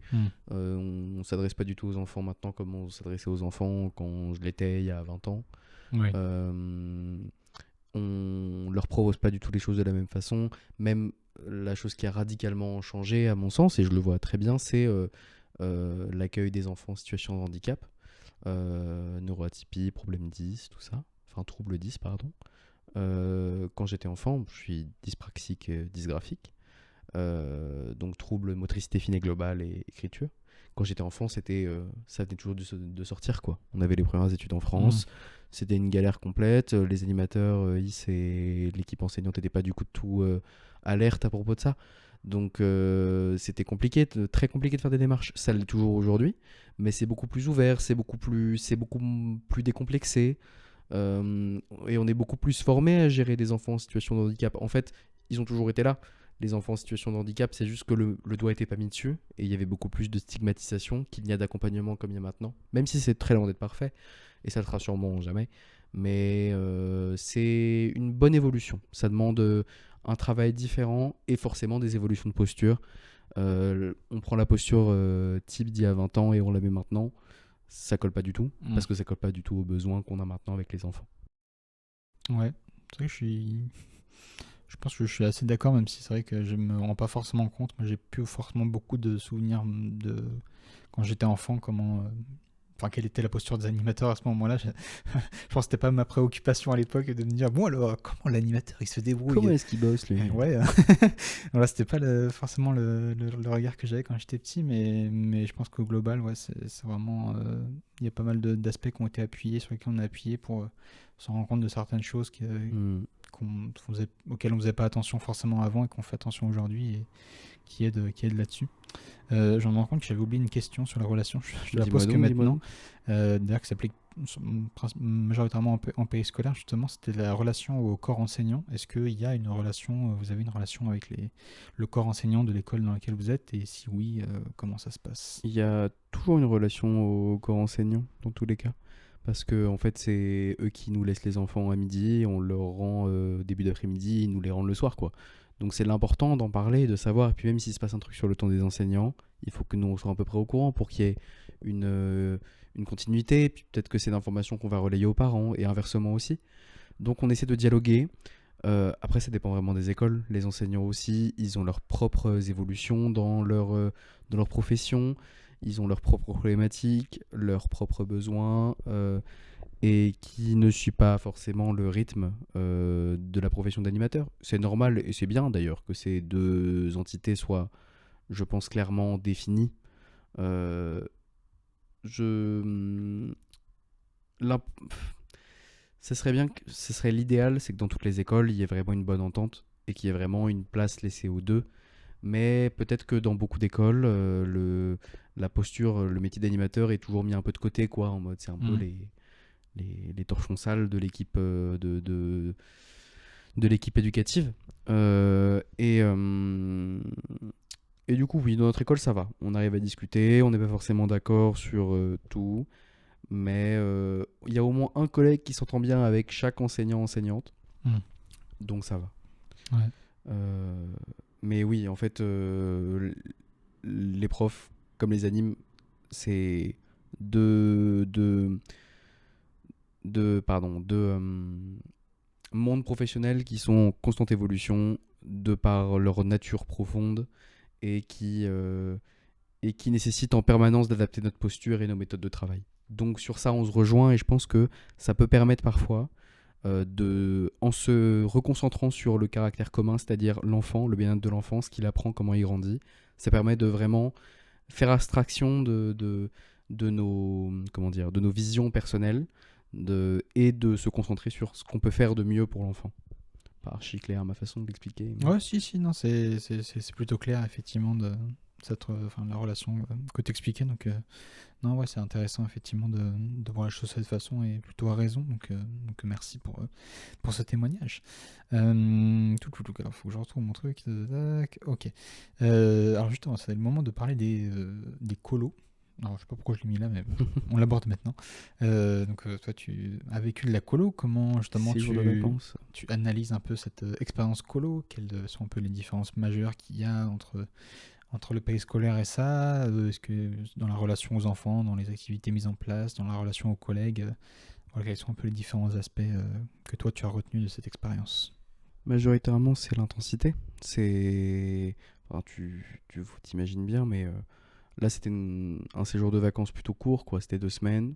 On s'adresse pas du tout aux enfants maintenant comme on s'adressait aux enfants quand je l'étais il y a 20 ans. Oui. Euh, on leur propose pas du tout les choses de la même façon. Même la chose qui a radicalement changé, à mon sens, et je le vois très bien, c'est l'accueil des enfants en situation de handicap, neuroatypie, problème 10, tout ça. Enfin, trouble 10, pardon. Quand j'étais enfant, je suis dyspraxique et dysgraphique, donc trouble motricité fine et globale et écriture. Quand j'étais enfant, ça venait toujours de sortir, quoi. On avait les premières études en France, c'était une galère complète. Les animateurs, Is et l'équipe enseignante n'étaient pas du coup tout alerte à propos de ça. Donc c'était compliqué, très compliqué de faire des démarches. Ça l'est toujours aujourd'hui, mais c'est beaucoup plus ouvert, c'est beaucoup plus décomplexé. Et on est beaucoup plus formé à gérer des enfants en situation de handicap. En fait, ils ont toujours été là. Les enfants en situation de handicap, c'est juste que le doigt n'était pas mis dessus et il y avait beaucoup plus de stigmatisation qu'il n'y a d'accompagnement comme il y a maintenant. Même si c'est très loin d'être parfait, et ça le sera sûrement jamais. Mais c'est une bonne évolution. Ça demande un travail différent et forcément des évolutions de posture. On prend la posture type d'il y a 20 ans et on la met maintenant. Ça colle pas du tout, parce que ça colle pas du tout aux besoins qu'on a maintenant avec les enfants. Ouais, c'est vrai que je pense que je suis assez d'accord, même si c'est vrai que je me rends pas forcément compte. Moi, j'ai plus forcément beaucoup de souvenirs de quand j'étais enfant, enfin, quelle était la posture des animateurs à ce moment-là. Je pense que c'était pas ma préoccupation à l'époque de me dire, bon alors, comment l'animateur il se débrouille. Comment est-ce qu'il bosse, lui? Ouais, voilà, c'était pas forcément le regard que j'avais quand j'étais petit, mais je pense qu'au global, ouais, c'est vraiment. Il y a pas mal d'aspects qui ont été appuyés, sur lesquels on a appuyé pour se rendre compte de certaines choses auxquelles on faisait pas attention forcément avant et qu'on fait attention aujourd'hui et qui aident là-dessus. J'en me rends compte que j'avais oublié une question sur la relation. Je la pose que maintenant. D'ailleurs, que ça s'applique majoritairement en périscolaire, justement, c'était la relation au corps enseignant. Est-ce qu'il y a une relation, vous avez une relation avec le corps enseignant de l'école dans laquelle vous êtes, et si oui, comment ça se passe? Il y a toujours une relation au corps enseignant, dans tous les cas. Parce que en fait, c'est eux qui nous laissent les enfants à midi, on leur rend début d'après-midi, ils nous les rendent le soir, quoi. Donc c'est l'important d'en parler, de savoir. Et puis même s'il se passe un truc sur le temps des enseignants, il faut que nous on soit à peu près au courant pour qu'il y ait une continuité. Puis peut-être que c'est l'information qu'on va relayer aux parents et inversement aussi. Donc on essaie de dialoguer. Après, ça dépend vraiment des écoles. Les enseignants aussi, ils ont leurs propres évolutions dans leur profession. Ils ont leurs propres problématiques, leurs propres besoins, et qui ne suit pas forcément le rythme de la profession d'animateur. C'est normal et c'est bien d'ailleurs que ces deux entités soient, je pense, clairement définies. Euh, je... l'imp- Ce serait bien, ce serait l'idéal, c'est que dans toutes les écoles, il y ait vraiment une bonne entente et qu'il y ait vraiment une place laissée aux deux. Mais peut-être que dans beaucoup d'écoles, la posture, le métier d'animateur est toujours mis un peu de côté, quoi, en mode c'est un peu les torchons sales de l'équipe de l'équipe éducative. Et du coup, oui, dans notre école, ça va. On arrive à discuter, on n'est pas forcément d'accord sur tout, mais il y a au moins un collègue qui s'entend bien avec chaque enseignant-enseignante, donc ça va. Ouais. Mais oui, en fait, les profs, comme les animes, c'est deux mondes professionnels qui sont en constante évolution de par leur nature profonde et qui nécessitent en permanence d'adapter notre posture et nos méthodes de travail. Donc sur ça, on se rejoint et je pense que ça peut permettre parfois en se reconcentrant sur le caractère commun, c'est-à-dire l'enfant, le bien-être de l'enfant, ce qu'il apprend, comment il grandit, ça permet de vraiment faire abstraction de nos visions personnelles, et de se concentrer sur ce qu'on peut faire de mieux pour l'enfant. Pas archi clair ma façon de l'expliquer. Mais... Ouais, si, non, c'est plutôt clair, effectivement, la relation que t'expliquais. Donc, non, ouais, c'est intéressant, effectivement, de voir la chose de cette façon et plutôt à raison. Donc merci pour ce témoignage. Alors, faut que je retrouve mon truc. Tac, ok. Alors, justement, c'est le moment de parler des colos. Alors, je sais pas pourquoi je l'ai mis là, mais on l'aborde maintenant. Toi, tu as vécu de la colo. Comment, justement, 6 jours de vacances. tu analyses un peu cette expérience colo? Quelles sont un peu les différences majeures qu'il y a entre le périscolaire et ça? Est-ce que dans la relation aux enfants, dans les activités mises en place, dans la relation aux collègues, voilà, quels sont un peu les différents aspects que toi, tu as retenus de cette expérience? Majoritairement, c'est l'intensité. Enfin, tu t'imagines bien, mais là, c'était un séjour de vacances plutôt court, quoi. C'était 2 semaines.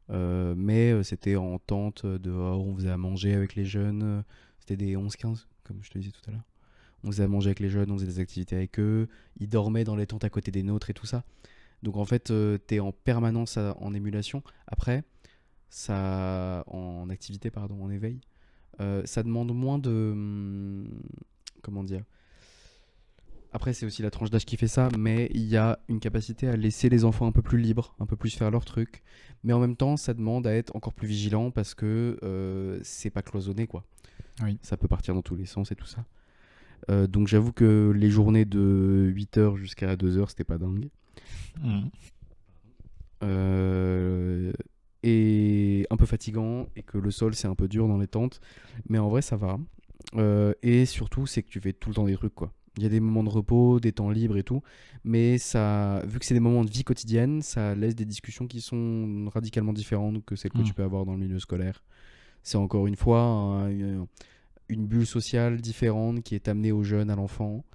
Mais c'était en tente, dehors, on faisait à manger avec les jeunes. C'était des 11-15, comme je te disais tout à l'heure. On faisait à manger avec les jeunes, on faisait des activités avec eux. Ils dormaient dans les tentes à côté des nôtres et tout ça. Donc en fait, t'es en permanence en émulation. Après, en activité, pardon, en éveil, ça demande moins de... comment dire? Après, c'est aussi la tranche d'âge qui fait ça, mais il y a une capacité à laisser les enfants un peu plus libres, un peu plus faire leur truc. Mais en même temps, ça demande à être encore plus vigilant parce que c'est pas cloisonné, quoi. Oui. Ça peut partir dans tous les sens et tout ça. Donc j'avoue que les journées de 8h jusqu'à 2h, c'était pas dingue. Et un peu fatigant, et que le sol, c'est un peu dur dans les tentes. Mais en vrai, ça va. Et surtout, c'est que tu fais tout le temps des trucs, quoi. Il y a des moments de repos, des temps libres et tout, mais ça, vu que c'est des moments de vie quotidienne, ça laisse des discussions qui sont radicalement différentes que celles que tu peux avoir dans le milieu scolaire. C'est encore une fois une bulle sociale différente qui est amenée aux jeunes, à l'enfant,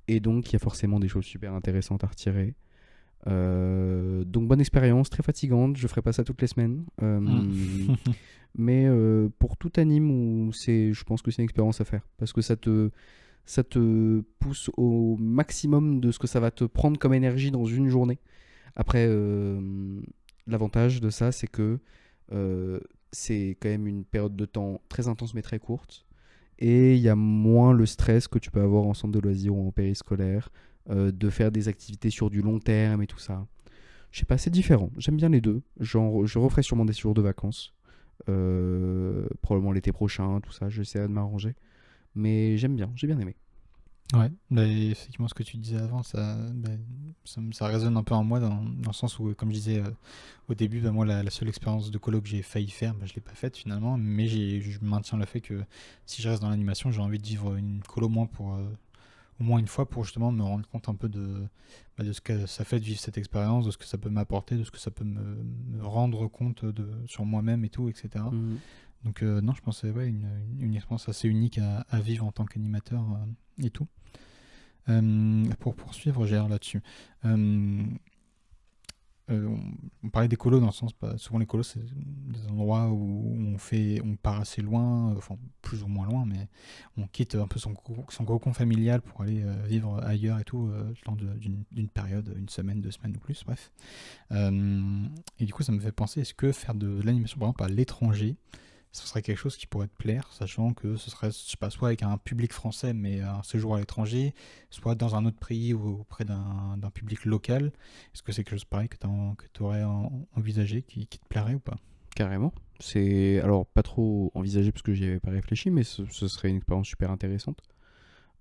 et donc il y a forcément des choses super intéressantes à retirer. Donc bonne expérience, très fatigante, je ferai pas ça toutes les semaines. Mais pour tout anime, je pense que c'est une expérience à faire, parce que ça te pousse au maximum de ce que ça va te prendre comme énergie dans une journée. Après, l'avantage de ça, c'est que c'est quand même une période de temps très intense mais très courte. Et il y a moins le stress que tu peux avoir en centre de loisirs ou en périscolaire, de faire des activités sur du long terme et tout ça. Je sais pas, c'est différent. J'aime bien les deux. Je referai sûrement des séjours de vacances. Probablement l'été prochain, tout ça. J'essaierai de m'arranger. Mais j'aime bien, j'ai bien aimé. Ouais, effectivement, ce que tu disais avant, ça résonne un peu en moi dans le sens où, comme je disais au début, moi, la seule expérience de colo que j'ai failli faire, je l'ai pas faite finalement, mais je maintiens le fait que si je reste dans l'animation, j'ai envie de vivre une colo au moins une fois pour justement me rendre compte un peu de ce que ça fait de vivre cette expérience, de ce que ça peut m'apporter, de ce que ça peut me rendre compte sur moi-même et tout, etc. Donc non, je pense que c'est une expérience assez unique à vivre en tant qu'animateur et tout. Pour poursuivre, Gérard, là-dessus. On parlait des colos dans le sens, souvent les colos c'est des endroits où on part assez loin, enfin plus ou moins loin, mais on quitte un peu son cocon familial pour aller vivre ailleurs et tout, le temps d'une période, une semaine, 2 semaines ou plus, bref. Et du coup ça me fait penser, est-ce que faire de l'animation par exemple à l'étranger, ce serait quelque chose qui pourrait te plaire, sachant que ce serait, je sais pas, soit avec un public français, mais un séjour à l'étranger, soit dans un autre pays ou auprès d'un public local. Est-ce que c'est quelque chose pareil que tu aurais envisagé, qui te plairait ou pas? Carrément. C'est alors pas trop envisagé parce que j'y avais pas réfléchi, mais ce serait une expérience super intéressante.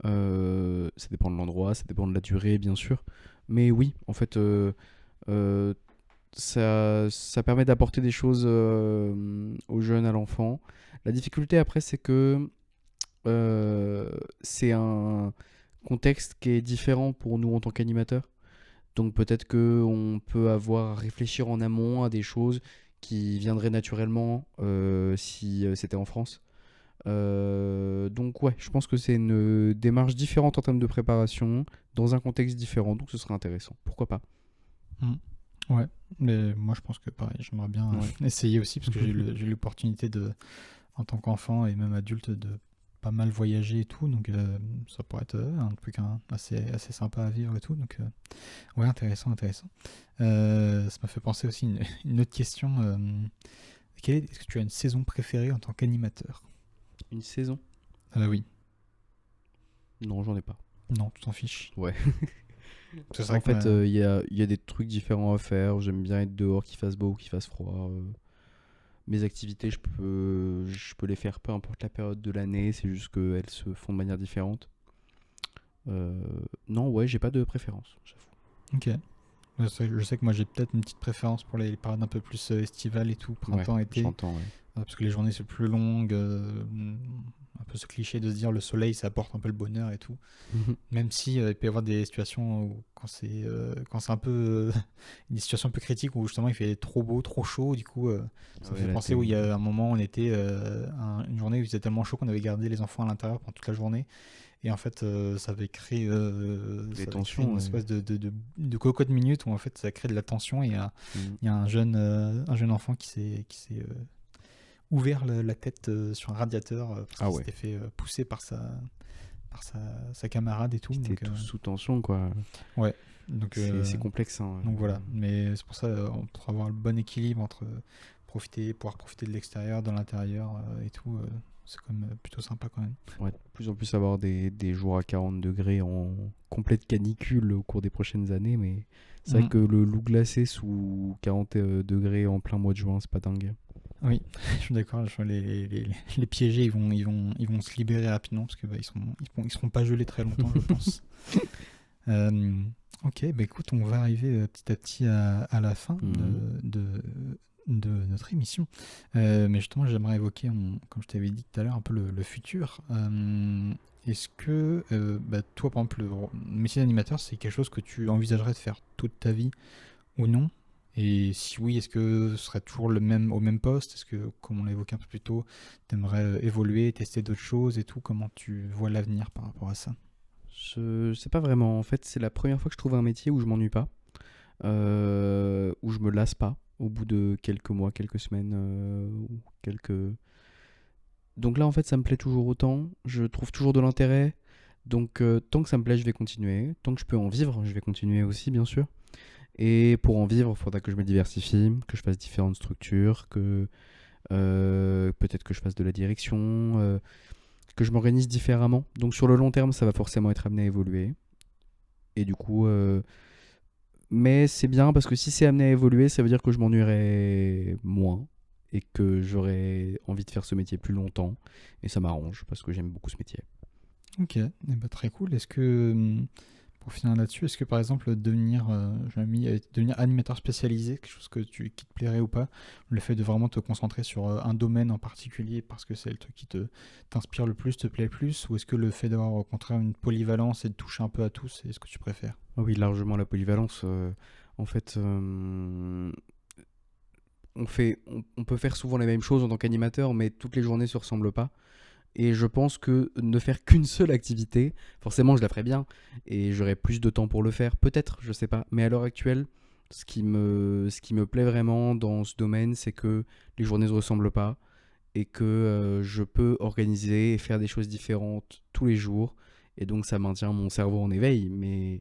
Ça dépend de l'endroit, ça dépend de la durée, bien sûr. Mais oui, en fait, ça permet d'apporter des choses aux jeunes, à l'enfant. La difficulté après, c'est que c'est un contexte qui est différent pour nous en tant qu'animateurs. Donc peut-être qu'on peut avoir à réfléchir en amont à des choses qui viendraient naturellement si c'était en France. Donc ouais, je pense que c'est une démarche différente en termes de préparation, dans un contexte différent, donc ce serait intéressant. Pourquoi pas? Ouais, mais moi je pense que pareil, j'aimerais bien essayer aussi, parce que j'ai eu l'opportunité en tant qu'enfant et même adulte, de pas mal voyager et tout, donc ça pourrait être un truc assez sympa à vivre et tout, donc ouais, intéressant. Ça m'a fait penser aussi une autre question est-ce que tu as une saison préférée en tant qu'animateur? Une saison? Oui. Non, j'en ai pas. Non, tu t'en fiches. Ouais. C'est vrai En que fait, il y a des trucs différents à faire. J'aime bien être dehors, qu'il fasse beau ou qu'il fasse froid. Mes activités, je peux les faire peu importe la période de l'année. C'est juste qu'elles se font de manière différente. Non, ouais, j'ai pas de préférence, j'avoue. ok. Je sais que moi j'ai peut-être une petite préférence pour les périodes un peu plus estivales et tout, printemps, Ouais, été, j'entends, ouais. parce que les journées sont plus longues, un peu ce cliché de se dire le soleil ça apporte un peu le bonheur et tout. Même si il peut y avoir des situations où quand c'est un peu une situation un peu critique où justement il fait trop beau, trop chaud, du coup ça me Ouais, fait là, penser où il y a un moment on était une journée où il faisait tellement chaud qu'on avait gardé les enfants à l'intérieur pendant toute la journée et en fait ça avait créé des une tensions. espèce de cocotte minute où en fait ça crée de la tension et Mm. il y a un jeune enfant qui s'est ouvert la tête sur un radiateur parce Ah qu'il ouais, s'était fait pousser par sa camarade et tout. ils étaient Donc, tous sous tension, quoi. ouais. Donc, C'est complexe, hein. donc voilà. Mais c'est pour ça, pour avoir le bon équilibre entre pouvoir profiter de l'extérieur, de l'intérieur et tout, c'est quand même plutôt sympa quand même. Ouais, de plus en plus avoir des jours à 40 degrés en complète canicule au cours des prochaines années, mais c'est vrai Mm. que le loup glacé sous 40 degrés en plein mois de juin, c'est pas dingue. Oui, je suis d'accord. Les piégés, ils vont se libérer rapidement parce que ils seront pas gelés très longtemps, je pense. Euh, ok, bah écoute, on va arriver petit à petit à la fin Mhm. de notre émission. Mais justement, j'aimerais évoquer, comme je t'avais dit tout à l'heure, un peu le futur. Est-ce que, bah, toi, par exemple, le métier d'animateur, c'est quelque chose que tu envisagerais de faire toute ta vie ou non? Et si oui, est-ce que ce serait toujours au même poste? Est-ce que, comme on l'a évoqué un peu plus tôt, tu aimerais évoluer, tester d'autres choses et tout? Comment tu vois l'avenir par rapport à ça? Je sais pas vraiment. En fait, c'est la première fois que je trouve un métier où je m'ennuie pas, où je me lasse pas au bout de quelques mois, quelques semaines, ou quelques. Donc là, en fait, ça me plaît toujours autant. Je trouve toujours de l'intérêt. Donc, tant que ça me plaît, je vais continuer. Tant que je peux en vivre, je vais continuer aussi, bien sûr. Et pour en vivre, il faudra que je me diversifie, que je fasse différentes structures, que peut-être que je fasse de la direction, que je m'organise différemment. Donc sur le long terme, ça va forcément être amené à évoluer. Et du coup, mais c'est bien parce que si c'est amené à évoluer, ça veut dire que je m'ennuierai moins et que j'aurai envie de faire ce métier plus longtemps. Et ça m'arrange parce que j'aime beaucoup ce métier. Ok, eh ben, très cool. Est-ce que, pour finir là-dessus, est-ce que par exemple devenir animateur spécialisé, quelque chose qui te plairait ou pas, le fait de vraiment te concentrer sur un domaine en particulier parce que c'est le truc qui t'inspire le plus, te plaît le plus, ou est-ce que le fait d'avoir au contraire une polyvalence et de toucher un peu à tout, c'est ce que tu préfères? Ah oui, largement la polyvalence. En fait, on peut faire souvent les mêmes choses en tant qu'animateur, mais toutes les journées se ressemblent pas. Et je pense que ne faire qu'une seule activité, forcément je la ferais bien et j'aurais plus de temps pour le faire, peut-être, je sais pas. Mais à l'heure actuelle, ce qui me plaît vraiment dans ce domaine, c'est que les journées ne se ressemblent pas et que je peux organiser et faire des choses différentes tous les jours. Et donc ça maintient mon cerveau en éveil. Mais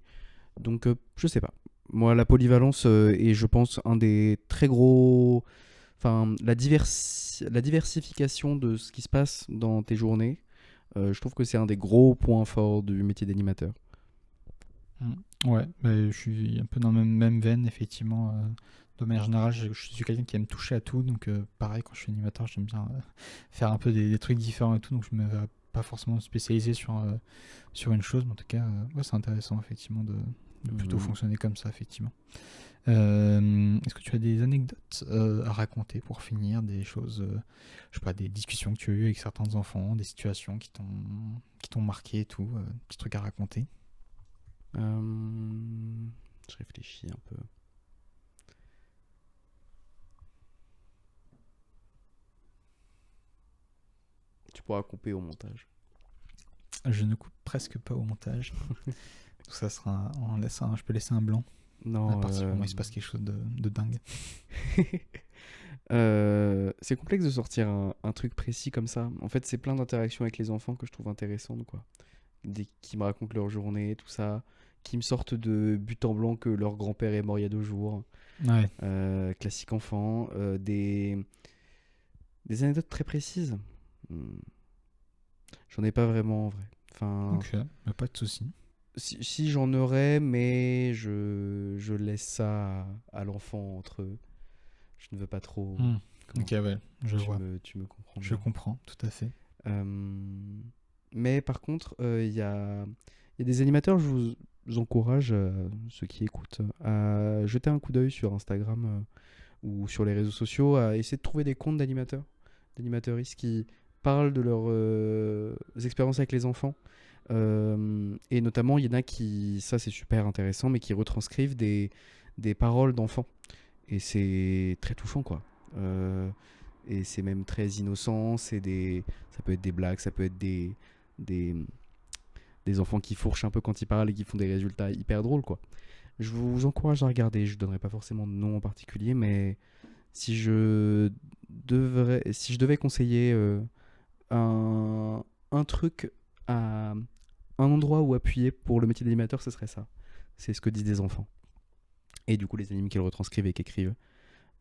donc je sais pas. Moi, la polyvalence est, je pense, un des très gros. Enfin, la diversification de ce qui se passe dans tes journées, je trouve que c'est un des gros points forts du métier d'animateur. Mm. Ouais, bah, je suis un peu dans la même veine, effectivement. De manière générale, je suis quelqu'un qui aime toucher à tout, donc pareil, quand je suis animateur, j'aime bien faire un peu des trucs différents et tout, donc je me vais pas forcément spécialiser sur une chose, mais en tout cas, ouais, c'est intéressant, effectivement, de plutôt Mhm. fonctionner comme ça, effectivement. Est-ce que tu as des anecdotes à raconter pour finir, des choses, je sais pas, des discussions que tu as eues avec certains enfants, des situations qui t'ont marqué et tout, petits trucs à raconter? Je réfléchis un peu. Tu pourras couper au montage. Je ne coupe presque pas au montage. Donc ça sera, je peux laisser un blanc à Non, partir du moment où il se passe quelque chose de dingue. c'est complexe de sortir un truc précis comme ça. En fait, c'est plein d'interactions avec les enfants que je trouve intéressantes, quoi. Qui me racontent leur journée, tout ça. Qui me sortent de but en blanc que leur grand-père est mort il y a 2 jours. Ouais. Classique enfant. Des anecdotes très précises. Hmm, J'en ai pas vraiment en vrai. Enfin, Ok, bah, pas de souci. si j'en aurais, mais je laisse ça à l'enfant entre eux. Je ne veux pas trop. Hmm. Ok, Comment? ouais, je vois. Tu me comprends Je bien. comprends, tout à fait. Euh, mais par contre, il y a des animateurs, vous encourage, ceux qui écoutent, à jeter un coup d'œil sur Instagram ou sur les réseaux sociaux, à essayer de trouver des comptes d'animateuristes qui parlent de leurs expériences avec les enfants. Et notamment, il y en a qui, ça c'est super intéressant, mais qui retranscrivent des paroles d'enfants. Et c'est très touchant, quoi. Et c'est même très innocent. Ça peut être des blagues, ça peut être des, des enfants qui fourchent un peu quand ils parlent et qui font des résultats hyper drôles, quoi. Je vous encourage à regarder. Je ne donnerai pas forcément de nom en particulier, mais si je devais conseiller un, un truc à un endroit où appuyer pour le métier d'animateur, ce serait ça. C'est ce que disent des enfants. Et du coup, les animes qu'ils retranscrivent et qu'écrivent.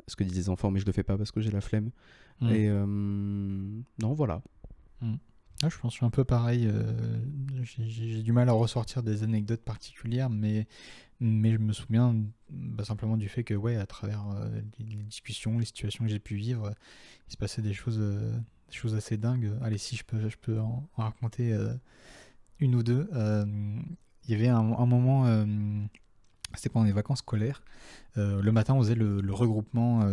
Ce que disent les enfants, mais je le fais pas parce que j'ai la flemme. Hmm. Et non, voilà. Hmm. Ah, je pense que je suis un peu pareil. J'ai du mal à ressortir des anecdotes particulières, mais je me souviens simplement du fait que, ouais, à travers les discussions, les situations que j'ai pu vivre, il se passait des choses assez dingues. Allez, si je peux en raconter une ou deux. Il y avait un moment, c'était pendant les vacances scolaires. Le matin, on faisait le regroupement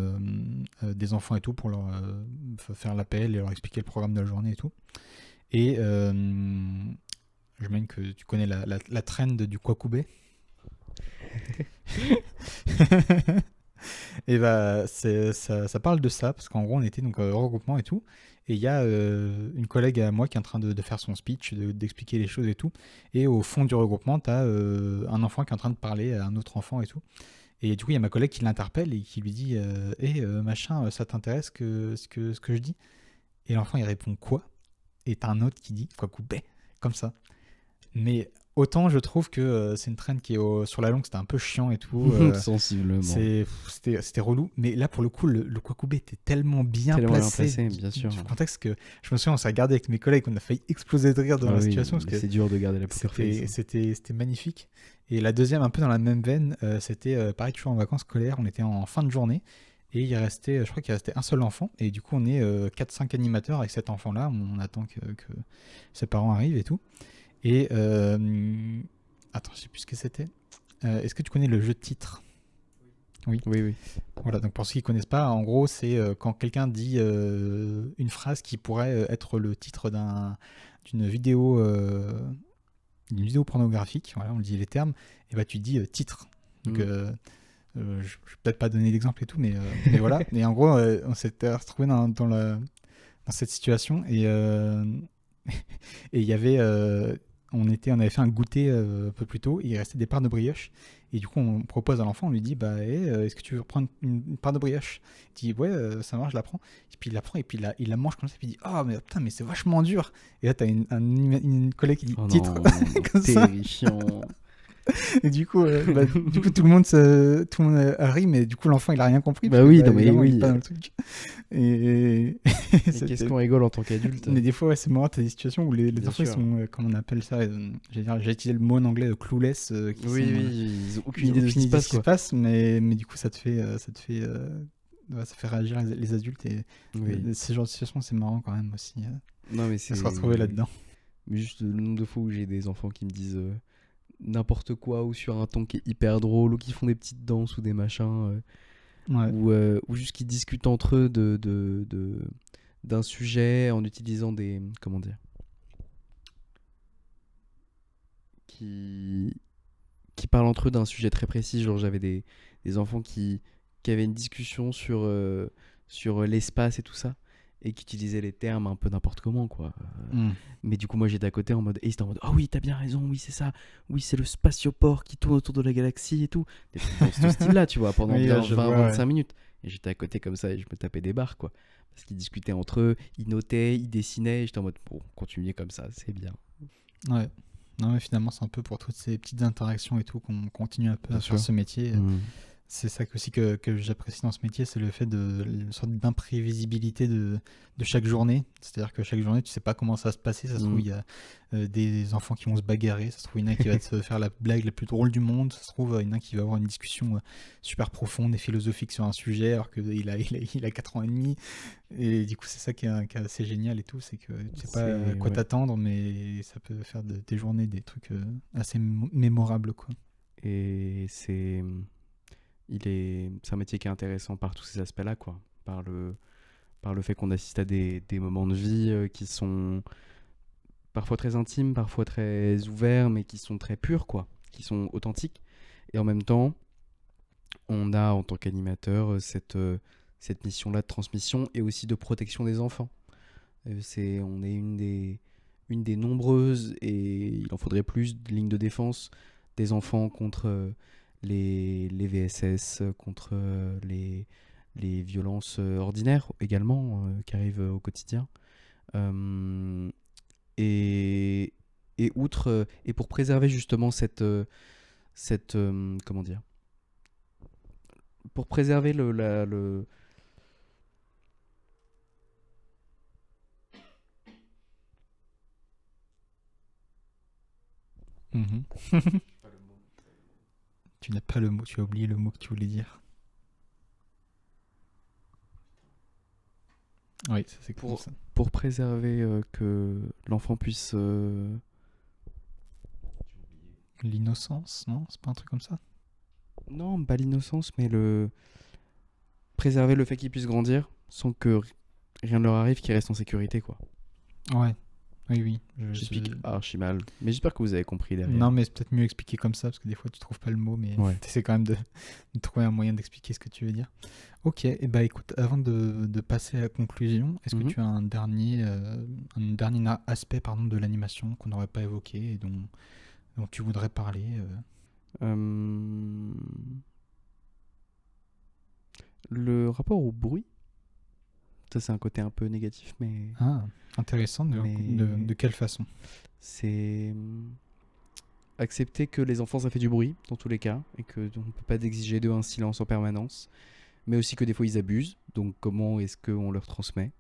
des enfants et tout pour leur faire l'appel et leur expliquer le programme de la journée et tout. Et j'imagine que tu connais la trend du Kwakubé. Et bah, ça parle de ça, parce qu'en gros, on était donc au regroupement et tout. Et il y a une collègue à moi qui est en train de faire son speech, d'expliquer les choses et tout. Et au fond du regroupement, tu as un enfant qui est en train de parler à un autre enfant et tout. Et du coup, il y a ma collègue qui l'interpelle et qui lui dit machin, ça t'intéresse ce que je dis? Et l'enfant, il répond quoi? Et t'as un autre qui dit quoi couper, comme ça. Mais autant je trouve que c'est une trend qui est sur la longue, c'était un peu chiant et tout. Sensiblement. C'était relou. Mais là, pour le coup, le Kwakubé était tellement bien Tellement bien placé placé, bien sûr. du contexte que je me souviens, on s'est regardé avec mes collègues, on a failli exploser de rire devant Ah la oui, situation parce mais que c'est dur de garder la poker face. c'était magnifique. Et la deuxième, un peu dans la même veine, c'était pareil, toujours en vacances scolaires, on était en fin de journée. Et je crois qu'il restait un seul enfant. Et du coup, on est 4-5 animateurs avec cet enfant-là. On attend que ses parents arrivent et tout. Et attends, je sais plus ce que c'était. Est-ce que tu connais le jeu de titre? Oui. Oui, oui. Voilà, donc pour ceux qui ne connaissent pas, en gros, c'est quand quelqu'un dit une phrase qui pourrait être le titre d'une vidéo pornographique. Voilà, on dit les termes. Et bah, tu dis titre. Donc, je ne vais peut-être pas donner d'exemple et tout, mais voilà. Et en gros, on s'était retrouvé dans cette situation et il y avait, on avait fait un goûter un peu plus tôt, et il restait des parts de brioche. Et du coup, on propose à l'enfant, on lui dit bah, est-ce que tu veux prendre une part de brioche? Il dit ouais, ça marche, je la prends. Et puis il la prend et puis il la mange comme ça. Et puis il dit oh, mais putain, mais c'est vachement dur. Et là, t'as une collègue qui dit Oh titre, non, comme ça. terrifiant. Et du coup, tout le monde a ri, mais du coup, l'enfant, il a rien compris. Bah Parce que, oui, non, mais évidemment, il est oui. pas dans le truc. Et Et qu'est-ce qu'on rigole en tant qu'adulte? Mais des fois, ouais, c'est marrant, t'as des situations où les Bien enfants, ils sûr. sont, comment on appelle ça, j'ai utilisé le mot en anglais, clueless, qui Oui, sont, oui, ils ont aucune ils ont idée de ce qui se passe, ce qui se quoi. passe, mais du coup, ouais, ça fait réagir les adultes, et Oui. ces genres de situations, c'est marrant quand même aussi, Non, mais de c'est. se retrouver là-dedans. Mais juste le nombre de fois où j'ai des enfants qui me disent n'importe quoi ou sur un ton qui est hyper drôle ou qui font des petites danses ou des machins Ouais. ou juste qui discutent entre eux d'un sujet en utilisant des. Comment dire? Qui, qui parlent entre eux d'un sujet très précis. Genre, j'avais des enfants qui avaient une discussion sur l'espace et tout ça, et qui utilisaient les termes un peu n'importe comment, quoi. Mm. Mais du coup, moi, j'étais à côté en mode. Et ils étaient en mode, ah oui, t'as bien raison, oui, c'est ça. Oui, c'est le spatioport qui tourne autour de la galaxie et tout. Des trucs dans ce style-là, tu vois, pendant Oui, bien je vois, 20-25 ouais. minutes. Et j'étais à côté comme ça et je me tapais des barres, quoi. Parce qu'ils discutaient entre eux, ils notaient, ils dessinaient. Et j'étais en mode, bon, continuez comme ça, c'est bien. Ouais. Non, mais finalement, c'est un peu pour toutes ces petites interactions et tout qu'on continue un peu Bien à faire sûr. ce métier. Mmh. C'est ça aussi que j'apprécie dans ce métier, c'est le fait de une sorte d'imprévisibilité de chaque journée. C'est-à-dire que chaque journée, tu sais pas comment ça va se passer. Ça se trouve, il y a des enfants qui vont se bagarrer. Ça se trouve, il y en a qui va se faire la blague la plus drôle du monde. Ça se trouve, il y en a qui va avoir une discussion super profonde et philosophique sur un sujet alors qu'il a 4 ans et demi. Et du coup, c'est ça qui est assez génial et tout. C'est que tu sais pas à quoi Ouais. t'attendre, mais ça peut faire de tes journées des trucs assez mémorables, quoi. Et c'est un métier qui est intéressant par tous ces aspects-là, quoi. Par le fait qu'on assiste à des moments de vie qui sont parfois très intimes, parfois très ouverts, mais qui sont très purs, quoi, qui sont authentiques. Et en même temps, on a en tant qu'animateur cette mission-là de transmission et aussi de protection des enfants. On est une des nombreuses, et il en faudrait plus, de lignes de défense des enfants contre les VSS, contre les violences ordinaires également qui arrivent au quotidien. Euh, et, et outre, et pour préserver justement comment dire, pour préserver le. Mhm. Tu n'as pas le mot, tu as oublié le mot que tu voulais dire. Oui, ça c'est comme Pour, ça. pour préserver que l'enfant puisse. L'innocence, non? C'est pas un truc comme ça? Non, pas l'innocence, mais préserver le fait qu'il puisse grandir sans que rien ne leur arrive, qu'il reste en sécurité, quoi. Ouais, oui, oui. J'explique archi mal, mais j'espère que vous avez compris derrière. Non, mais c'est peut-être mieux expliqué comme ça, parce que des fois tu trouves pas le mot, mais Ouais. tu essaies quand même de trouver un moyen d'expliquer ce que tu veux dire. Ok, et bah écoute, avant de passer à la conclusion, est-ce que Mhm. tu as un dernier aspect pardon, de l'animation qu'on n'aurait pas évoqué et dont tu voudrais parler Euh, Le rapport au bruit, ça c'est un côté un peu négatif, mais, Ah, intéressant, mais de quelle façon? c'est accepter que les enfants ça fait du bruit dans tous les cas et que on ne peut pas exiger d'eux un silence en permanence, mais aussi que des fois ils abusent. Donc comment est-ce qu'on leur transmet?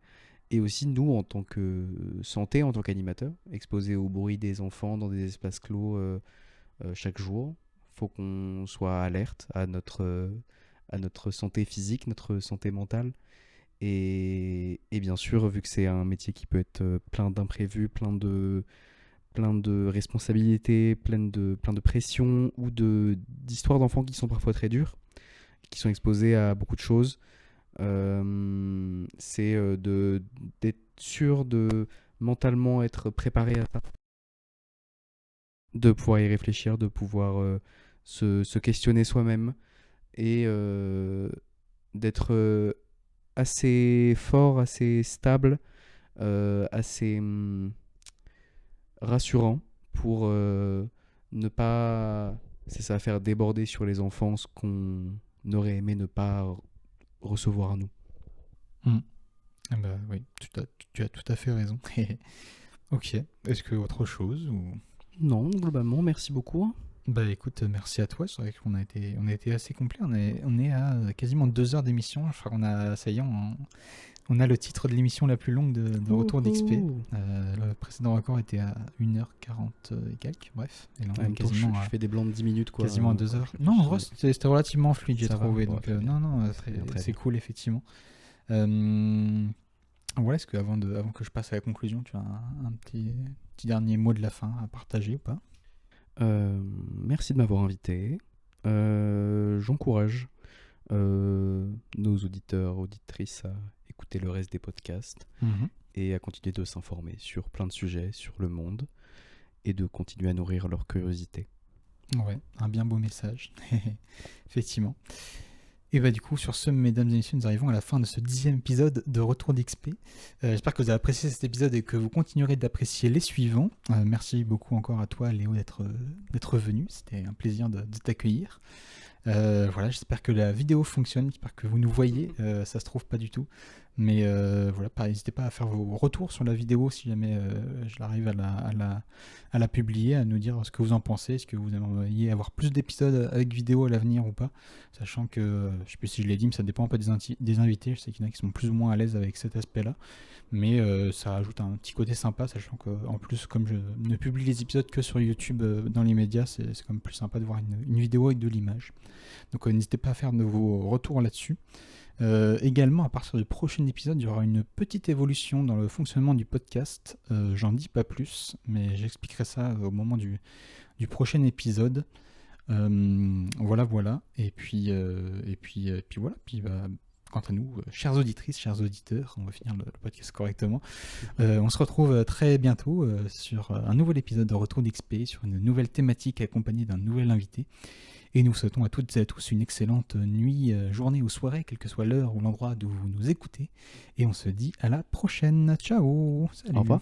Et aussi nous en tant que santé, en tant qu'animateur, exposés au bruit des enfants dans des espaces clos chaque jour, faut qu'on soit alerte à notre santé physique, notre santé mentale. Et bien sûr, vu que c'est un métier qui peut être plein d'imprévus, plein de responsabilités, plein de pression ou d'histoires d'enfants qui sont parfois très dures, qui sont exposés à beaucoup de choses, c'est d'être sûr de mentalement être préparé à ça, de pouvoir y réfléchir, de pouvoir se questionner soi-même et d'être assez fort, assez stable, assez rassurant pour ne pas, c'est ça, faire déborder sur les enfants ce qu'on aurait aimé ne pas recevoir à nous. Ah bah oui, tu as tout à fait raison. Ok, est-ce que autre chose ou... Non, globalement, merci beaucoup. Bah écoute, merci à toi. C'est vrai on a été assez complet. On est à quasiment 2 heures d'émission. Je crois qu'on a, ça y est, on a le titre de l'émission la plus longue de Retour d'XP. Le précédent record était à 1h40 et quelques, bref. Et là, En on est même temps, je fais des blancs de 10 minutes, quoi. quasiment à 2 heures. Je Non, en réfléchis. vrai, c'était relativement fluide, j'ai Ça va, trouvé. bon, Donc, très bien. non, non, Très bien, très c'est bien. cool, effectivement. Voilà, est-ce que avant que je passe à la conclusion, tu as un petit dernier mot de la fin à partager ou pas? Merci de m'avoir invité. J'encourage nos auditeurs, auditrices à écouter le reste des podcasts et à continuer de s'informer sur plein de sujets, sur le monde, et de continuer à nourrir leur curiosité. Ouais, un bien beau message, effectivement. Et bah du coup, sur ce, mesdames et messieurs, nous arrivons à la fin de ce 10e épisode de Retour d'XP. J'espère que vous avez apprécié cet épisode et que vous continuerez d'apprécier les suivants. Merci beaucoup encore à toi, Léo, d'être venu. C'était un plaisir de t'accueillir. Voilà, j'espère que la vidéo fonctionne, j'espère que vous nous voyez. Ça se trouve pas du tout. Mais voilà, n'hésitez pas à faire vos retours sur la vidéo si jamais je l'arrive à la publier, à nous dire ce que vous en pensez. Est-ce que vous aimeriez avoir plus d'épisodes avec vidéo à l'avenir ou pas? Sachant que, je sais plus si je l'ai dit, mais ça dépend un peu des invités. Je sais qu'il y en a qui sont plus ou moins à l'aise avec cet aspect-là. Mais ça ajoute un petit côté sympa, sachant qu'en plus, comme je ne publie les épisodes que sur YouTube dans les médias, c'est quand même plus sympa de voir une vidéo avec de l'image. Donc n'hésitez pas à faire de vos retours là-dessus. Également, à partir du prochain épisode, il y aura une petite évolution dans le fonctionnement du podcast. J'en dis pas plus, mais j'expliquerai ça au moment du prochain épisode. Voilà. Et puis voilà. Puis quant à nous, chères auditrices, chers auditeurs, on va finir le podcast correctement. On se retrouve très bientôt sur un nouvel épisode de Retour d'XP, sur une nouvelle thématique accompagnée d'un nouvel invité. Et nous souhaitons à toutes et à tous une excellente nuit, journée ou soirée, quelle que soit l'heure ou l'endroit d'où vous nous écoutez. Et on se dit à la prochaine. Ciao. Salut. Au revoir.